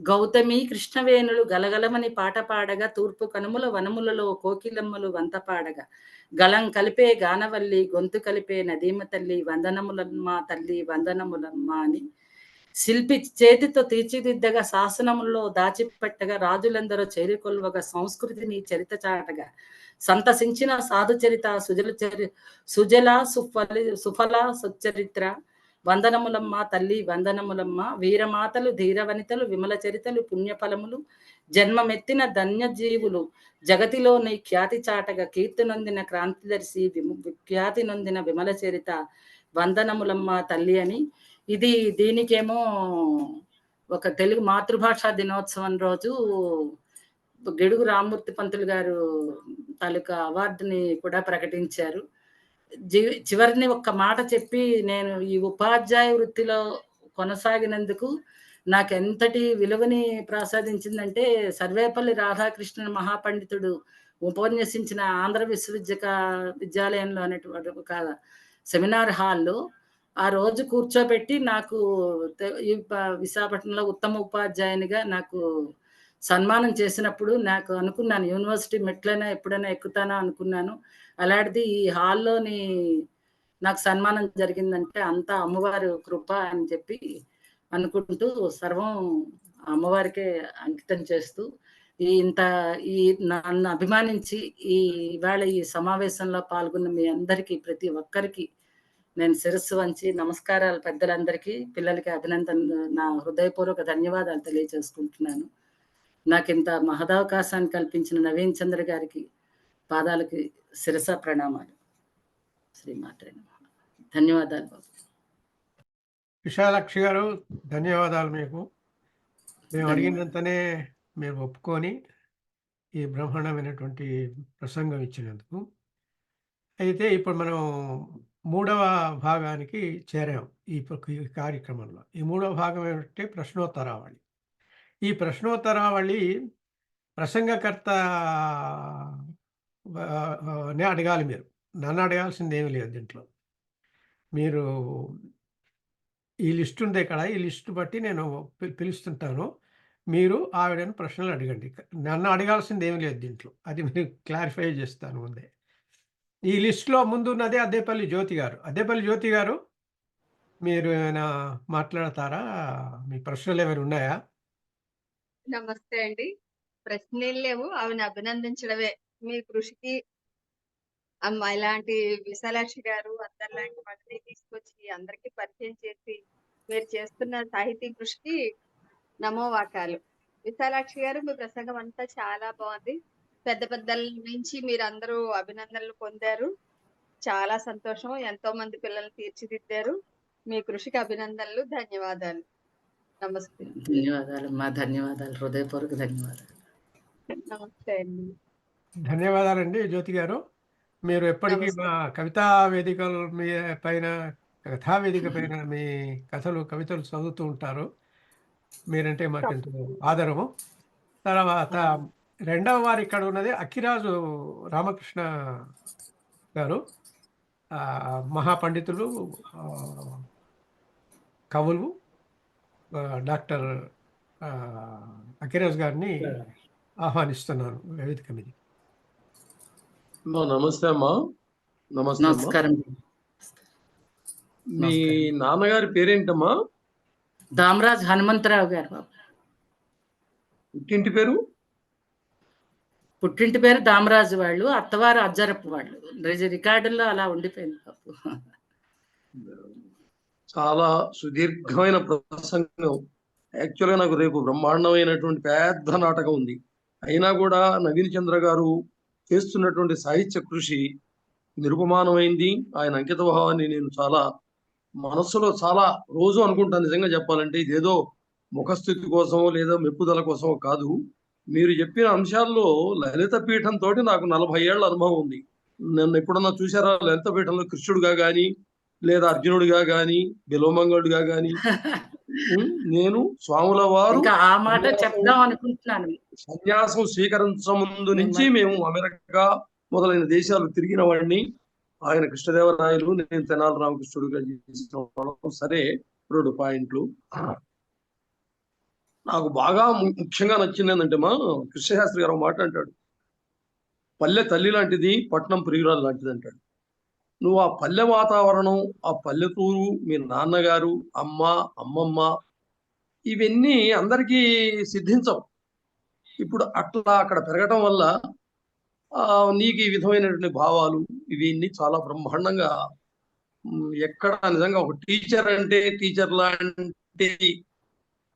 గౌతమి కృష్ణవేణులు గలగలమని పాట పాడగా, తూర్పు కనుముల వనములలో కోకిలమ్మలు వంత పాడగా, గళం కలిపే గానవల్లి, గొంతు కలిపే నదీమ తల్లి, వందనములమ్మ తల్లి, వందనములమ్మ అని శిల్పి చేతితో తీర్చిదిద్దగా, శాసనముల్లో దాచిపెట్టగా, రాజులందరూ చేరికొల్వగా, సంస్కృతిని చరిత చాటగా, సంతసించిన సాధు చరిత సుజల సుఫల సుచరిత్ర. వందనములమ్మ తల్లి, వందనములమ్మ. వీరమాతలు, ధీరవనితలు, విమల చరితలు, పుణ్యఫలములు, జన్మమెత్తిన ధన్యజీవులు, జగతిలోని ఖ్యాతి చాటగా, కీర్తి నొందిన క్రాంతిదర్శి, ఖ్యాతి నొందిన విమల చరిత, వందనములమ్మ తల్లి అని. ఇది దీనికేమో ఒక తెలుగు మాతృభాషా దినోత్సవం రోజు గిడుగు రామ్మూర్తి పంతులు గారు తాలూకా అవార్డుని కూడా ప్రకటించారు. చివరిని ఒక్క మాట చెప్పి నేను ఈ ఉపాధ్యాయ వృత్తిలో కొనసాగినందుకు నాకెంతటి విలువని ప్రసాదించిందంటే, సర్వేపల్లి రాధాకృష్ణన్ మహాపండితుడు ఉపన్యసించిన ఆంధ్ర విశ్వవిద్యాలయంలో అనేటువంటి ఒక సెమినార్ హాల్లో ఆ రోజు కూర్చోబెట్టి నాకు ఈ విశాఖపట్నంలో ఉత్తమ ఉపాధ్యాయునిగా నాకు సన్మానం చేసినప్పుడు నాకు అనుకున్నాను, యూనివర్సిటీ మెట్లైనా ఎప్పుడైనా ఎక్కుతానా అనుకున్నాను. అలాంటిది ఈ హాల్లోని నాకు సన్మానం జరిగిందంటే అంతా అమ్మవారి కృప అని చెప్పి అనుకుంటూ సర్వం అమ్మవారికే అంకితం చేస్తూ ఈ నన్ను అభిమానించి ఇవాళ ఈ సమావేశంలో పాల్గొన్న మీ అందరికీ, ప్రతి ఒక్కరికి నేను శిరస్సు వంచి నమస్కారాలు. పెద్దలందరికీ, పిల్లలకి అభినందనలు, నా హృదయపూర్వక ధన్యవాదాలు తెలియజేసుకుంటున్నాను. నాకింత మహదవకాశాన్ని కల్పించిన నవీన్ చంద్ర గారికి పాదాలకి శిరస ప్రణామాలు. శ్రీమాత్రే నమః. ధన్యవాదాలు బాబు. విశాలాక్షి గారు, ధన్యవాదాలు మీకు. మేము అడిగినంతనే మీరు ఒప్పుకొని ఈ బ్రహ్మాండమైనటువంటి ప్రసంగం ఇచ్చినందుకు. అయితే ఇప్పుడు మనం 3వ భాగానికి చేరాం ఈ కార్యక్రమంలో. ఈ 3వ భాగం ఏమిటంటే ప్రశ్నోత్తరావళి. ఈ ప్రశ్నోత్తరావళి ప్రసంగకర్త నే అడగాలి మీరు. నన్ను అడగాల్సింది ఏమీ లేదు దీంట్లో. మీరు ఈ లిస్ట్ ఉంది ఇక్కడ. ఈ లిస్ట్ బట్టి నేను పిలుస్తుంటాను. మీరు ఆవిడని ప్రశ్నలు అడగండి. నన్ను అడగాల్సింది ఏమీ లేదు దీంట్లో. అది మీరు క్లారిఫై చేస్తాను ముందే. ఈ లిస్ట్‌లో ముందున్నది అద్దేపల్లి జ్యోతి గారు. అద్దేపల్లి జ్యోతి గారు, మీరు ఏమైనా మాట్లాడతారా? మీ ప్రశ్నలు ఏమైనా ఉన్నాయా? నమస్తే అండి. ప్రశ్నలేం లేవు. ఆమెను అభినందించడమే. మీ కృషికి ఇలాంటి విశాలాక్షి గారు అందరిలాంటి వాళ్ళని తీసుకొచ్చి అందరికీ పరిచయం చేసి మీరు చేస్తున్న సాహితీ కృషికి నమోవాకాలు. విశాలాక్షి గారు, మీ ప్రసంగం అంతా చాలా బాగుంది. పెద్ద పెద్దల నుంచి మీరందరూ అభినందనలు పొందారు. చాలా సంతోషం. ఎంతో మంది పిల్లల్ని తీర్చిదిద్దారు. మీ కృషికి అభినందనలు, ధన్యవాదాలు. నమస్తే. ధన్యవాదాలు మా ధన్యవాదాలు, హృదయపూర్వక ధన్యవాదాలు. నమస్తే అండి. ధన్యవాదాలండి జ్యోతి గారు. మీరు ఎప్పటికీ నమస్తే. మా కవితా వేదికల పైన, కథా వేదిక పైన మీ కవితలు చదువుతూ ఉంటారు. మీరంటే మాకెంతో ఆదరము. తర్వాత ఆ, రెండవ వారు ఇక్కడ ఉన్నది అక్కిరాజు రామకృష్ణ గారు. మహాపండితులు, ఆ, కవులు, డాక్టర్ అక్కిరాజు గారిని ఆహ్వానిస్తున్నాను వేదిక మీద. నమస్తే అమ్మా. నమస్తే అమ్మా. నమస్కారం. మీ నాన్నగారి పేరేంటమ్మా? దామరాజ్ హనుమంతరావు గారు బాబు. ఇంటి పేరు? పుట్టింటి పేరు దామరాజు వాళ్ళు, అత్తవారు అజ్జరపు వాళ్ళు. రికార్డుల్లో అలా ఉండిపోయింది బాబు. చాలా సుదీర్ఘమైన ప్రసంగం. యాక్చువల్గా నాకు రేపు బ్రహ్మాండమైనటువంటి పెద్ద నాటకం ఉంది. అయినా కూడా నవీన్ చంద్ర గారు చేస్తున్నటువంటి సాహిత్య కృషి నిరుపమానమైంది. ఆయన అంకిత భావాన్ని నేను చాలా మనస్సులో చాలా రోజు అనుకుంటాను. నిజంగా చెప్పాలంటే ఇదేదో ముఖస్థితి కోసం లేదా మెప్పుదల కోసం కాదు. మీరు చెప్పిన అంశాల్లో లలిత పీఠంతో నాకు 40 ఏళ్ల అనుభవం ఉంది. నన్ను ఎప్పుడన్నా చూసారా లలిత పీఠంలో కృష్ణుడిగా గాని లేదా అర్జునుడిగా గాని బిలోమంగళుడిగా గాని? నేను స్వాముల వారు ఇంకా ఆ మాట చెప్దాం అనుకుంటున్నాను. సన్యాసం స్వీకరించ ముందు నుంచి మేము అమెరికా మొదలైన దేశాలు తిరిగిన వాడిని. ఆయన కృష్ణదేవరాయలు, నేను తెనాలి రామకృష్ణుడిగా చేసిన వాళ్ళం. సరే, 2 పాయింట్లు నాకు బాగా ముఖ్యంగా నచ్చింది ఏంటంటే, మా కృష్ణశాస్త్రి గారు ఒక మాట అంటాడు, పల్లె తల్లి లాంటిది, పట్నం ప్రియురాలు లాంటిది అంటాడు. నువ్వు ఆ పల్లె వాతావరణం, ఆ పల్లెటూరు, మీ నాన్నగారు, అమ్మ, అమ్మమ్మ, ఇవన్నీ అందరికీ సిద్ధించవు. ఇప్పుడు అట్లా అక్కడ పెరగటం వల్ల నీకు ఈ విధమైనటువంటి భావాలు ఇవన్నీ చాలా బ్రహ్మాండంగా, ఎక్కడ నిజంగా ఒక టీచర్ అంటే టీచర్ లాంటి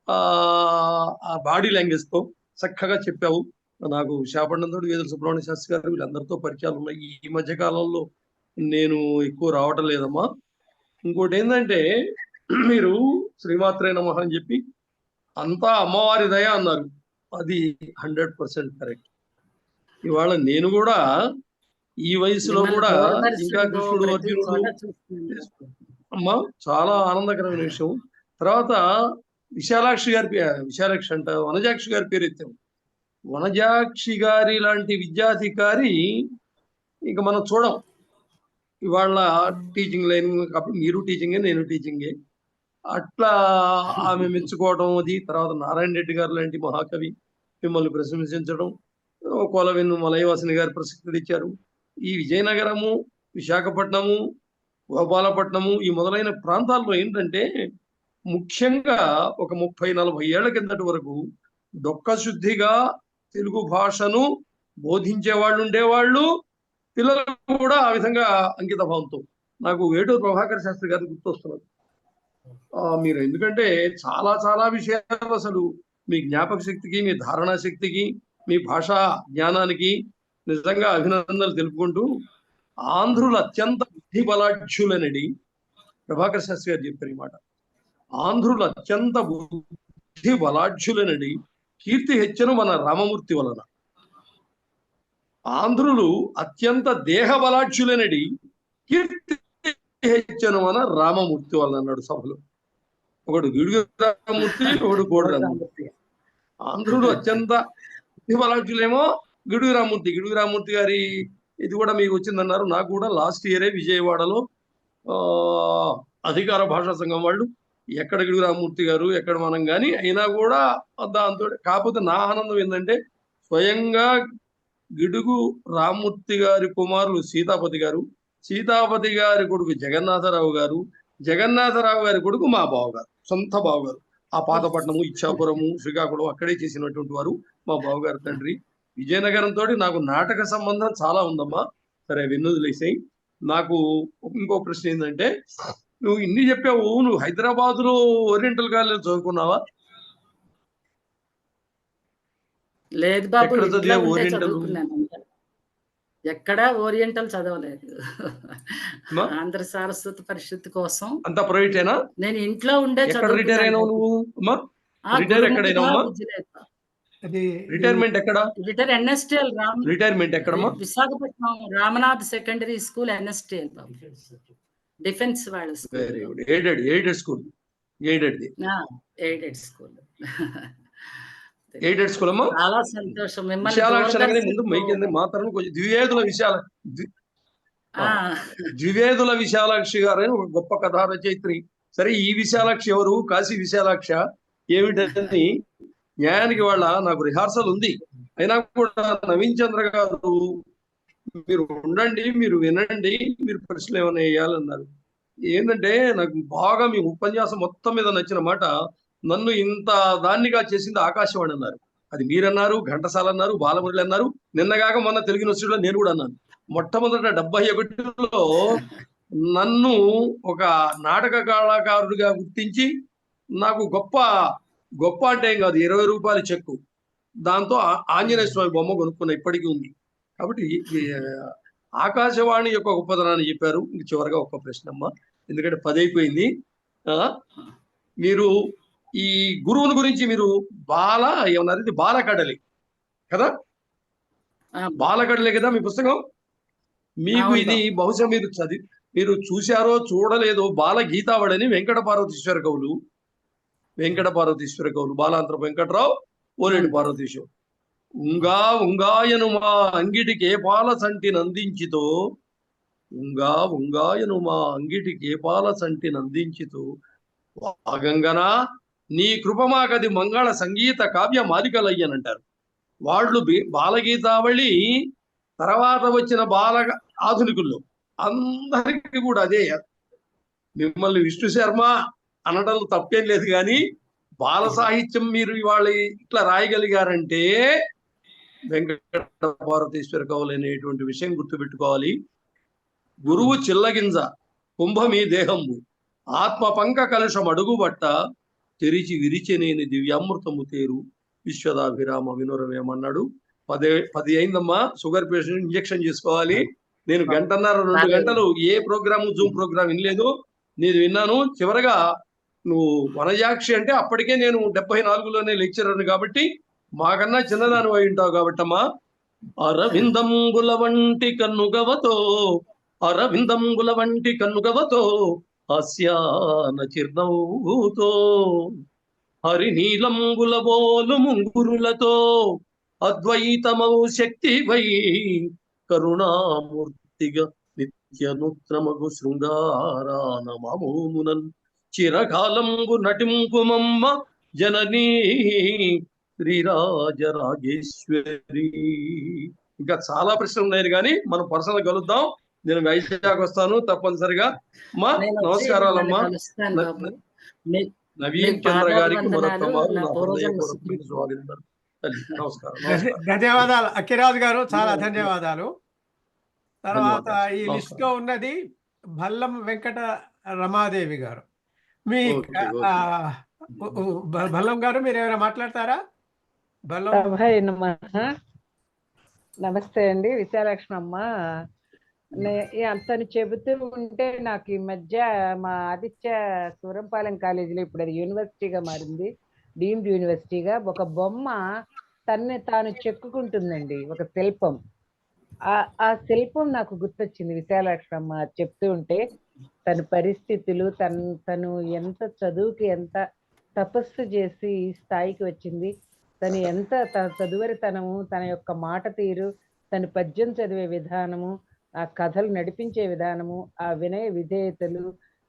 ఆ బాడీ లాంగ్వేజ్ తో చక్కగా చెప్పావు. నాకు విశాఖపట్నంతో వేదుల సుబ్రహ్మణ్య శాస్త్రి గారు వీళ్ళందరితో పరిచయాలు ఉన్నాయి. ఈ మధ్య కాలంలో నేను ఎక్కువ రావటం లేదమ్మా. ఇంకోటి ఏంటంటే, మీరు శ్రీమాత్రే నమః అని చెప్పి అంతా అమ్మవారి దయ అన్నారు. అది 100% కరెక్ట్. ఇవాళ నేను కూడా ఈ వయసులో కూడా ఇంకా కృష్ణుడు, అర్జునుడు అమ్మా చాలా ఆనందకరమైన విషయం. తర్వాత విశాలాక్షి అంట వనజాక్షి గారి పేరు ఎత్తాము. వనజాక్షి గారి లాంటి విద్యాధికారి ఇంకా మనం చూడం. ఇవాళ టీచింగ్ లైన్ కాబట్టి మీరు టీచింగే, నేను టీచింగే. అట్లా ఆమె మెచ్చుకోవడం అది. తర్వాత నారాయణ రెడ్డి గారు లాంటి మహాకవి మిమ్మల్ని ప్రశంసించడం, కోలవెన్ను మలయవాసిని గారు ప్రసిద్ధి ఇచ్చారు. ఈ విజయనగరము, విశాఖపట్నము, గోపాలపట్నము ఈ మొదలైన ప్రాంతాల్లో ఏంటంటే, ముఖ్యంగా ఒక 30-40 ఏళ్ల కిందటి వరకు డొక్క శుద్ధిగా తెలుగు భాషను బోధించే వాళ్ళు ఉండేవాళ్ళు. పిల్లలు కూడా ఆ విధంగా అంకిత భావంతో. నాకు వేటూరు ప్రభాకర్ శాస్త్రి గారు గుర్తొస్తున్నారు. మీరు ఎందుకంటే చాలా చాలా విషయాలు అసలు మీ జ్ఞాపక శక్తికి, మీ ధారణా శక్తికి, మీ భాషా జ్ఞానానికి నిజంగా అభినందనలు తెలుపుకుంటూ, ఆంధ్రులు అత్యంత బుద్ధి బలాఢ్యులనడి ప్రభాకర్ శాస్త్రి గారు చెప్పారు ఈ మాట. ఆంధ్రులు అత్యంత బుద్ధి బలాఢ్యులనడి కీర్తి హెచ్చను మన రామమూర్తి వలన. ఆంధ్రులు అత్యంత దేహ బలాఢ్యులనడి కీర్తి హెచ్చను మన రామమూర్తి వలన అన్నాడు సభలో. ఒకడు గిడుగు రామమూర్తి, ఒకడు కోడి రామమూర్తి. ఆంధ్రులు అత్యంత బుద్ధి బలాఢ్యులేమో గిడుగు రామమూర్తి గారి ఇది కూడా మీకు వచ్చిందన్నారు. నాకు కూడా లాస్ట్ ఇయరే విజయవాడలో అధికార భాషా సంఘం వాళ్ళు ఎక్కడ గిడుగు రామమూర్తి గారు ఎక్కడ మనం కానీ అయినా కూడా దాంతో, కాకపోతే నా ఆనందం ఏంటంటే స్వయంగా గిడుగు రామమూర్తి గారి కుమారులు సీతాపతి గారి కొడుకు జగన్నాథరావు గారి కొడుకు మా బావగారు, సొంత బావగారు. ఆ పాతపట్నము, ఇచ్చాపురము, శ్రీకాకుళం అక్కడే చేసినటువంటి వారు మా బావగారు తండ్రి. విజయనగరంతో నాకు నాటక సంబంధం చాలా ఉందమ్మా. సరే, వెన్నుదిలేసాయి. నాకు ఇంకో ప్రశ్న ఏంటంటే, నువ్వు ఇన్ని చెప్పావు, నువ్వు హైదరాబాద్ లో ఓరియంటల్ కాలేజ్ చదువుకున్నావా? లేదు బాబు, ఎక్కడా ఓరియంటల్ చదవలేదు. ఆంధ్ర సరస్వతి పరిషత్ కోసం. అంత ప్రైవేటేనా? నేను ఇంట్లో ఉండే రిటైర్ అయినావు నువ్వు? అది రిటైర్మెంట్ ఎక్కడ? ఎన్ఎస్టిఎల్ రిటైర్మెంట్ ఎక్కడమ్మా? Visakhapatnam Ramanath secondary school NSTL బాబు, డిఫెన్స్ వాళ్ళ very school, good. Aided school. ఎయిడెడ్ది. Aided school. ఎయిడెడ్ స్కూల్ అమ్మా. చాలా సంతోషం. మిమ్మల్ని విశాలాక్షి అనగానే ముందు దూరదర్శన్కు మైకి మాత్రం కొంచెం ద్వివేదుల విశాలాక్షి గారు అని ఒక గొప్ప కథా రచయిత్రి. సరే, ఈ విశాలాక్షి ఎవరు? కాశీ విశాలాక్ష ఏమిటని న్యాయానికి వాళ్ళ నాకు రిహార్సల్ ఉంది. అయినా కూడా నవీన్ చంద్ర గారు మీరు ఉండండి, మీరు వినండి, మీరు ప్రశ్నలు ఏమైనా వేయాలన్నారు. ఏంటంటే నాకు బాగా మీ ఉపన్యాసం మొత్తం మీద నచ్చిన మాట, నన్ను ఇంత దాన్నిగా చేసింది ఆకాశవాణి అన్నారు. అది మీరన్నారు, ఘంటసాల అన్నారు, బాలమురళి అన్నారు, నిన్నగాక మొన్న తెలుగు యూనివర్సిటీలో నేను కూడా అన్నాను. మొట్టమొదట 71లో నన్ను ఒక నాటక కళాకారుడిగా గుర్తించి నాకు గొప్ప అంటే ఏం కాదు, 20 రూపాయల చెక్కు, దాంతో ఆంజనేయ స్వామి బొమ్మ కొనుక్కున్న, ఇప్పటికీ ఉంది. కాబట్టి ఆకాశవాణి యొక్క గొప్పతనాన్ని చెప్పారు. ఇంక చివరిగా ఒక ప్రశ్న అమ్మా, ఎందుకంటే 10 అయిపోయింది. మీరు ఈ గురువుని గురించి మీరు ఏమన్నారు? ఇది బాలకడలి కదా? బాలకడలే కదా మీ పుస్తకం? మీకు ఇది బహుశా మీరు చూశారో చూడలేదో, బాల గీతావళిని వెంకట పార్వతీశ్వర కవులు బాలాంతర వెంకటరావు, ఓలేటి పార్వతీశ్వరు. ఉంగాయను మా అంగిటికి పాల సంటి నందించితో, ఉంగాయను మా అంగిటికి పాల సంటి నందించితో, వాగంగనా నీ కృపమాకది మంగళ సంగీత కావ్య మాలికలయ్యనంటారు. వాళ్ళు బాలగీతావళి తర్వాత వచ్చిన ఆధునికుల్లో అందరికీ కూడా అదే. మిమ్మల్ని విష్ణు శర్మ అనడంలో తప్పేం లేదు, కానీ బాల సాహిత్యం మీరు ఇవాళ ఇట్లా రాయగలిగారంటే వెంకట పార్వతీశ్వర కవులు అనేటువంటి విషయం గుర్తుపెట్టుకోవాలి. గురువు చిల్లగింజ కుంభమీ దేహంబు, ఆత్మ పంక కలుషం అడుగుబట్ట, తెరిచి విరిచెనేని దివ్యామృతము తేరు, విశ్వదాభిరామ వినురవేమన్నాడు. 10 అయిందమ్మా. షుగర్ పేషెంట్ ఇంజెక్షన్ చేసుకోవాలి. నేను 1.5-2 గంటలు ఏ ప్రోగ్రాము, జూమ్ ప్రోగ్రామ్ వినలేదు, నేను విన్నాను. చివరగా నువ్వు వనజాక్షి అంటే అప్పటికే నేను 74లోనే లెక్చరర్ని కాబట్టి మాకన్నా చిన్నదాని అయి ఉంటావు కాబట్టమ్మా. అరవిందంబుల వంటి కన్నుగవతో హాస్యాన చిరునవ్వుతో, హరినీలంబుల బోలు ముంగురులతో, అద్వైతమౌ శక్తివై కరుణామూర్తిగా నిత్యనూత్నమగు శృంగారాన మామూమునన్ చిరకాలంబు నటింపుమమ్మ జననీ శ్రీరాజరాజేశ్వరి. ఇంకా చాలా ప్రశ్నలు ఉన్నాయి కానీ మనం పర్సనల్ కలుద్దాం. నేను వైజాగ్ వస్తాను తప్పనిసరిగా. అమ్మా నమస్కారాలమ్మా. నవీన్ చంద్ర గారికి మరొక నమస్కారం. ధన్యవాదాలు అక్కిరాజు గారు, చాలా ధన్యవాదాలు. తర్వాత ఈ లిస్ట్ లో ఉన్నది భల్లం వెంకట రమాదేవి గారు. మీ భల్లం గారు మీరు ఏమైనా మాట్లాడతారా? నమస్తే అండి విశాలక్ష్మి అమ్మ. తను చెబుతూ ఉంటే నాకు ఈ మధ్య మా ఆదిత్య సూరంపాలెం కాలేజీలో, ఇప్పుడు అది యూనివర్సిటీగా మారింది, డీమ్డ్ యూనివర్సిటీగా, ఒక బొమ్మ తన్నే తాను చెక్కుకుంటుందండి, ఒక శిల్పం. ఆ శిల్పం నాకు గుర్తొచ్చింది విశాలక్ష్మి అమ్మ చెప్తూ ఉంటే. తన పరిస్థితులు, తను ఎంత చదువుకి ఎంత తపస్సు చేసి ఈ స్థాయికి వచ్చింది, తను ఎంత చదువరితనము, తన యొక్క మాట తీరు, తన పద్యం చదివే విధానము, ఆ కథలు నడిపించే విధానము, ఆ వినయ విధేయతలు,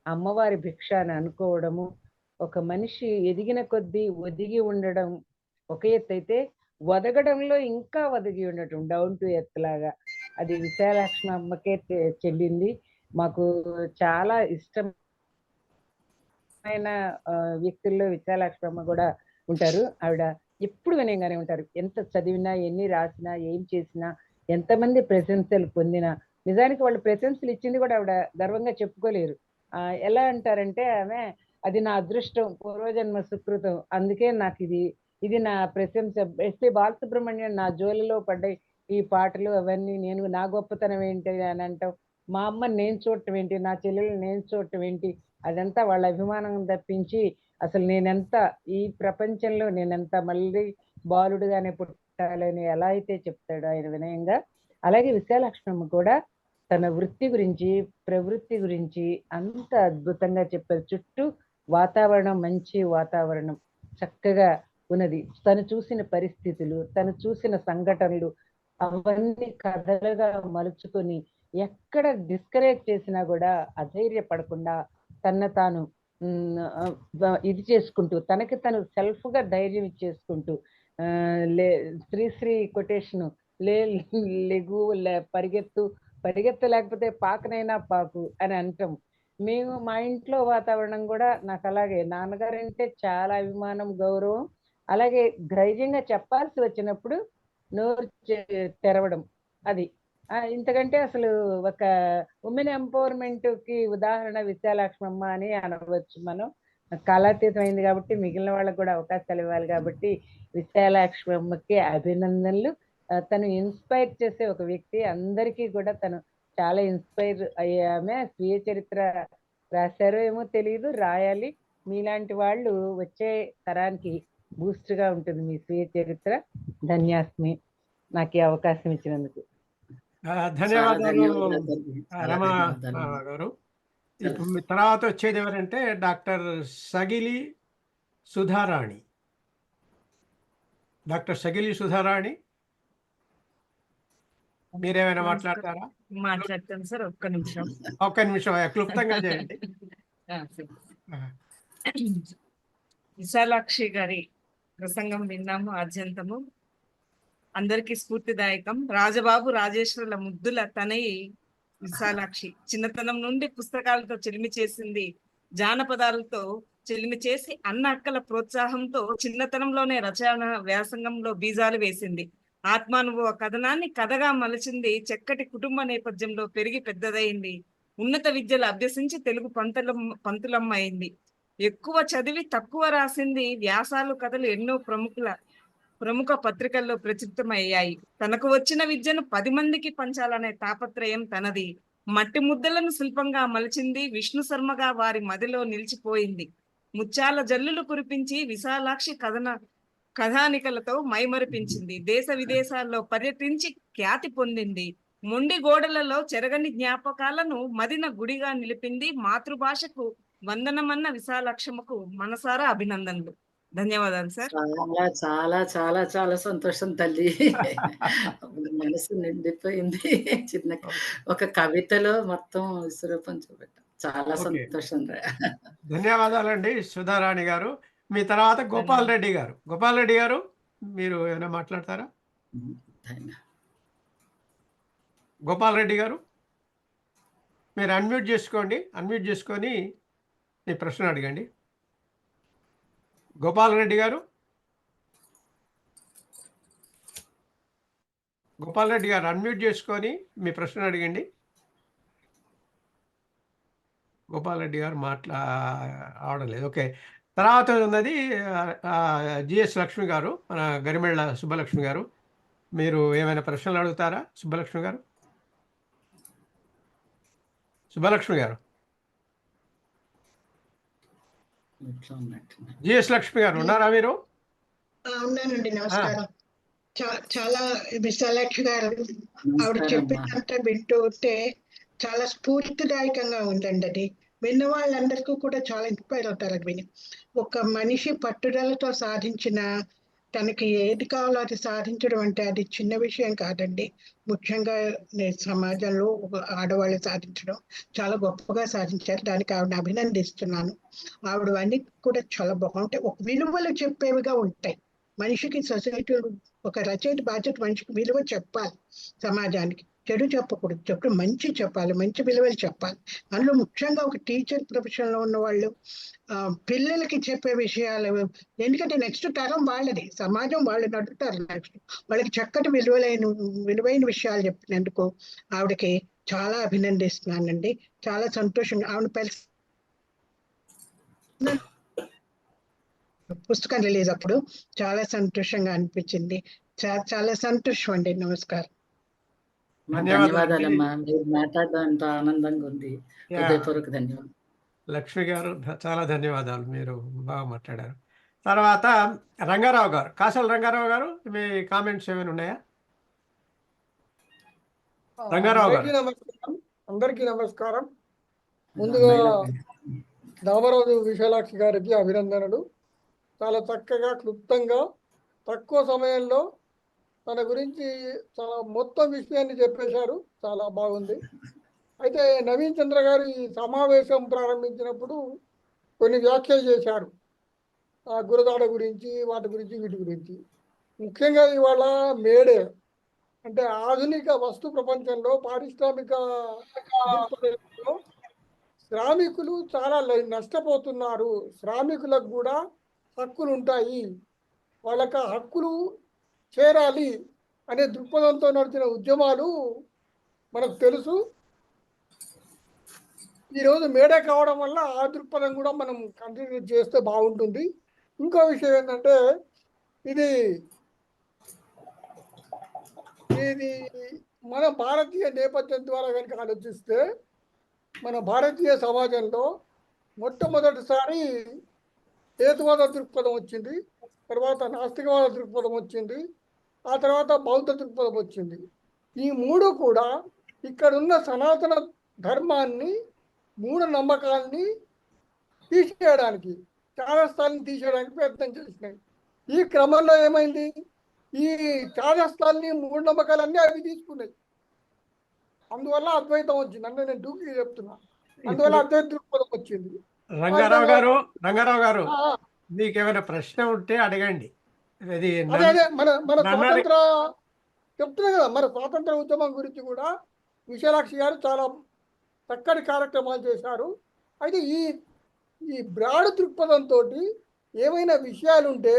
అమ్మవారి భిక్ష అని అనుకోవడము, ఒక మనిషి ఎదిగిన కొద్దీ ఒదిగి ఉండడం ఒక ఎత్తు అయితే, ఒదగడంలో ఇంకా ఒదిగి ఉండటం, డౌన్ టు ఎర్త్ లాగా, అది విశాలక్ష్మి అమ్మకే చెల్లింది. మాకు చాలా ఇష్టమైన వ్యక్తుల్లో విశాలక్ష్మి అమ్మ కూడా ఉంటారు. ఆవిడ ఎప్పుడు వినయంగానే ఉంటారు. ఎంత చదివినా, ఎన్ని రాసినా, ఏం చేసినా, ఎంతమంది ప్రశంసలు పొందినా, నిజానికి వాళ్ళు ప్రశంసలు ఇచ్చింది కూడా ఆవిడ గర్వంగా చెప్పుకోలేరు. ఎలా అంటారంటే ఆమె, అది నా అదృష్టం, పూర్వజన్మ సుకృతం, అందుకే నాకు ఇది నా ప్రశంస. ఎస్పి బాలసుబ్రహ్మణ్యం నా జోలిలో పడ్డాయి ఈ పాటలు అవన్నీ, నా గొప్పతనం ఏంటి అని అంటాం, మా అమ్మని నేను చూడటం ఏంటి, నా చెల్లెలు నేను చూడటం ఏంటి, అదంతా వాళ్ళ అభిమానం తప్పించి అసలు నేనెంత ఈ ప్రపంచంలో నేనెంత మళ్ళీ బాలుడుగానే పుట్టాలని ఎలా అయితే చెప్తాడో ఆయన వినయంగా, అలాగే విశాలక్ష్మమ్మ కూడా తన వృత్తి గురించి, ప్రవృత్తి గురించి అంత అద్భుతంగా చెప్పారు. చుట్టూ వాతావరణం, మంచి వాతావరణం చక్కగా ఉన్నది. తను చూసిన పరిస్థితులు, తను చూసిన సంఘటనలు అవన్నీ కథలుగా మలుచుకొని ఎక్కడ డిస్కరేజ్ చేసినా కూడా అధైర్యపడకుండా తాను ఇది చేసుకుంటూ, తనకి తను సెల్ఫ్ గా ధైర్యం ఇచ్చేసుకుంటూ, లే శ్రీశ్రీ కొటేషన్, లెగు పరిగెత్తు, పరిగెత్తలేకపోతే పాకనైనా పాకు అని అంటాం. మేము మా ఇంట్లో వాతావరణం కూడా నాకు అలాగే, నాన్నగారంటే చాలా అభిమానం, గౌరవం. అలాగే ధైర్యంగా చెప్పాల్సి వచ్చినప్పుడు నోరు తెరవడం, అది ఇంతకంటే అసలు ఒక ఉమెన్ ఎంపవర్మెంట్ కి ఉదాహరణ విశాలాక్ష్మమ్మ అని అనవచ్చు మనం. కాలాతీతమైంది కాబట్టి మిగిలిన వాళ్ళకు కూడా అవకాశాలు ఇవ్వాలి కాబట్టి విశాలాక్ష్మమ్మకి అభినందనలు. తను ఇన్స్పైర్ చేసే ఒక వ్యక్తి, అందరికీ కూడా తను చాలా ఇన్స్పైర్ అయ్యామే. స్వీయ చరిత్ర రాశారో ఏమో తెలియదు, రాయాలి. మీలాంటి వాళ్ళు వచ్చే తరానికి బూస్ట్ గా ఉంటుంది మీ స్వీయ చరిత్ర. ధన్యాస్మి నాకు ఈ అవకాశం ఇచ్చినందుకు. ధన్యవాదాలు చాలా రమా ధన్యవాదాలు. గారు. ఇప్పుడు మీ తర్వాత వచ్చేది ఎవరంటే డాక్టర్ సగిలి సుధారాణి. డాక్టర్ సగిలి సుధారాణి, మీరేమైనా మాట్లాడతారా? మాట్లాడతాను సార్, ఒక్క నిమిషం. ఒక్క నిమిషం, క్లుప్తంగా చేయండి. విశాలాక్షి గారి ప్రసంగం విన్నాము, ఆద్యంతము అందరికీ స్ఫూర్తిదాయకం. రాజబాబు రాజేశ్వరుల ముద్దుల తనయి విశాలాక్షి చిన్నతనం నుండి పుస్తకాలతో చెలిమి చేసింది, జానపదాలతో చెలిమి చేసి అన్న అక్కల ప్రోత్సాహంతో చిన్నతనంలోనే రచన వ్యాసంగంలో బీజాలు వేసింది. ఆత్మానుభవ కథనాన్ని కథగా మలచింది. చక్కటి కుటుంబ నేపథ్యంలో పెరిగి పెద్దదైంది. ఉన్నత విద్యలు అభ్యసించి తెలుగు పంతులమ్మ అయింది. ఎక్కువ చదివి తక్కువ రాసింది. వ్యాసాలు, కథలు ఎన్నో ప్రముఖ పత్రికల్లో ప్రచురితమయ్యాయి. తనకు వచ్చిన విద్యను 10 మందికి పంచాలనే తాపత్రయం తనది. మట్టి ముద్దలను శిల్పంగా మలిచింది. విష్ణు శర్మగా వారి మదిలో నిలిచిపోయింది. ముత్యాల జల్లులు కురిపించి విశాలాక్షి కథానికలతో మైమరిపించింది. దేశ విదేశాల్లో పర్యటించి ఖ్యాతి పొందింది. మొండి గోడలలో చెరగని జ్ఞాపకాలను మదిన గుడిగా నిలిపింది. మాతృభాషకు వందనమన్న విశాలాక్షమ్మకు మనసారా అభినందనలు. ధన్యవాదాలు సార్. చాలా చాలా చాలా చాలా సంతోషం తల్లి. మనసు నిండిపోయింది. చిన్న ఒక కవితలో మొత్తం విశ్వరూపం చూపెట్టాం. చాలా సంతోషం. ధన్యవాదాలండి సుధారాణి గారు. మీ తర్వాత గోపాల్ రెడ్డి గారు. గోపాల్ రెడ్డి గారు, మీరు ఏమైనా మాట్లాడతారా? గోపాల్ రెడ్డి గారు, మీరు అన్మ్యూట్ చేసుకోండి. అన్మ్యూట్ చేసుకొని మీ ప్రశ్న అడగండి. గోపాల్ రెడ్డి గారు, గోపాల్ రెడ్డి గారు అన్మ్యూట్ చేసుకొని మీ ప్రశ్న అడగండి. గోపాల్ రెడ్డి గారు ఆవడం లేదు. ఓకే, తర్వాత ఉన్నది జిఎస్ లక్ష్మి గారు, మన గరిమెళ్ళ సుబ్బలక్ష్మి గారు. మీరు ఏమైనా ప్రశ్నలు అడుగుతారా? సుబ్బలక్ష్మి గారు, సుబ్బలక్ష్మి గారు, జిఎస్ లక్ష్మి గారు ఉన్నారా మీరు? ఉన్నానండి, నమస్కారం. చాలా విశాలాక్షి గారు ఆవిడ చెప్పినంత వింటూ ఉంటే చాలా స్ఫూర్తిదాయకంగా ఉందండి. అది విన్న వాళ్ళందరికీ కూడా చాలా ఇన్స్పైర్ అవుతారు. అది విని ఒక మనిషి పట్టుదలతో సాధించిన, తనకి ఏది కావాలో అది సాధించడం అంటే అది చిన్న విషయం కాదండి. ముఖ్యంగా సమాజంలో ఆడవాళ్ళు సాధించడం చాలా గొప్పగా సాధించారు. దానికి ఆవిడని అభినందిస్తున్నాను. ఆవిడ అన్ని కూడా చాలా బాగుంటాయి. ఒక విలువలు చెప్పేవిగా ఉంటాయి. మనిషికి సొసైటీలో ఒక రచయిత బాధ్యత, మనిషికి విలువ చెప్పాలి, సమాజానికి చెడు చెప్పకూడదు, చెడు మంచి చెప్పాలి, మంచి విలువలు చెప్పాలి. అందులో ముఖ్యంగా ఒక టీచర్ ప్రొఫెషన్ లో ఉన్న వాళ్ళు పిల్లలకి చెప్పే విషయాలు, ఎందుకంటే నెక్స్ట్ తరం వాళ్ళది, సమాజం వాళ్ళు నడుపుతారు. నెక్స్ట్ వాళ్ళకి చక్కటి విలువైన విషయాలు చెప్పినందుకు ఆవిడకి చాలా అభినందిస్తున్నానండి. చాలా సంతోషంగా ఆవిడ పుస్తకం రిలీజ్ అప్పుడు చాలా సంతోషంగా అనిపించింది. చాలా సంతోషం అండి. నమస్కారం. ధన్యవాదాలమ్మా. మీరు మాట్లాడడం ఎంతో ఆనందంగా ఉంది. హృదయపూర్వక ధన్యవాదాలు. లక్ష్మి గారు, చాలా ధన్యవాదాలు. మీరు బాగా మాట్లాడారు. తర్వాత రంగారావు గారు, కాసల రంగారావు గారు, మీ కామెంట్స్ ఏమైనా ఉన్నాయా? రంగారావు గారు. అందరికీ నమస్కారం. ముందుగా దామరాజు విశాలాక్షి గారికి అభినందనలు. చాలా చక్కగా క్లుప్తంగా తక్కువ సమయంలో తన గురించి చాలా మొత్తం విషయాన్ని చెప్పేశారు. చాలా బాగుంది. అయితే నవీన్ చంద్ర గారు ఈ సమావేశం ప్రారంభించినప్పుడు కొన్ని వ్యాఖ్యలు చేశారు, ఆ గురదాడ గురించి, వాటి గురించి, వీటి గురించి. ముఖ్యంగా ఇవాళ మేడే అంటే ఆధునిక వస్తు ప్రపంచంలో, పారిశ్రామిక దృక్పథంలో శ్రామికులు చాలా నష్టపోతున్నారు. శ్రామికులకు కూడా హక్కులు ఉంటాయి, వాళ్ళకి హక్కులు చేరాలి అనే దృక్పథంతో నడిచిన ఉద్యమాలు మనకు తెలుసు. ఈరోజు మేడే కావడం వల్ల ఆ దృక్పథం కూడా మనం కంటిన్యూ చేస్తే బాగుంటుంది. ఇంకో విషయం ఏంటంటే ఇది మన భారతీయ నేపథ్యం ద్వారా కనుక ఆలోచిస్తే, మన భారతీయ సమాజంలో మొట్టమొదటిసారి హేతువాద దృక్పథం వచ్చింది, తర్వాత నాస్తికవాద దృక్పథం వచ్చింది, ఆ తర్వాత బౌద్ధ దృక్పథం వచ్చింది. ఈ మూడు కూడా ఇక్కడున్న సనాతన ధర్మాన్ని, మూఢనమ్మకాల్ని తీసేయడానికి, చాదస్తాల్ని తీసేయడానికి ప్రయత్నం చేసినాయి. ఈ క్రమంలో ఏమైంది, ఈ చాదస్తాల్ని, మూఢనమ్మకాలన్నీ అవి తీసుకున్నాయి. అందువల్ల అద్వైతం వచ్చింది. అంటే నేను డూకి చెప్తున్నా, అందువల్ల అద్వైత దృక్పథం వచ్చింది. రంగారావు గారు, మీకు ఏమైనా ప్రశ్న ఉంటే అడగండి. అదే అదే మన స్వాతంత్ర చెప్తున్నా కదా, మన స్వాతంత్ర ఉద్యమం గురించి కూడా విశాలాక్షి గారు చాలా చక్కటి కార్యక్రమాలు చేశారు. అయితే ఈ బ్రాడ్ దృక్పథంతో ఏమైనా విషయాలు ఉంటే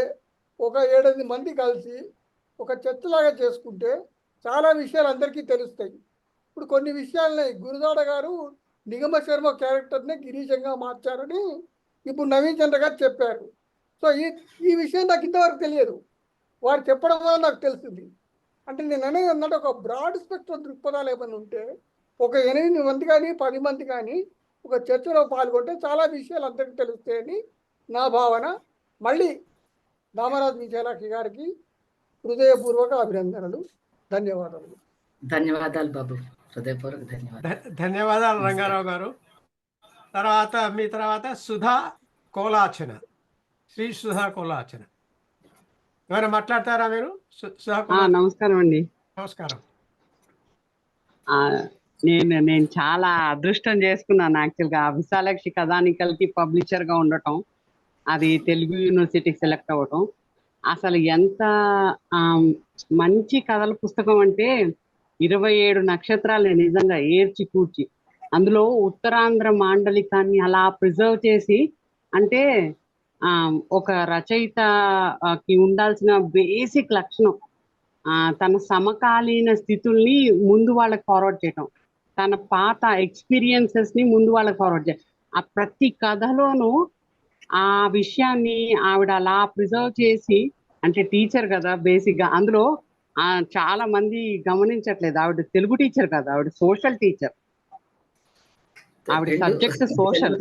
ఒక 7-8 మంది కలిసి ఒక చర్చలాగా చేసుకుంటే చాలా విషయాలు అందరికీ తెలుస్తాయి. ఇప్పుడు కొన్ని విషయాలని గురుదాడ గారు నిగమ శర్మ క్యారెక్టర్ని గిరీశంగా మార్చారని ఇప్పుడు నవీన్ చంద్ర గారు చెప్పారు. సో ఈ విషయం నాకు ఇంతవరకు తెలియదు, వారు చెప్పడం వల్ల నాకు తెలిసింది. అంటే నేను అనేది అన్నట్టు ఒక బ్రాడ్ స్పెక్ట్రమ్ దృక్పథాలు ఏమైనా ఉంటే ఒక 8 మంది కానీ 10 మంది కానీ ఒక చర్చలో పాల్గొంటే చాలా విషయాలు అందరికీ తెలుస్తాయని నా భావన. మళ్ళీ దామరాజు విశాలాక్షి గారికి హృదయపూర్వక అభినందనలు, ధన్యవాదాలు. ధన్యవాదాలు బాబు, హృదయపూర్వక ధన్యవాదాలు రంగారావు గారు. మీ తర్వాత సుధా కోలాచన, శ్రీ సుధా కోలాచన, ఏమైనా మాట్లాడతారా మీరు? నమస్కారం అండి. నమస్కారం. నేను చాలా అదృష్టం చేసుకున్నాను యాక్చువల్గా విశాలాక్షి కథానికల్కి పబ్లిషర్గా ఉండటం, అది తెలుగు యూనివర్సిటీకి సెలెక్ట్ అవ్వటం. అసలు ఎంత మంచి కథల పుస్తకం అంటే 27 నక్షత్రాలు నిజంగా ఏర్చి కూర్చి, అందులో ఉత్తరాంధ్ర మాండలికాన్ని అలా ప్రిజర్వ్ చేసి, అంటే ఒక రచయితకి ఉండాల్సిన బేసిక్ లక్షణం తన సమకాలీన స్థితుల్ని ముందు వాళ్ళకి ఫార్వర్డ్ చేయటం, తన పాత ఎక్స్పీరియన్సెస్ ని ముందు వాళ్ళకి ఫార్వర్డ్ చేయటం. ఆ ప్రతి కథలోనూ ఆ విషయాన్ని ఆవిడ అలా ప్రిజర్వ్ చేసి, అంటే టీచర్ కదా బేసిక్ గా, అందులో చాలా మంది గమనించట్లేదు, ఆవిడ తెలుగు టీచర్ కదా, ఆవిడ సోషల్ టీచర్, ఆవిడ సబ్జెక్ట్ సోషల్,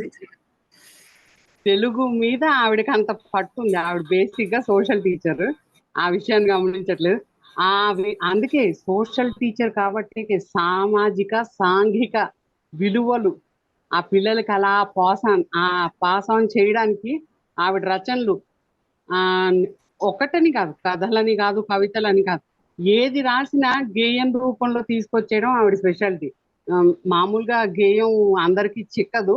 తెలుగు మీద ఆవిడకి అంత పట్టుంది, ఆవిడ బేసిక్ గా సోషల్ టీచర్, ఆ విషయాన్ని గమనించట్లేదు. అందుకే సోషల్ టీచర్ కాబట్టి సామాజిక సాంఘిక విలువలు ఆ పిల్లలకి అలా పాస్ ఆన్ చేయడానికి ఆవిడ రచనలు ఒకటని కాదు, కథలని కాదు, కవితలని కాదు, ఏది రాసినా గేయం రూపంలో తీసుకొచ్చేయడం ఆవిడ స్పెషాలిటీ. మామూలుగా గేయం అందరికి చిక్కదు,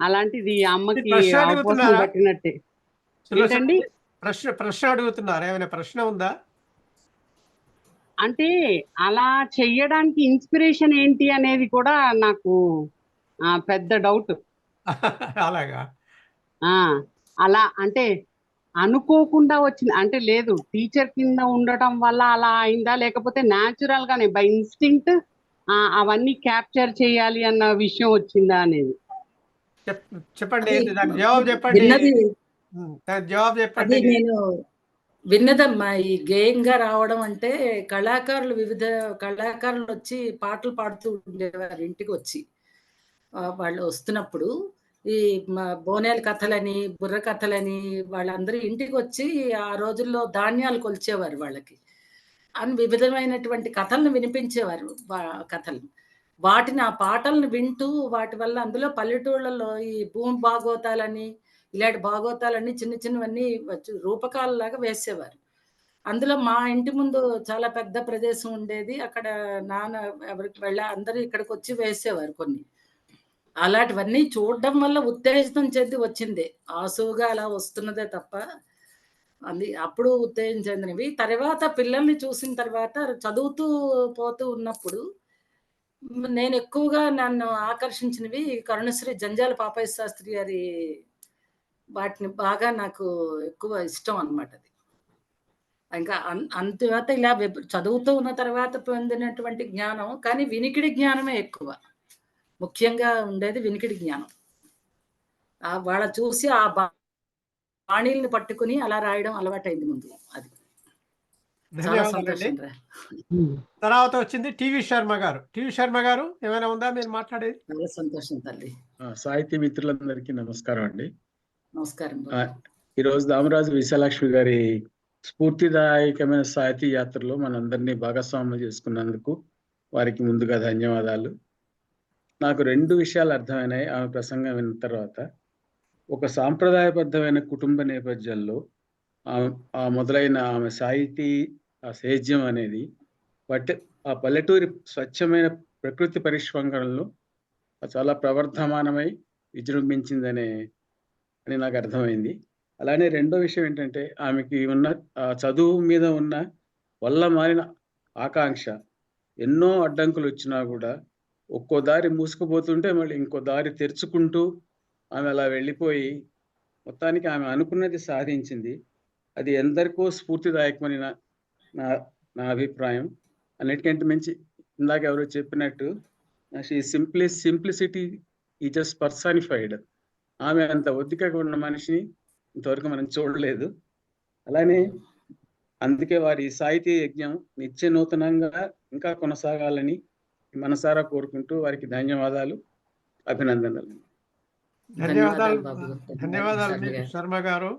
అలాంటిది అమ్మకి అవకాశం పట్టినట్టే. ఏంటండి ప్రశ్న అడుగుతున్నారు, ఏమైనా ప్రశ్న ఉందా? అంటే అలా చెయ్యడానికి ఇన్స్పిరేషన్ ఏంటి అనేది కూడా నాకు పెద్ద డౌట్. అలాగా అలా అంటే అనుకోకుండా వచ్చింది అంటే లేదు, టీచర్ కింద ఉండటం వల్ల అలా అయిందా, లేకపోతే న్యాచురల్ గానే బై ఇన్స్టింక్ట్ అవన్నీ క్యాప్చర్ చేయాలి అన్న విషయం వచ్చిందా అనేది చెప్పండి. జవాబు చెప్పండి. జవాబు చెప్పండి. నేను విన్నదమ్మా, ఈ గేయంగా రావడం అంటే వివిధ కళాకారులు వచ్చి పాటలు పాడుతూ ఉండేవారు ఇంటికి వచ్చి. వాళ్ళు వస్తున్నప్పుడు ఈ బోనేల కథలని, బుర్ర కథలని వాళ్ళందరూ ఇంటికి వచ్చి ఆ రోజుల్లో ధాన్యాలు కొలిచేవారు వాళ్ళకి. అని వివిధమైనటువంటి కథలను వినిపించేవారు కథలు. వాటిని ఆ పాటలను వింటూ వాటి వల్ల అందులో పల్లెటూళ్ళలో ఈ భూమి భాగవతాలని, ఇలాంటి భాగవతాలన్నీ చిన్న చిన్నవన్నీ రూపకాలలాగా వేసేవారు. అందులో మా ఇంటి ముందు చాలా పెద్ద ప్రదేశం ఉండేది. అక్కడ నాన్న ఎవరికి అందరూ ఇక్కడికొచ్చి వేసేవారు కొన్ని. అలాంటివన్నీ చూడడం వల్ల ఉత్తేజితం చెంది వచ్చింది. ఆసువుగా అలా వస్తున్నదే తప్ప అప్పుడు ఉత్తేజం చెందినవి. తర్వాత పిల్లల్ని చూసిన తర్వాత చదువుతూ పోతూ ఉన్నప్పుడు నేను ఎక్కువగా నన్ను ఆకర్షించినవి కరుణశ్రీ జంజాల పాపయ్య శాస్త్రి గారి వాటిని బాగా నాకు ఎక్కువ ఇష్టం అన్నమాట అది. ఇంకా అంతవాత ఇలా చదువుతూ ఉన్న తర్వాత పొందినటువంటి జ్ఞానం, కానీ వినికిడి జ్ఞానమే ఎక్కువ. ముఖ్యంగా ఉండేది వినికిడి జ్ఞానం. వాళ్ళ చూసి ఆ బాణీల్ని పట్టుకుని అలా రాయడం అలవాటైంది ముందు. అది చాలా సంతోషం. తర్వాత వచ్చింది టీవీ శర్మ గారు. టీవీ శర్మ గారు ఏమైనా ఉందా మీరు మాట్లాడేది? చాలా సంతోషం తల్లి. సాహితీ మిత్రులందరికీ నమస్కారం అండి. నమస్కారం. ఈరోజు దామరాజు విశాలక్ష్మి గారి స్ఫూర్తిదాయకమైన సాహితీ యాత్రలో మనందరినీ భాగస్వామ్యం చేసుకున్నందుకు వారికి ముందుగా ధన్యవాదాలు. నాకు 2 విషయాలు అర్థమైనాయి ఆమె ప్రసంగం విన్న తర్వాత. ఒక సాంప్రదాయబద్ధమైన కుటుంబ నేపథ్యంలో మొదలైన ఆమె సాహితీ సేద్యం అనేది ఆ పల్లెటూరి స్వచ్ఛమైన ప్రకృతి పరిష్వంగంలో చాలా ప్రవర్ధమానమై విజృంభించిందని నాకు అర్థమైంది. అలానే రెండో విషయం ఏంటంటే ఆమెకి ఉన్న చదువు మీద ఉన్న వల్ల మారిన ఆకాంక్ష. ఎన్నో అడ్డంకులు వచ్చినా కూడా ఒక్కో దారి మూసుకుపోతుంటే మళ్ళీ ఇంకో దారి తెరుచుకుంటూ ఆమె అలా వెళ్ళిపోయి మొత్తానికి ఆమె అనుకున్నది సాధించింది. అది ఎందరికో స్ఫూర్తిదాయకమని నా అభిప్రాయం. అన్నిటికంటే మించి ఇందాక ఎవరో చెప్పినట్టు సింప్లిసిటీ ఈ జస్ట్ పర్సానిఫైడ్. ఆమె అంత ఒద్దికగా ఉన్న మనిషిని ఇంతవరకు మనం చూడలేదు. అలానే అందుకే వారి సాహితీ యజ్ఞం నిత్య నూతనంగా ఇంకా కొనసాగాలని మనసారా కోరుకుంటూ వారికి ధన్యవాదాలు, అభినందనలు. ధన్యవాదాలు మీకు శర్మ గారు.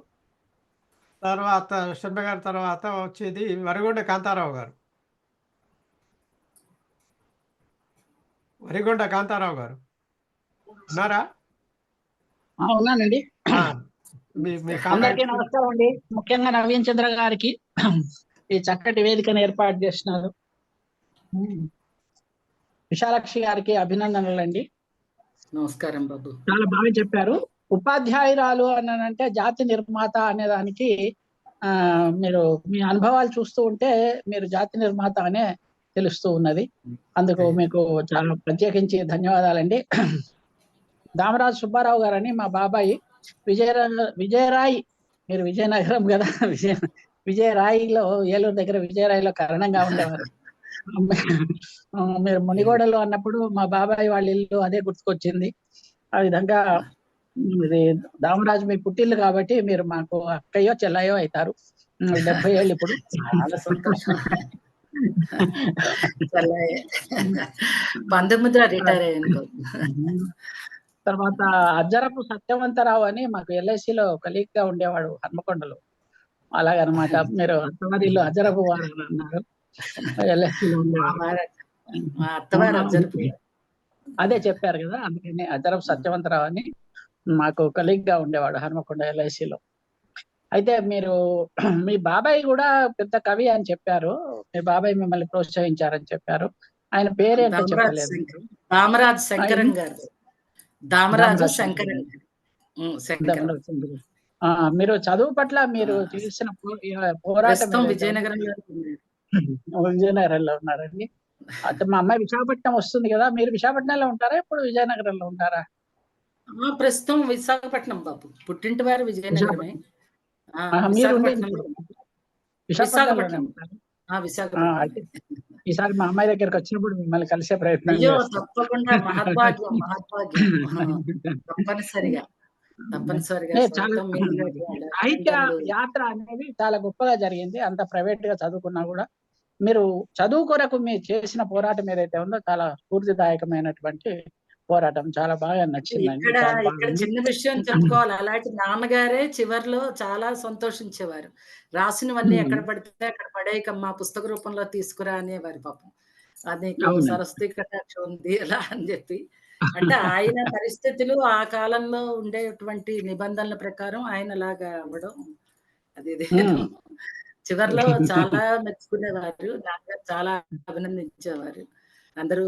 తర్వాత శర్మ గారి తర్వాత వచ్చేది వరిగొండ కాంతారావు గారు. వరిగొండ కాంతారావు గారు ఉన్నారా? ఉన్నానండి. అందరికీ నమస్కారం అండి. ముఖ్యంగా నవీన్ చంద్ర గారికి ఈ చక్కటి వేదికను ఏర్పాటు చేసినారు. విశాలాక్షి గారికి అభినందనలు అండి. నమస్కారం బాబు. చాలా బాగా చెప్పారు. ఉపాధ్యాయురాలు అనంటే జాతి నిర్మాత అనే దానికి మీరు మీ అనుభవాలు చూస్తూ ఉంటే మీరు జాతి నిర్మాత అనే తెలుస్తూ ఉన్నది. అందుకు మీకు చాలా ప్రత్యేకించి ధన్యవాదాలండి. దామరాజు సుబ్బారావు గారని మా బాబాయి విజయరాయి, మీరు విజయనగరం కదా, విజయరాయిలో ఏలూరు దగ్గర విజయరాయిలో కారణంగా ఉండేవారు. మీరు మునిగోడలో అన్నప్పుడు మా బాబాయ్ వాళ్ళ ఇల్లు అదే గుర్తుకొచ్చింది. ఆ విధంగా ఇది దామరాజు మీ పుట్టిల్లు కాబట్టి మీరు మాకు అక్కయ్యో చెల్లయ్యో అవుతారు. 70 ఏళ్ళు ఇప్పుడు. చాలా సంతోషం. 19 రిటైర్ అయ్యాను. తర్వాత అజ్జరపు సత్యవంతరావు అని మాకు ఎల్ఐసిలో కలీగ్ గా ఉండేవాడు హన్మకొండలో. అలాగనమాట. మీరు అత్తవారిలో అజ్జరపు వారు అన్నారు. ఎల్ఐసిలో అదే చెప్పారు కదా, అందుకని అజ్జరపు సత్యవంతరావు అని మాకు కలీగ్ గా ఉండేవాడు హన్మకొండ ఎల్ఐసిలో. అయితే మీరు మీ బాబాయ్ కూడా పెద్ద కవి అని చెప్పారు. మీ బాబాయ్ మిమ్మల్ని ప్రోత్సహించారని చెప్పారు. ఆయన పేరేంటో చెప్పలేదు. దామరాజు శంకరన్ గారు. దామరాజు శంకరన్. మీరు చదువు పట్ల మీరు చేసిన పోరాటం విజయనగరంలో ఉన్నారండి. అయితే మా అమ్మాయి విశాఖపట్నం వస్తుంది కదా, మీరు విశాఖపట్నంలో ఉంటారా ఇప్పుడు విజయనగరంలో ఉంటారా? ప్రస్తుతం విశాఖపట్నం బాబు. పుట్టింటి వారు విజయనగరమే. ఈసారి మా అమ్మాయి దగ్గరకు వచ్చినప్పుడు మిమ్మల్ని కలిసే ప్రయత్నం తప్పకుండా. మహద్భాగ్యం, మహద్భాగ్యం. తప్పనిసరిగా. సాహిత్య యాత్ర అనేది చాలా గొప్పగా జరిగింది. అంత ప్రైవేట్ గా చదువుకున్నా కూడా మీరు చదువు కొరకు మీరు చేసిన పోరాటం ఏదైతే ఉందో చాలా స్ఫూర్తిదాయకమైనటువంటి పోరాటం చాలా బాగా నచ్చిందండి. ఇక్కడ చాలా ఇక్కడ బాగుంది. చిన్న విషయం చెప్పుకోవాలి. అలాంటి నాన్నగారే చివర్లో చాలా సంతోషించేవారు. రాసినవన్నీ ఎక్కడ పడితే అక్కడ పడేయకమ్మా, పుస్తక రూపంలో తీసుకురా అనేవారు పాపం. నీకు అవునండి. సరస్వతి కటాక్షం ఉంది అలా అని చెప్పి. అంటే ఆయన పరిస్థితులు ఆ కాలంలో ఉండేటువంటి నిబంధనల ప్రకారం ఆయన అలాగా అవ్వడం అది చివర్లో చాలా మెచ్చుకునేవారు. నాన్నగారు చాలా అభినందించేవారు. అందరూ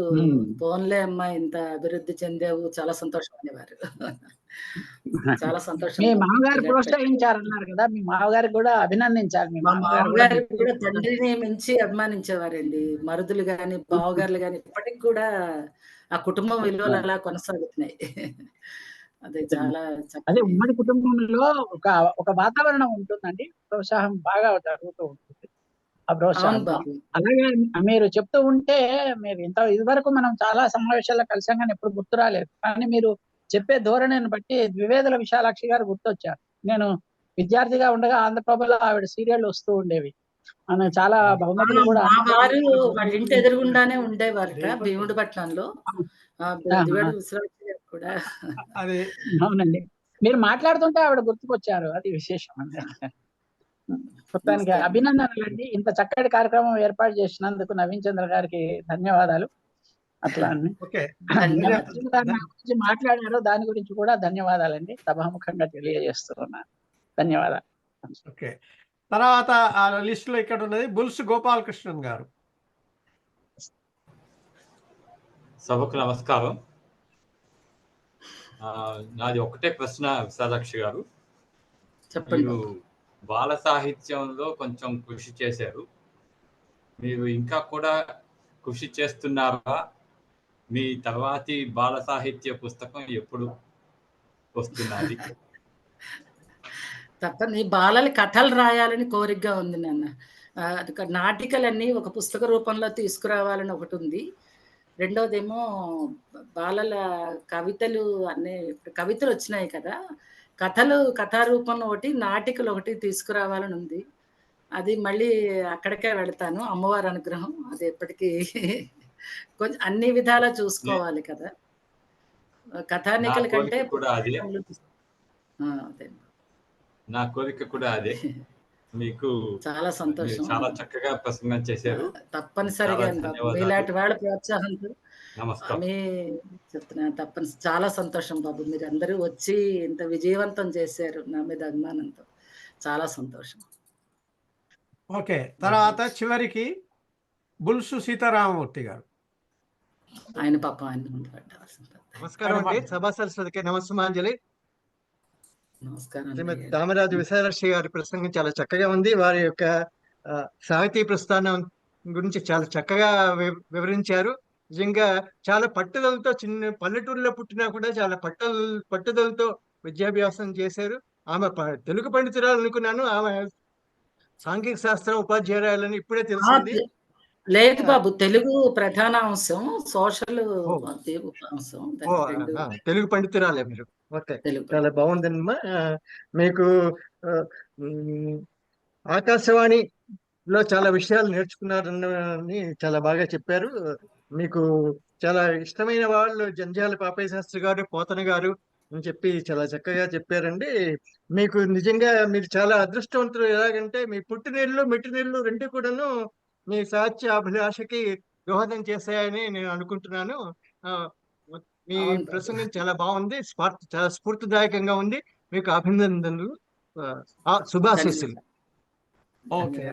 పోన్లే అమ్మా ఇంత అభివృద్ధి చెందావు, చాలా సంతోషం అనేవారు. చాలా సంతోషం. మీ మామగారు ప్రోత్సహించారన్నారు కదా, మీ మామగారికి కూడా అభినందించాలి. మీ మా మామగారు మామగారు కూడా తండ్రిని మించి అభిమానించేవారండి. మరుదులు గాని, బావగారులు గాని ఇప్పటికి కూడా ఆ కుటుంబం విలువలు అలా కొనసాగుతున్నాయి. అది చాలా అదే చక్కని ఉమ్మడి కుటుంబంలో ఒక వాతావరణం ఉంటుందండి. ప్రోత్సాహం బాగా జరుగుతూ ఉంటుంది. ఆ అవును ప్రోత్సాహం. బాబు. అలాగే మీరు చెప్తూ ఉంటే మీరు ఇదివరకు మనం చాలా సమావేశాల్లో కలిసాం కానీ ఎప్పుడు గుర్తు రాలేదు. కానీ మీరు చెప్పే ధోరణిని బట్టి ద్వివేదుల విశాలాక్షి గారు గుర్తొచ్చారు. నేను విద్యార్థిగా ఉండగా ఆంధ్రప్రభలో ఆవిడ సీరియల్ వస్తూ ఉండేవి. ఆమె చాలా బహుమతులు కూడా మా వారు వాళ్ళ ఇంటి ఎదురుగుండానే ఉండేవారట భీముడిపట్నంలో. ద్వివేడు విశ్రాంతి గారు కూడా అది అవునండి. మీరు మాట్లాడుతుంటే ఆవిడ గుర్తుకొచ్చారు. అది విశేషం అండి. మొత్తానికి అభినందనలండి. ఇంత చక్కటి కార్యక్రమం ఏర్పాటు చేసినందుకు నవీన్ చంద్ర గారికి ధన్యవాదాలు. అట్లా అని ఓకే. దాని గురించి మాట్లాడారు. దాని గురించి కూడా ధన్యవాదాలండి. సభాముఖంగా తెలియజేస్తూ ఉన్నాను. ధన్యవాదాలు. ఓకే. తర్వాత ఆ లిస్ట్ లో ఇక్కడ ఉన్నది బుల్స్ గోపాలకృష్ణన్ గారు. సభకు నమస్కారం. నాది ఒకటే ప్రశ్న విశాలాక్షి గారు. మీరు బాల సాహిత్యంలో కొంచెం కృషి చేశారు. మీరు ఇంకా కూడా కృషి చేస్తున్నారా? మీ తర్వాతి బాల సాహిత్య పుస్తకం ఎప్పుడు వస్తున్నది? తప్పని బాలల కథలు రాయాలని కోరికగా ఉంది నాన్న. నాటికలన్నీ ఒక పుస్తక రూపంలో తీసుకురావాలని ఒకటి ఉంది. రెండోదేమో బాలల కవితలు అన్నీ కవితలు వచ్చినాయి కదా, కథారూపంలో ఒకటి, నాటికలు ఒకటి తీసుకురావాలని ఉంది. అది మళ్ళీ అక్కడికే వెళతాను, అమ్మవారి అనుగ్రహం. అది ఎప్పటికీ కొంచెం అన్ని విధాలా చూసుకోవాలి కదా. కథానికల కంటే అదే నా కోరిక కూడా అదే. మీకు చాలా సంతోషం. చాలా చక్కగా ప్రసంగం చేశారు. తప్పనిసరిగా మీలాంటి వాళ్ళ ప్రోత్సాహంతో నమస్కారం చెప్తున్నాను. తప్పనిసరి చాలా సంతోషం బాబు. మీరు అందరూ వచ్చి ఇంత విజయవంతం చేశారు నా మీద అభిమానంతో. చాలా సంతోషం. ఓకే. తర్వాత చివరికి బుల్సు సీతారామమూర్తి గారు. ఆయన పాపం ఆయన ముందు పెట్టాల్సింది. నమస్కారం అండి. సభా సరస్వతికి నమస్సుమాంజలి. నమస్కారం. శ్రీమతి దామరాజు విశాలాక్షి గారి ప్రసంగం చాలా చక్కగా ఉంది. వారి యొక్క సాహితీ ప్రస్థానం గురించి చాలా చక్కగా వివరించారు. నిజంగా చాలా పట్టుదలతో, చిన్న పల్లెటూరులో పుట్టినా కూడా చాలా పట్టుదలతో విద్యాభ్యాసం చేశారు. ఆమె తెలుగు పండితురాలు అనుకున్నాను. ఆమె సాంఘిక శాస్త్రం ఉపాధ్యాయురాలని ఇప్పుడే తెలిసింది. లేదు బాబు, తెలుగు ప్రధాన అంశం, సోషల్ అంశం. తెలుగు పండితురాలే మీరు. ఓకే, చాలా బాగుందమ్మా. మీకు ఆకాశవాణిలో చాలా విషయాలు నేర్చుకున్నారని చాలా బాగా చెప్పారు. మీకు చాలా ఇష్టమైన వాళ్ళు జంధ్యాల పాపయ్య శాస్త్రి గారు, పోతన గారు అని చెప్పి చాలా చక్కగా చెప్పారండి. మీకు నిజంగా మీరు చాలా అదృష్టవంతులు. ఎలాగంటే మీ పుట్టినీళ్ళు మెట్టినీళ్ళు రెండు కూడాను మీ సాహిత్య అభిలాషకి దోహదం చేశాయని నేను అనుకుంటున్నాను. మీ ప్రసంగం చాలా బాగుంది, చాలా స్ఫూర్తిదాయకంగా ఉంది. మీకు అభినందనలు, శుభాశీస్సులు. ఓకే,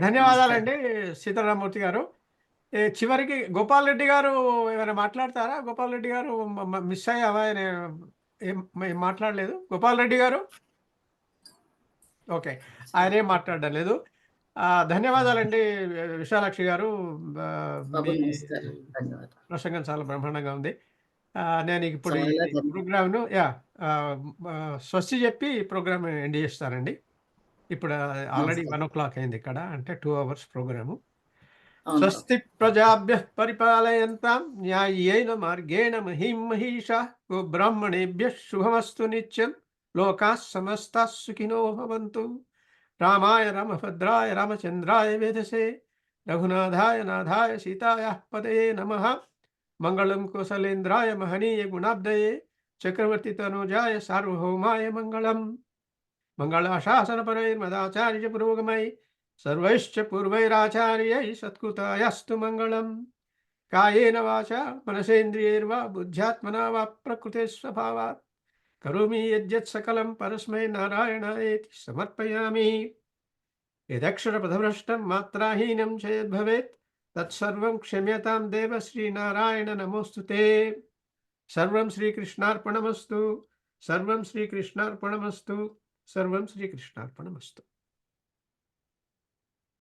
ధన్యవాదాలండి సీతారామమూర్తి గారు. చివరికి గోపాల్ రెడ్డి గారు ఏమైనా మాట్లాడతారా? గోపాల్ రెడ్డి గారు మిస్ అయ్యావా? ఏం మాట్లాడలేదు గోపాల్ రెడ్డి గారు. ఓకే, ఆయన ఏం మాట్లాడడం లేదు. ధన్యవాదాలండి విశాలాక్షి గారు. ప్రసంగం చాలా బ్రహ్మాండంగా ఉంది. నేను ఇప్పుడు ఈ ప్రోగ్రామ్ను స్వస్తి చెప్పి ఈ ప్రోగ్రామ్ ఎండ్ చేస్తానండి. ఇప్పుడు ఆల్రెడీ 1 o'clock అయింది ఇక్కడ, అంటే 2 hours ప్రోగ్రాము. స్వస్తి ప్రజాభ్యః పరిపాలయంతాం న్యాయేన మార్గేణ మహీం మహీషాః గోబ్రాహ్మణేభ్యః శుభమస్తు నిత్యం. లోకాః సమస్తాః సుఖినో భవంతు. రామాయ రామభద్రాయ రామచంద్రాయ వేధసే రఘునాథాయ నాథాయ సీతాయాః పతయే నమః. మంగళం కోసలేంద్రాయ మహనీయ గుణాబ్దయే చక్రవర్తి తనుజాయ సార్వభౌమాయ మంగళం. మంగళాశాసనపరైర్మదాచార్య పురోగమై సర్వైశ్చ పూర్వైరాచార్యై సత్కృతాయస్తు మంగళం. కాయేన వాచా మనసేంద్రియైర్వా బుద్ధ్యాత్మనా వా ప్రకృతే స్వభావాత్ కరోమి యద్యత్ సకలం పరస్మై నారాయణాయేతి సమర్పయామి. యదక్షరపదభ్రష్టం మాత్రాహీనం చ యద్భవేత్ తత్సర్వం క్షమ్యతాం దేవ శ్రీనారాయణ నమోస్తుతే. సర్వం శ్రీకృష్ణార్పణమస్తు. సర్వం శ్రీకృష్ణార్పణమస్తు. సర్వం శ్రీకృష్ణార్పణమస్తు.